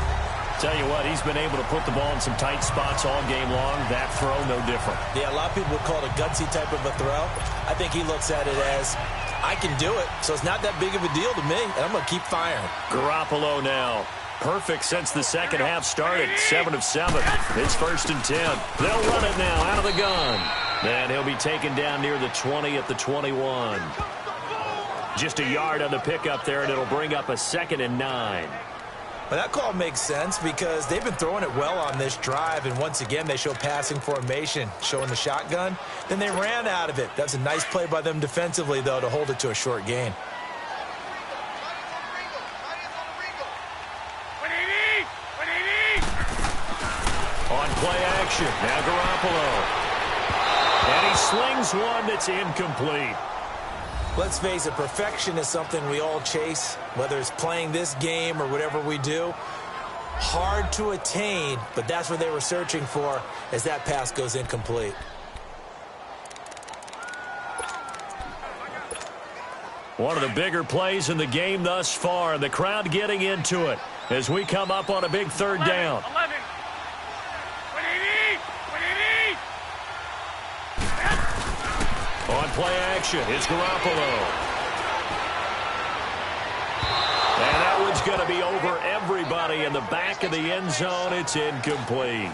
Tell you what, he's been able to put the ball in some tight spots all game long. That throw, no different. Yeah, a lot of people would call it a gutsy type of a throw. I think he looks at it as, I can do it, so it's not that big of a deal to me, and I'm going to keep firing. Garoppolo now. Perfect since the second half started. 7 of 7. It's 1st and 10. They'll run it now out of the gun. And he'll be taken down near the 20 at the 21. Just a yard on the pickup there, and it'll bring up a 2nd and 9. Well, that call makes sense because they've been throwing it well on this drive, and once again, they show passing formation, showing the shotgun. Then they ran out of it. That's a nice play by them defensively, though, to hold it to a short gain. On play action, now Garoppolo. And he slings one that's incomplete. Let's face it, perfection is something we all chase, whether it's playing this game or whatever we do. Hard to attain, but that's what they were searching for as that pass goes incomplete. One of the bigger plays in the game thus far, and the crowd getting into it as we come up on a big 3rd down. 11. On play action, it's Garoppolo. And that one's going to be over everybody in the back of the end zone. It's incomplete.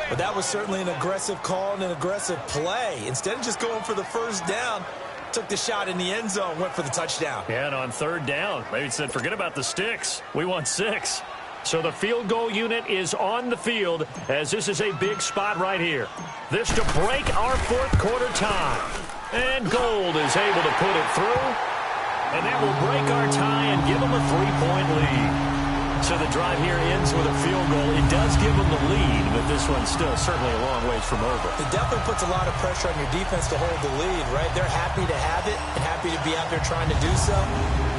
But that was certainly an aggressive call and an aggressive play. Instead of just going for the 1st down, took the shot in the end zone, went for the touchdown. Yeah, and on 3rd down, maybe said, forget about the sticks. We want 6. So the field goal unit is on the field as this is a big spot right here. This to break our 4th quarter tie. And Gold is able to put it through. And that will break our tie and give them a 3-point lead. So the drive here ends with a field goal. It does give them the lead, but this one's still certainly a long ways from over. It definitely puts a lot of pressure on your defense to hold the lead, right? They're happy to have it and happy to be out there trying to do so.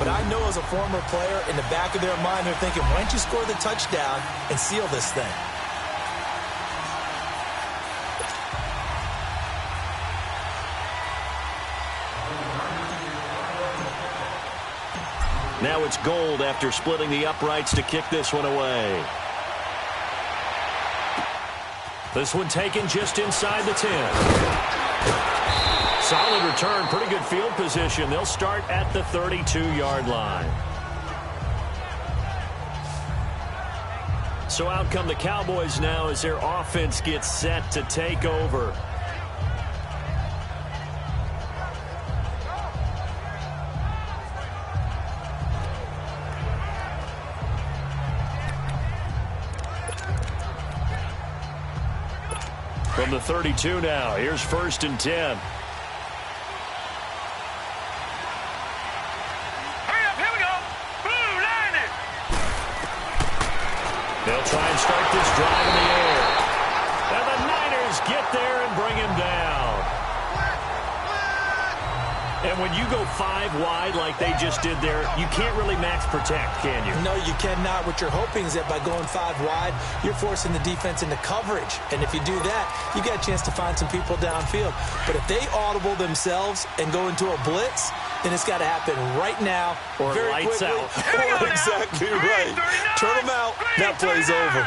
But I know as a former player, in the back of their mind, they're thinking, why don't you score the touchdown and seal this thing? Now it's Gold after splitting the uprights to kick this one away. This one taken just inside the 10. Solid return, pretty good field position. They'll start at the 32-yard line. So out come the Cowboys now as their offense gets set to take over. From the 32 now, here's 1st and 10. Hurry up, here we go. Blue line it. They'll try and start this drive in the air. And the Niners get there and bring him down. And when you go 5 wide like they just did there, you can't really max protect, can you? No, you cannot. What you're hoping is that by going 5 wide, you're forcing the defense into coverage. And if you do that, you got a chance to find some people downfield. But if they audible themselves and go into a blitz, then it's got to happen right now. Or very lights quickly. out. Exactly right. Turn them out. That play's over.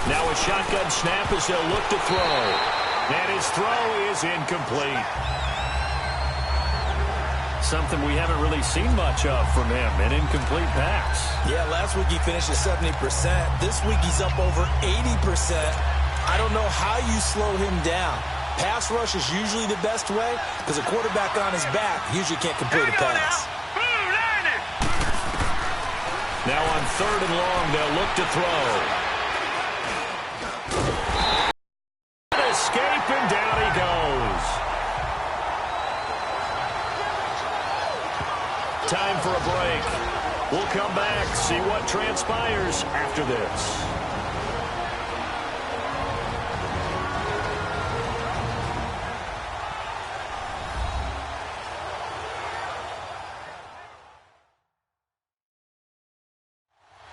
Now a shotgun snap as they'll look to throw. And his throw is incomplete. Something we haven't really seen much of from him, an incomplete pass. Yeah, last week he finished at 70%. This week he's up over 80%. I don't know how you slow him down. Pass rush is usually the best way because a quarterback on his back usually can't complete a pass. Now on 3rd and long, they'll look to throw. Escape, and down he goes. Time for a break. We'll come back, see what transpires after this.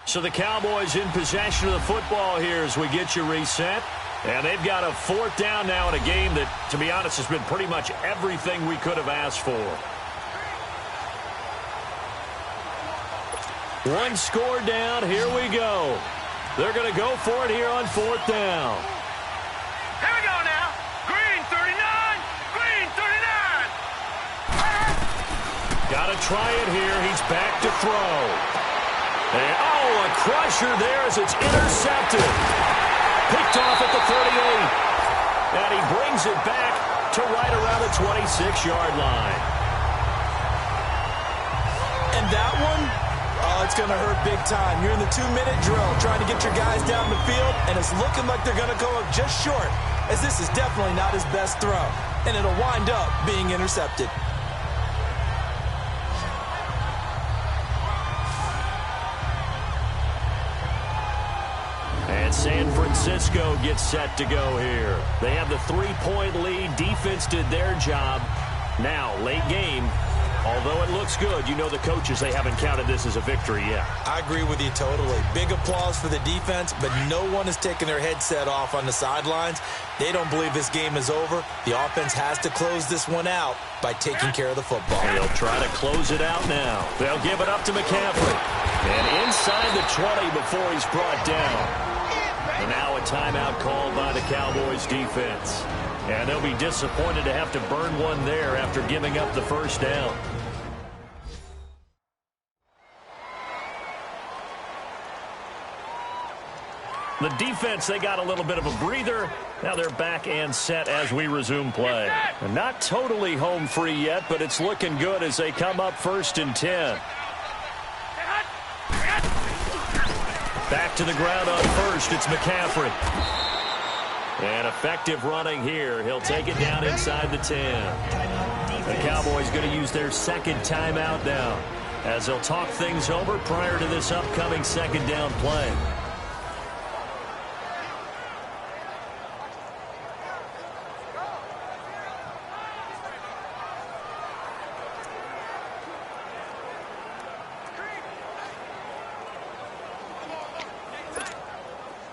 So the Cowboys in possession of the football here as we get you reset. And they've got a 4th down now in a game that, to be honest, has been pretty much everything we could have asked for. One score down. Here we go. They're going to go for it here on 4th down. Here we go now. Green 39. Green 39. Got to try it here. He's back to throw. And, a crusher there as it's intercepted. Picked off at the 38. And he brings it back to right around the 26-yard line. And that one, it's going to hurt big time. You're in the 2-minute drill trying to get your guys down the field, and it's looking like they're going to go up just short, as this is definitely not his best throw. And it'll wind up being intercepted. And San Francisco gets set to go here. They have the 3-point lead. Defense did their job. Now, late game, although it looks good, you know the coaches, they haven't counted this as a victory yet. I agree with you totally. Big applause for the defense, but no one is taking their headset off on the sidelines. They don't believe this game is over. The offense has to close this one out by taking care of the football. They'll try to close it out now. They'll give it up to McCaffrey. And inside the 20 before he's brought down. And now a timeout called by the Cowboys defense. And they'll be disappointed to have to burn one there after giving up the 1st down. The defense, they got a little bit of a breather. Now they're back and set as we resume play. And not totally home free yet, but it's looking good as they come up 1st and 10. Back to the ground on 1st. It's McCaffrey. And effective running here. He'll take it down inside the 10. The Cowboys going to use their 2nd timeout now as they'll talk things over prior to this upcoming 2nd down play.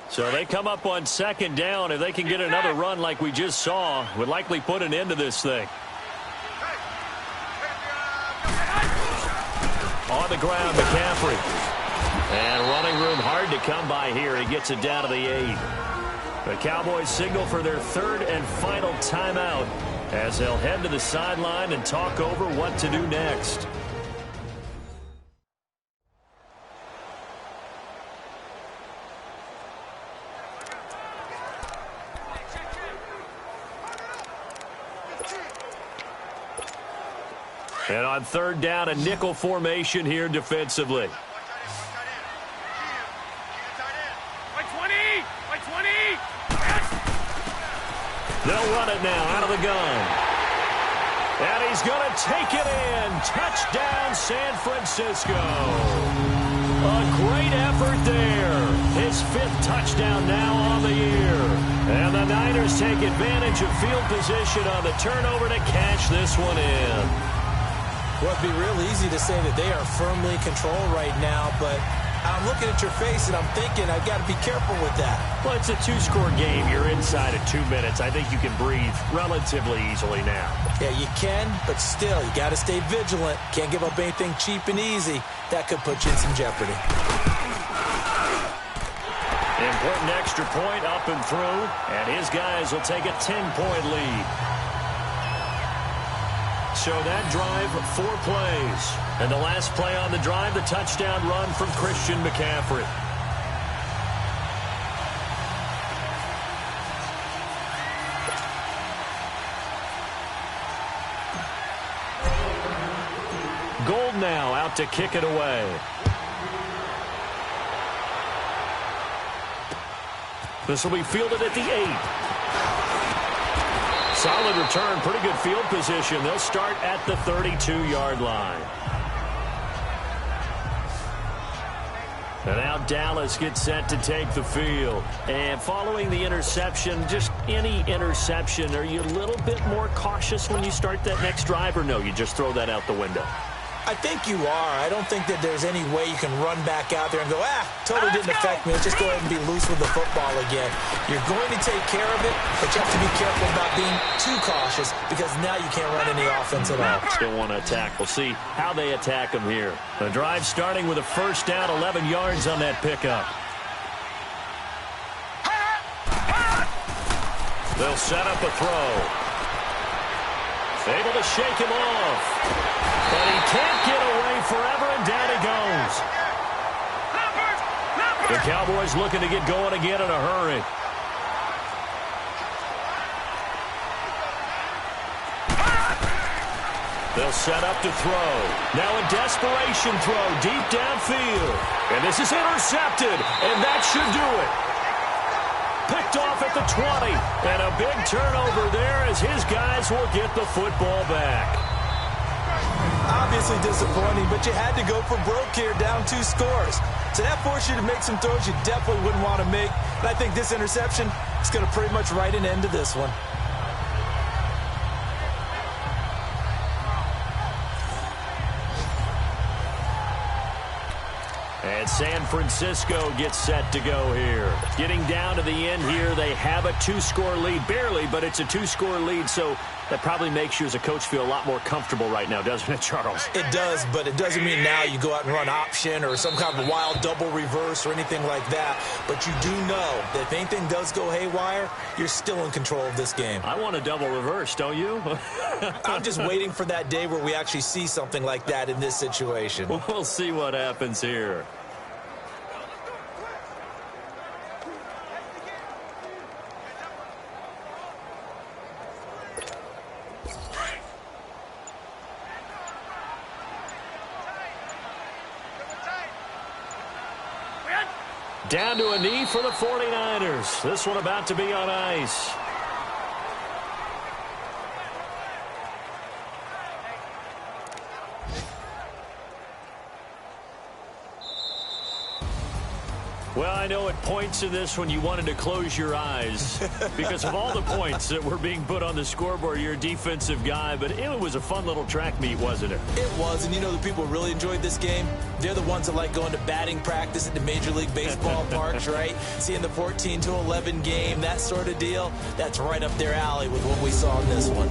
So they come up on 2nd down. If they can get another run like we just saw, would likely put an end to this thing. On the ground, McCaffrey. And running room hard to come by here. He gets it down to the 8. The Cowboys signal for their 3rd and final timeout as they'll head to the sideline and talk over what to do next. And on 3rd down, a nickel formation here defensively. They'll run it now out of the gun. And he's going to take it in. Touchdown, San Francisco. A great effort there. His 5th touchdown now on the year. And the Niners Steelers take advantage of field position on the turnover to cash this one in. Well, it'd be real easy to say that they are firmly in control right now, but I'm looking at your face and I'm thinking I've got to be careful with that. Well, it's a two-score game. You're inside of 2 minutes. I think you can breathe relatively easily now. Yeah, you can, but still, you got to stay vigilant. Can't give up anything cheap and easy. That could put you in some jeopardy. Important extra point up and through, and his guys will take a 10-point lead. So that drive, 4 plays. And the last play on the drive, the touchdown run from Christian McCaffrey. Gold now out to kick it away. This will be fielded at the 8. Solid return, pretty good field position. They'll start at the 32-yard line. And now Dallas gets set to take the field. And following the interception, just any interception, are you a little bit more cautious when you start that next drive, or no, you just throw that out the window? I think you are. I don't think that there's any way you can run back out there and go, totally didn't affect me. Let's just go ahead and be loose with the football again. You're going to take care of it, but you have to be careful about being too cautious because now you can't run any offense at all. Still want to attack. We'll see how they attack them here. The drive starting with a first down, 11 yards on that pickup. They'll set up a throw. Able to shake him off. But he can't get away forever, and down he goes. The Cowboys looking to get going again in a hurry. They'll set up to throw. Now a desperation throw deep downfield. And this is intercepted, and that should do it. Picked off at the 20. And a big turnover there as his guys will get the football back. Obviously disappointing, but you had to go for broke here, down 2 scores. So that forced you to make some throws you definitely wouldn't want to make. And I think this interception is going to pretty much write an end to this one. And San Francisco gets set to go here. Getting down to the end here, they have a 2-score lead. Barely, but it's a 2-score lead, so that probably makes you as a coach feel a lot more comfortable right now, doesn't it, Charles? It does, but it doesn't mean now you go out and run option or some kind of wild double reverse or anything like that. But you do know that if anything does go haywire, you're still in control of this game. I want a double reverse, don't you? I'm just waiting for that day where we actually see something like that in this situation. We'll see what happens here. Down to a knee for the 49ers. This one about to be on ice. Well, I know at points in this one you wanted to close your eyes because of all the points that were being put on the scoreboard. You're a defensive guy, but it was a fun little track meet, wasn't it? It was, and you know the people who really enjoyed this game? They're the ones that like going to batting practice at the Major League Baseball parks, right? Seeing the 14-11 game, that sort of deal. That's right up their alley with what we saw in this one.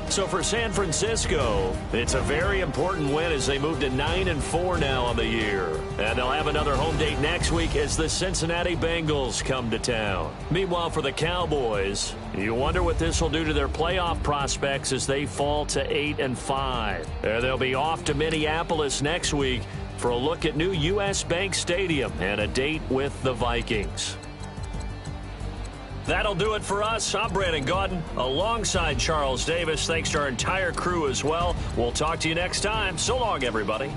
So for San Francisco, it's a very important win as they move to 9-4 now on the year. And they'll have another home date next week as the Cincinnati Bengals come to town. Meanwhile, for the Cowboys, you wonder what this will do to their playoff prospects as they fall to 8-5. They'll be off to Minneapolis next week for a look at new U.S. Bank Stadium and a date with the Vikings. That'll do it for us. I'm Brandon Gaudin alongside Charles Davis. Thanks to our entire crew as well. We'll talk to you next time. So long, everybody.